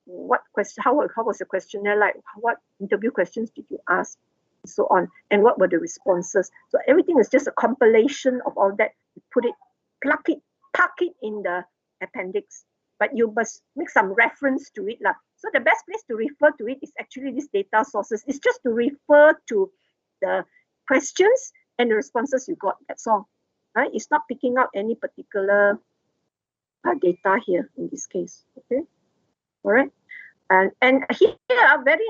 what question? How was the questionnaire like? What interview questions did you ask, and so on, and what were the responses? So everything is just a compilation of all that. You put it, plug it, park it in the appendix, but you must make some reference to it, lah. So the best place to refer to it is actually this data sources. It's just to refer to the questions and the responses you got. That's all, right? It's not picking out any particular data here in this case. Okay, all right. And here very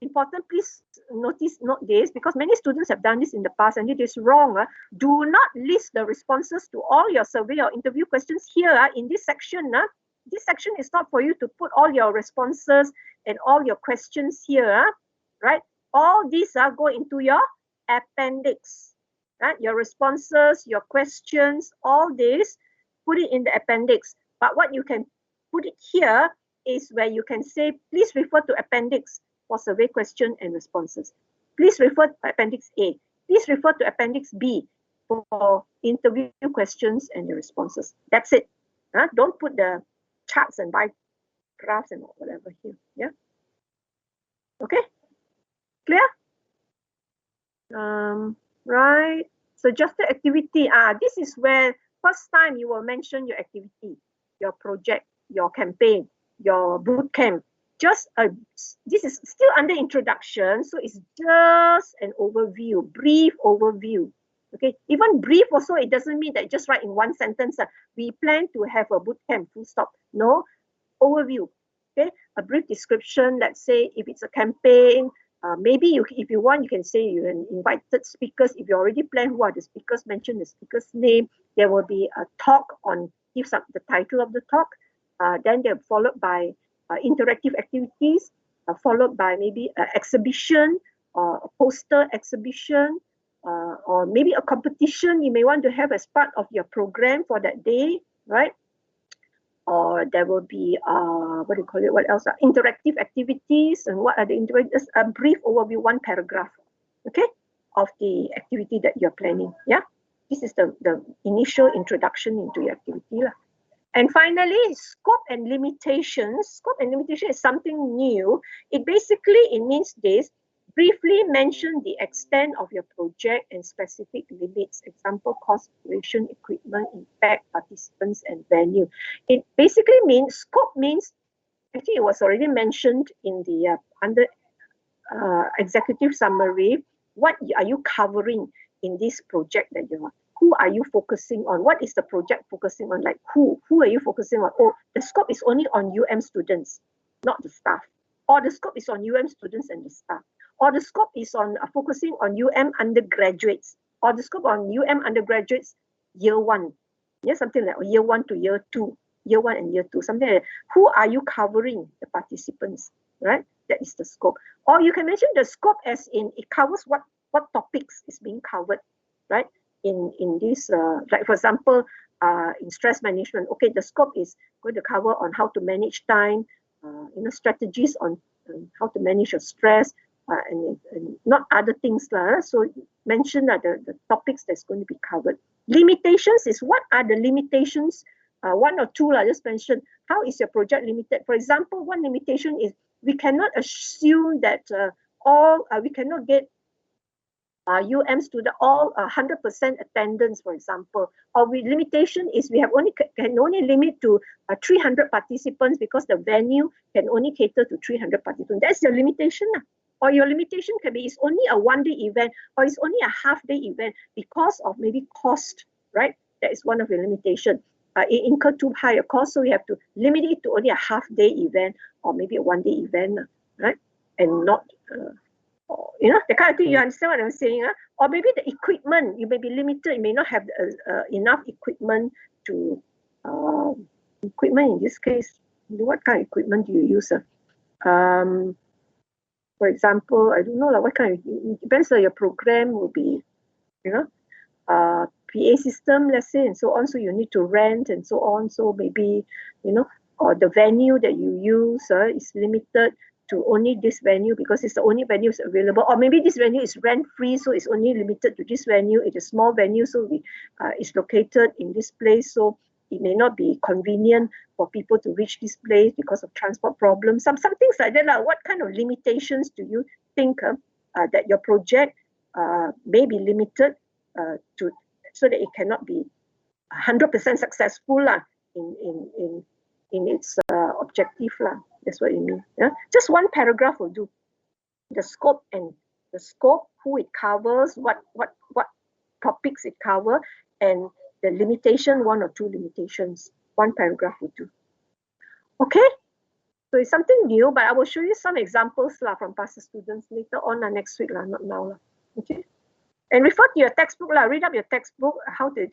important, please note this, because many students have done this in the past and it is wrong. Do not list the responses to all your survey or interview questions here in this section. This section is not for you to put all your responses and all your questions here, right? All these go into your appendix, right? Your responses, your questions, all this, put it in the appendix. But what you can put it here is where you can say, please refer to appendix for survey question and responses. Please refer to appendix A. Please refer to appendix B for interview questions and the responses. That's it. Don't put the charts and bar graphs and whatever here. Yeah. Okay. Clear? Right. Suggested activity. This is where first time you will mention your activity, your project, your campaign, your boot camp. Just this is still under introduction, so it's just an overview, brief overview. Okay, even brief also, it doesn't mean that just write in one sentence. We plan to have a boot camp, full stop. No, overview. Okay, a brief description. Let's say if it's a campaign, maybe if you want, you can say you invited speakers. If you already plan who are the speakers, mention the speaker's name. There will be a talk on, give some the title of the talk. Then they're followed by interactive activities, followed by maybe an exhibition or a poster exhibition, or maybe a competition you may want to have as part of your program for that day, right? Or there will be what do you call it? What else? Interactive activities, and what are the interactive? A brief overview, one paragraph, okay, of the activity that you're planning. Yeah, this is the initial introduction into your activity. And finally, scope and limitations. Scope and limitation is something new. It means this. Briefly mention the extent of your project and specific limits. Example, cost, duration, equipment, impact, participants, and venue. It basically means, scope means, actually it was already mentioned in the under executive summary. What are you covering in this project that you are? who are you focusing on? What is the project focusing on? Like who are you focusing on? Oh, the scope is only on UM students, not the staff. Or the scope is on UM students and the staff. Or the scope is on focusing on UM undergraduates. Or the scope on UM undergraduates year 1. Yeah, something like year 1 to year 2. Year 1 and year 2, something like that. Who are you covering? The participants, right? That is the scope. Or you can mention the scope as in it covers what topics is being covered, right? In this, like for example, in stress management, okay, the scope is going to cover on how to manage time, strategies on how to manage your stress, and not other things lah. So mention the topics that's going to be covered. Limitations is what are the limitations? One or two lah, just mention how is your project limited. For example, one limitation is we cannot assume that we cannot get UM student all 100% attendance, for example. Or limitation is we have can only limit to 300 participants because the venue can only cater to 300 participants. That's your limitation. Or your limitation can be it's only a one-day event or it's only a half-day event because of maybe cost, right? That is one of your limitations. It incurred too high a cost, so we have to limit it to only a half-day event or maybe a one-day event, right? And not, the kind of thing. You understand what I'm saying? Or maybe the equipment, you may be limited, you may not have enough equipment to, equipment in this case, what kind of equipment do you use? For example, I don't know, what kind of, it depends on your program will be, PA system, let's say, and so on. So you need to rent and so on. So maybe, or the venue that you use is limited to only this venue because it's the only venue is available. Or maybe this venue is rent-free, so it's only limited to this venue. It's a small venue, so it's located in this place. So it may not be convenient for people to reach this place because of transport problems. Some things like that. What kind of limitations do you think that your project may be limited to, so that it cannot be 100% successful in its objective That's what you mean. Yeah? Just one paragraph will do. The scope, who it covers, what topics it covers, and the limitation, one or two limitations. One paragraph will do. Okay? So it's something new, but I will show you some examples from past students later on next week, not now. Okay? And refer to your textbook, read up your textbook, how they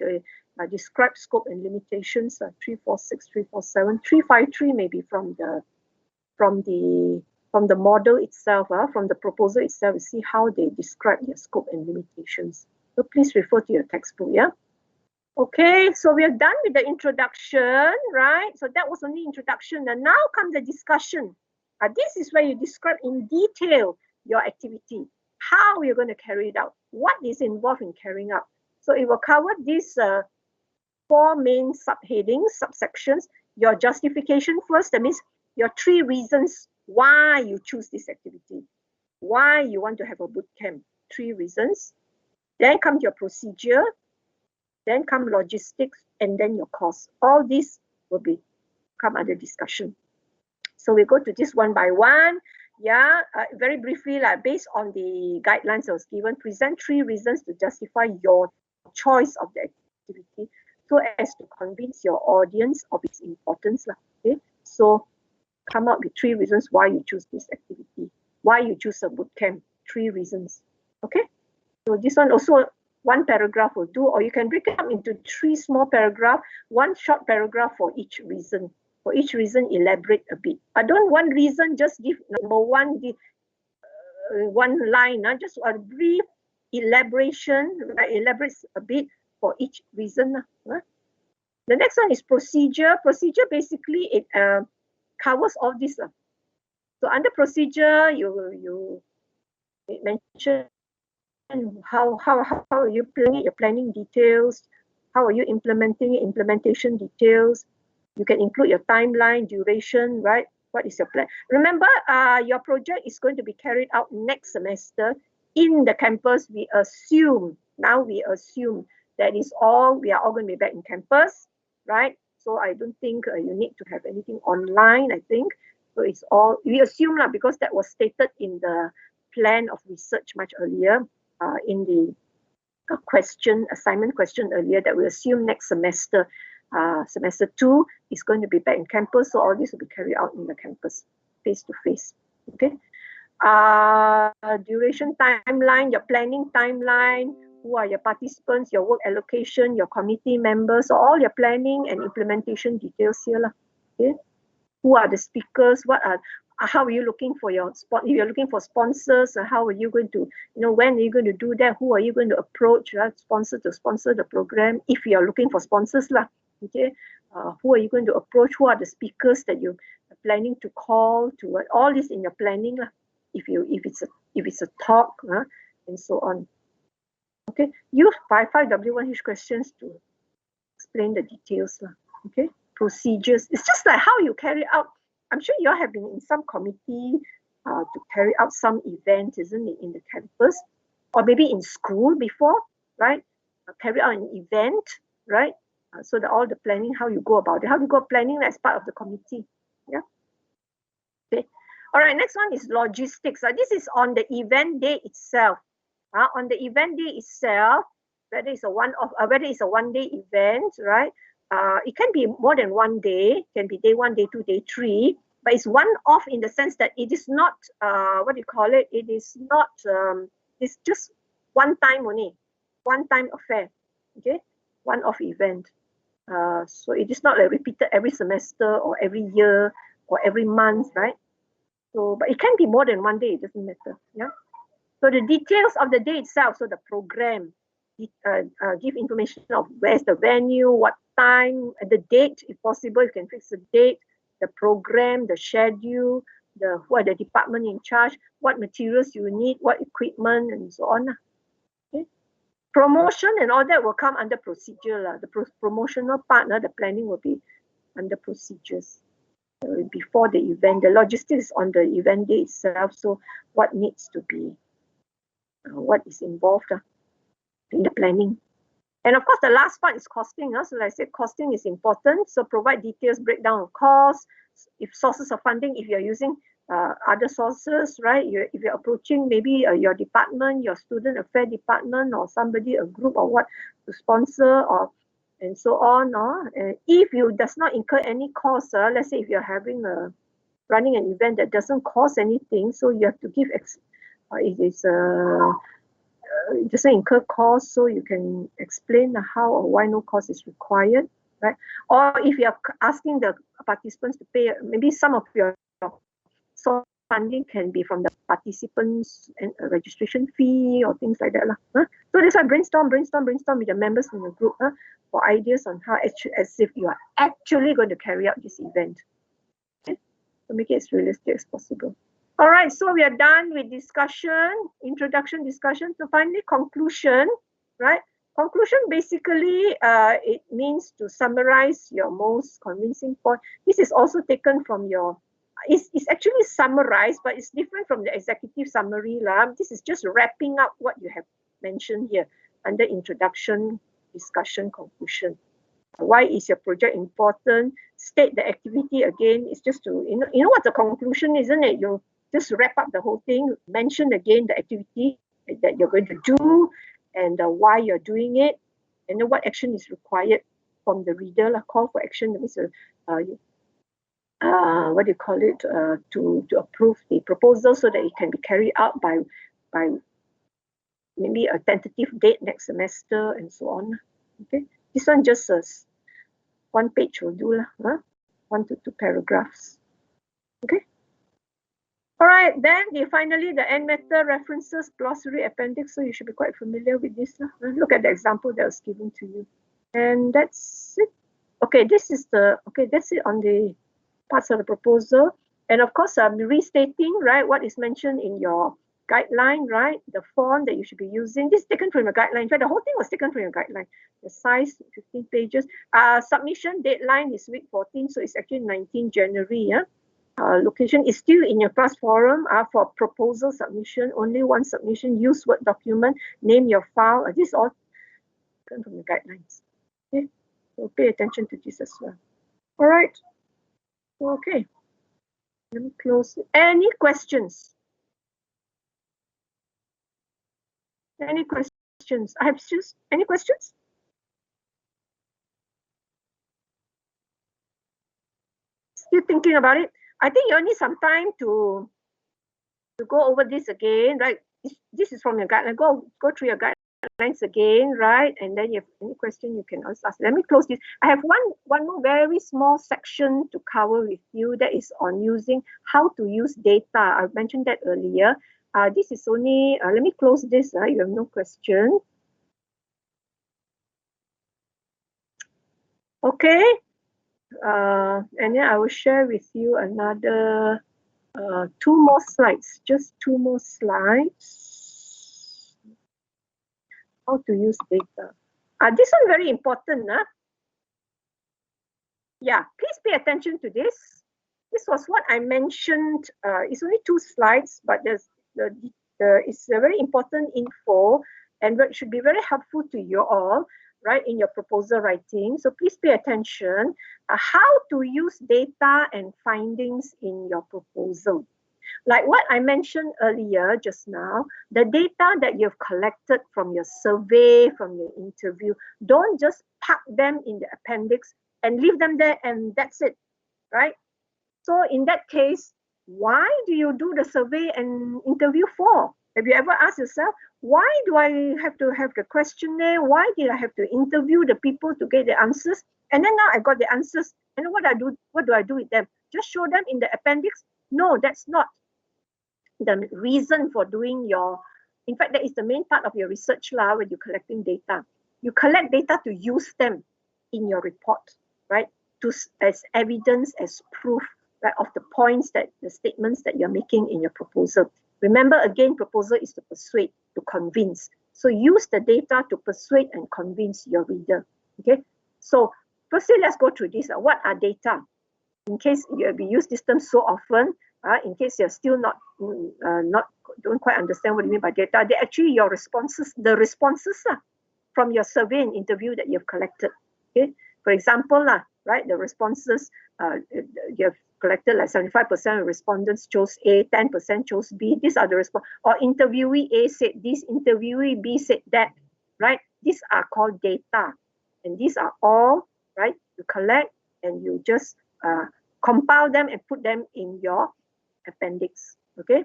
describe scope and limitations, 346, 347, 353 maybe from the model itself, from the proposal itself, you see how they describe their scope and limitations. So please refer to your textbook, yeah? Okay, so we are done with the introduction, right? So that was only introduction, and now comes the discussion. This is where you describe in detail your activity, how you're going to carry it out, what is involved in carrying out. So it will cover these 4 main subheadings, subsections. Your justification first, that means your 3 reasons why you choose this activity, why you want to have a boot camp, 3 reasons. Then comes your procedure, then come logistics, and then your cost. All these will come under discussion. So we go to this one by one. Yeah, very briefly, based on the guidelines that was given, present 3 reasons to justify your choice of the activity so as to convince your audience of its importance. Okay, so come up with 3 reasons why you choose this activity, why you choose a boot camp, 3 reasons. Okay, so this one also 1 paragraph will do, or you can break it up into 3 small paragraphs, 1 short paragraph for each reason. For each reason, elaborate a bit. I don't want reason, just give number 1, give 1 line, just a brief elaboration, elaborates a bit for each reason. The next one is procedure. Procedure basically it covers all this. So under procedure, you mention how are you planning your planning details, how are you implementing it, implementation details. You can include your timeline, duration, right? What is your plan? Remember, your project is going to be carried out next semester in the campus. We assume that is all, we are all going to be back in campus, right? So I don't think you need to have anything online, I think. So it's all, we assume because that was stated in the plan of research much earlier in the assignment question earlier that we assume next semester, semester 2 is going to be back in campus. So all this will be carried out in the campus, face to face. Okay. Duration timeline, your planning timeline, who are your participants, your work allocation, your committee members, so all your planning and implementation details here. Okay. Who are the speakers? How are you looking for your spot? If you're looking for sponsors, how are you going to, when are you going to do that? Who are you going to approach, sponsor to sponsor the program? If you are looking for sponsors, okay, who are you going to approach? Who are the speakers that you are planning to call to? All this in your planning, if it's a talk, and so on. Okay, use 5W1H questions to explain the details, okay. Procedures. It's just like how you carry out. I'm sure you all have been in some committee to carry out some event, isn't it, in the campus, or maybe in school before, right? Carry out an event, right? So that all the planning, how you go about it, how you go planning as part of the committee. Yeah. Okay. All right. Next one is logistics. This is on the event day itself. On the event day itself, whether it's a one-day event, right? It can be more than one day, can be day 1, day 2, day 3, but it's one-off in the sense that it is not, it is not, it's just one time only, one-time affair, okay? One-off event. So it is not like repeated every semester or every year or every month, right? So, but it can be more than one day, it doesn't matter, yeah? So the details of the day itself, so the program, give information of where's the venue, what time, the date, if possible, you can fix the date, the program, the schedule, who are the department in charge, what materials you need, what equipment, and so on. Okay. Promotion and all that will come under procedure. The promotional part, the planning will be under procedures. Before the event, the logistics on the event day itself, so what needs to be, what is involved in the planning. And of course, the last part is costing. So like I said, costing is important. So provide details, breakdown of costs, if sources of funding, if you're using other sources, right? If you're approaching maybe your department, your student affair department, or somebody, a group or what, to sponsor, or and so on. And if you does not incur any cost, let's say if you're running an event that doesn't cost anything, so you have to give it doesn't incur cost, so you can explain how or why no cost is required, right? Or if you're asking the participants to pay, maybe some of your source funding can be from the participants and a registration fee or things like that. So that's why brainstorm with the members in the group for ideas on how, as if you are actually going to carry out this event. Okay? So make it as realistic as possible. All right, so we are done with introduction discussion. So finally, conclusion, right? Conclusion basically, it means to summarize your most convincing point. This is also taken from it's actually summarized, but it's different from the executive summary. This is just wrapping up what you have mentioned here under introduction, discussion, conclusion. Why is your project important? State the activity again. It's just to, you know what the conclusion is, isn't it? You just wrap up the whole thing, mention again the activity that you're going to do and why you're doing it, and then what action is required from the reader. Call for action, that means to approve the proposal so that it can be carried out by maybe a tentative date next semester and so on. Okay, this one just one page will do, 1 to 2 paragraphs. Okay. All right, then finally the end method, references, glossary, appendix. So you should be quite familiar with this. Look at the example that was given to you. And that's it. Okay, that's it on the parts of the proposal. And of course, I'm restating, right, what is mentioned in your guideline, right? The font that you should be using. This is taken from your guideline. In fact, the whole thing was taken from your guideline. The size, 15 pages. Submission deadline is week 14, so it's actually 19 January. Location is still in your class forum for proposal submission. Only one submission. Use Word document. Name your file. This is all taken from the guidelines. Okay, so pay attention to this as well. All right. Okay. Let me close. Any questions? Any questions questions? I have just any questions? Still thinking about it? I think you need some time to go over this again, right? This is from your guideline. Go through your guidelines again, right? And then you have any question, you can also ask. Let me close this. I have one more very small section to cover with you, that is on using how to use data. I mentioned that earlier. This is only, let me close this. You have no question. Okay. And then I will share with you another 2 more slides, just 2 more slides. How to use data. This one very important. Yeah, please pay attention to this. This was what I mentioned. It's only 2 slides, but it's a very important info and it should be very helpful to you all, right, in your proposal writing. So please pay attention. How to use data and findings in your proposal. Like what I mentioned earlier just now, the data that you've collected from your survey, from your interview, don't just pack them in the appendix and leave them there and that's it, right? So in that case, why do you do the survey and interview for? Have you ever asked yourself, why do I have to have the questionnaire? Why did I have to interview the people to get the answers? And then now I got the answers. And what do I do with them? Just show them in the appendix? No, that's not the reason for doing your, in fact, that is the main part of your research when you're collecting data. You collect data to use them in your report, right? As evidence, as proof, right, of the points the statements that you're making in your proposal. Remember, again, proposal is to persuade, to convince. So use the data to persuade and convince your reader. Okay. So firstly, let's go through this. What are data? In case we use this term so often, in case you're still don't quite understand what you mean by data, they're actually your responses, the responses from your survey and interview that you've collected. Okay. For example, right, the responses you've collected, like 75% of respondents chose A, 10% chose B. These are the response. Or interviewee A said this, interviewee B said that, right? These are called data. And these are all, right, you collect and you just compile them and put them in your appendix, okay?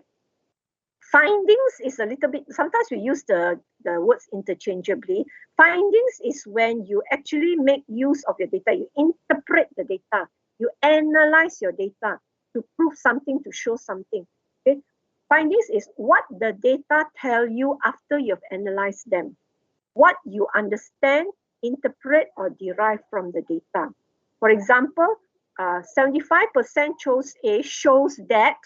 Findings is a little bit, sometimes we use the words interchangeably. Findings is when you actually make use of your data, you interpret the data, you analyze your data to prove something, to show something. Okay? Findings is what the data tell you after you've analyzed them, what you understand, interpret, or derive from the data. For example, 75% chose A, shows that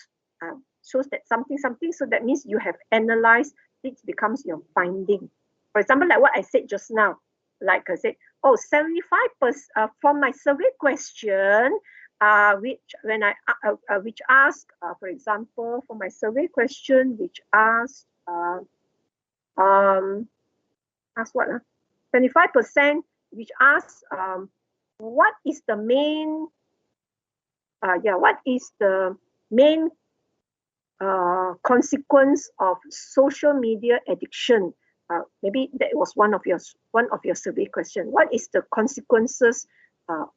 something, so that means you have analyzed, it becomes your finding. For example, like what I said just now, like I said, 75% from my survey question, which asked, for example, for my survey question, which asked, asked what? 75%, which asked, what is the main, what is the main consequence of social media addiction? Maybe that was one of your survey question. What is the consequences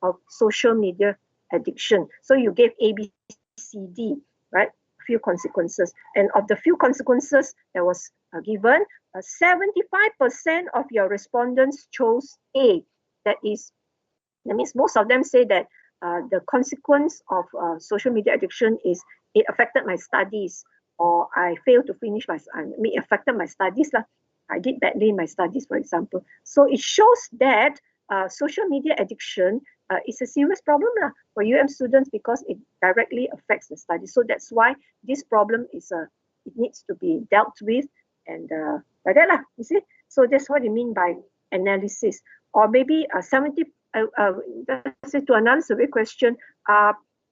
of social media addiction? So you gave A, B, C, D, right? Few consequences, and of the few consequences that was given, 75% of your respondents chose A. That means most of them say that the consequence of social media addiction is it affected my studies, or I failed to finish it affected my studies. I did badly in my studies, for example. So it shows that social media addiction is a serious problem for UM students because it directly affects the studies. So that's why this problem it needs to be dealt with, and like that you see. So that's what you mean by analysis. Or maybe 70. Let's say to another survey question.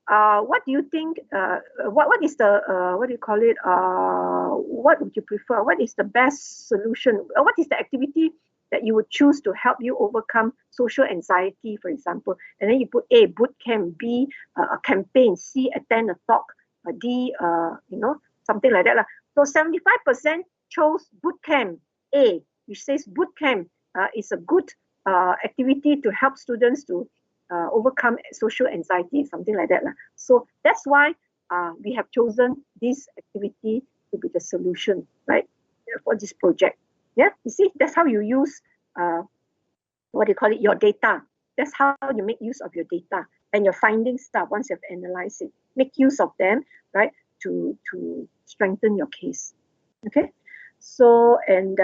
What do you think? What is the what do you call it? What would you prefer? What is the best solution? What is the activity that you would choose to help you overcome social anxiety, for example? And then you put A, boot camp; B, a campaign; C, attend a talk; D, something like that. So 75% chose boot camp A. which says boot camp is a good activity to help students to overcome social anxiety, something like that. So that's why we have chosen this activity to be the solution, right, for this project. Yeah, you see, that's how you use what do you call it, your data. That's how you make use of your data and your findings stuff. Once you've analyzed it, make use of them, right, to strengthen your case. Okay. So, and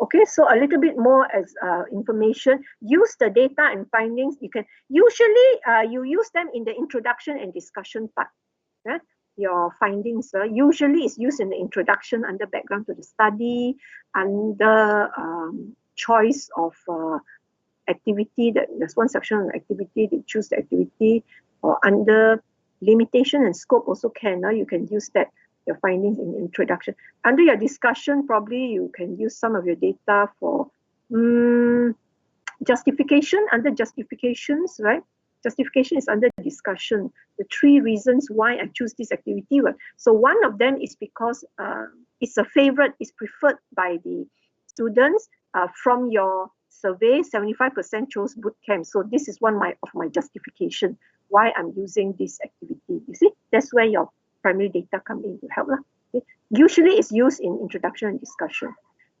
okay, so a little bit more as information. Use the data and findings. You can usually you use them in the introduction and discussion part. Yeah? Your findings usually is used in the introduction, under background to the study, under choice of activity. That there's one section on activity. They choose the activity, or under limitation and scope also can. You can use that, your findings in introduction. Under your discussion, probably you can use some of your data for justification. Under justifications, right? Justification is under discussion. The 3 reasons why I choose this activity. So one of them is because it's a favorite, it's preferred by the students. From your survey, 75% chose boot camp. So this is one of my justification why I'm using this activity. You see, that's where your primary data come in to help. Okay? Usually it's used in introduction and discussion.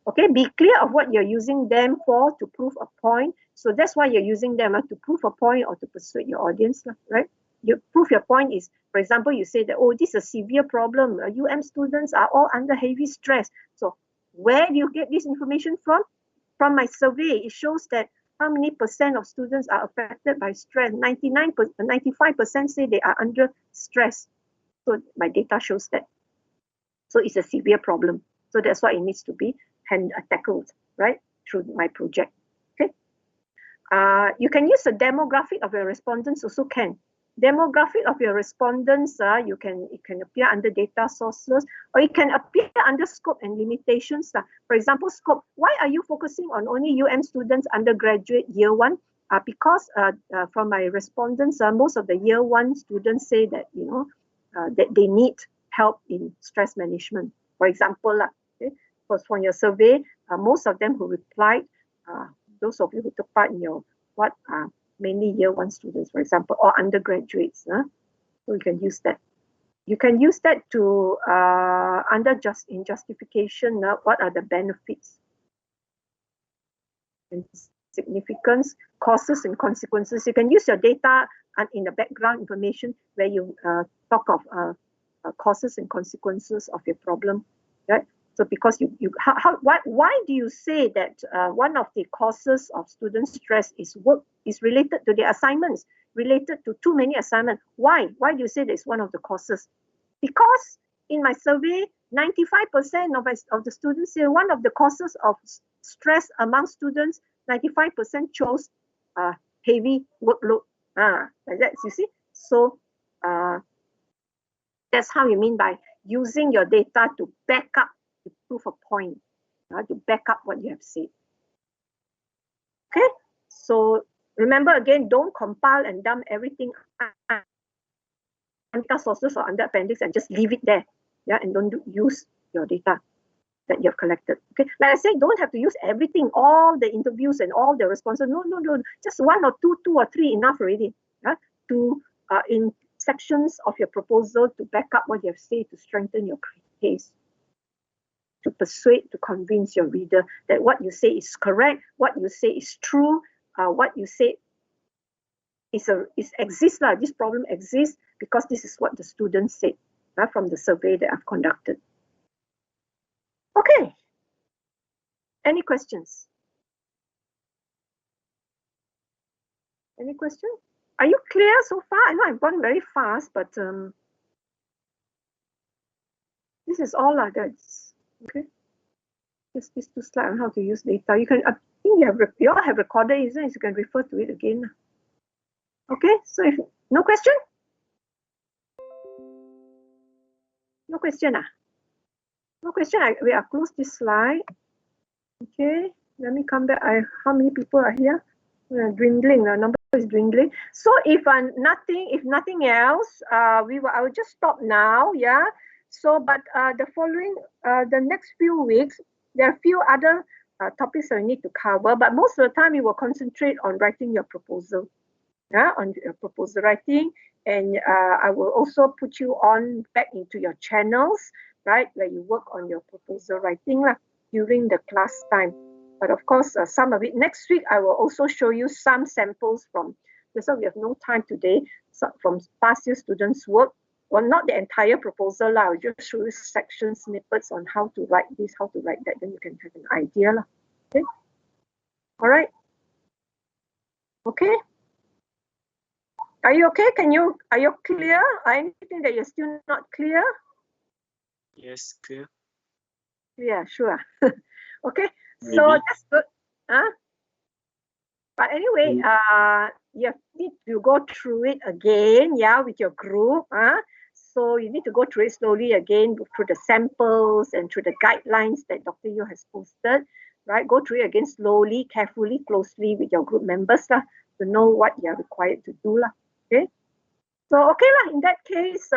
Okay, be clear of what you're using them for to prove a point. So that's why you're using them to prove a point or to persuade your audience, right? You prove your point is, for example, you say that, oh, this is a severe problem. students are all under heavy stress. So where do you get this information from? From my survey, it shows that how many % of students are affected by stress. 95% say they are under stress. So my data shows that. So it's a severe problem. So that's why it needs to be tackled, right, through my project. Okay. You can use the demographic of your respondents also can. Demographic of your respondents, it can appear under data sources, or it can appear under scope and limitations. For example, scope. Why are you focusing on only students undergraduate year 1? Because from my respondents, most of the year 1 students say that that they need help in stress management. For example, okay, from your survey, most of them who replied, those of you who took part in your mainly year 1 students, for example, or undergraduates. So you can use that. You can use that to in justification. What are the benefits and significance, causes and consequences? You can use your data and in the background information where you talk of causes and consequences of your problem, right? So because why do you say that one of the causes of student stress is related to the assignments, related to too many assignments? Why? Why do you say that it's one of the causes? Because in my survey, 95% of the students say one of the causes of stress among students, 95% chose heavy workload. Like that, you see? So that's how you mean by using your data to back up, to prove a point, to back up what you have said. Okay, so remember again, don't compile and dump everything under sources or under appendix and just leave it there, and don't use your data that you have collected. Okay, like I said, don't have to use everything, all the interviews and all the responses. No, just 1 or 2 or 3 enough already. To in sections of your proposal to back up what you have said, to strengthen your case, to persuade, to convince your reader that what you say is correct, what you say is true, what you say exists. This problem exists because this is what the students said from the survey that I've conducted. Okay. Any questions? Any questions? Are you clear so far? I know I've gone very fast, but this is all that's okay. Just these 2 slides on how to use data. You can, I think you all have recorded, isn't it? You can refer to it again. Okay, so if no question? No question. No question. We are close this slide. Okay, let me come back. How many people are here? We are dwindling. The number is dwindling. So if nothing else, I will just stop now. So, but the next few weeks, there are a few other topics that you need to cover, but most of the time you will concentrate on writing your proposal, on your proposal writing, and I will also put you on back into your channels, right, where you work on your proposal writing during the class time. But of course, some of it next week, I will also show you some samples from, because we have no time today, from past year students' work. Well, not the entire proposal, I'll just show you section snippets on how to write this, how to write that, then you can have an idea. Okay? All right? Okay? Are you okay? Are you clear? Anything that you're still not clear? Yes, clear. Yeah, sure. Okay, so that's good. But anyway, you need to go through it again, with your group. So you need to go through it slowly again, through the samples and through the guidelines that Dr. Yu has posted, right? Go through it again slowly, carefully, closely with your group members to know what you're required to do. Okay? So, okay, in that case,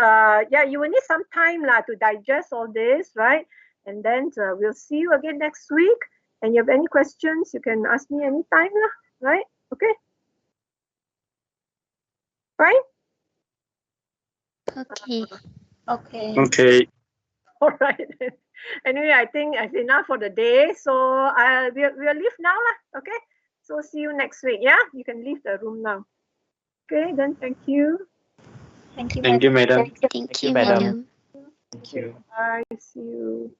you will need some time to digest all this, right? And then we'll see you again next week. And you have any questions, you can ask me anytime, right? Okay? Right? Okay. Okay. Okay. All right. Anyway, I think that's enough for the day. So we'll leave now. Okay? So see you next week. Yeah? You can leave the room now. Okay, then thank you. Thank you, Thank you, madam. Thank you, madam. Thank you. Bye. See you.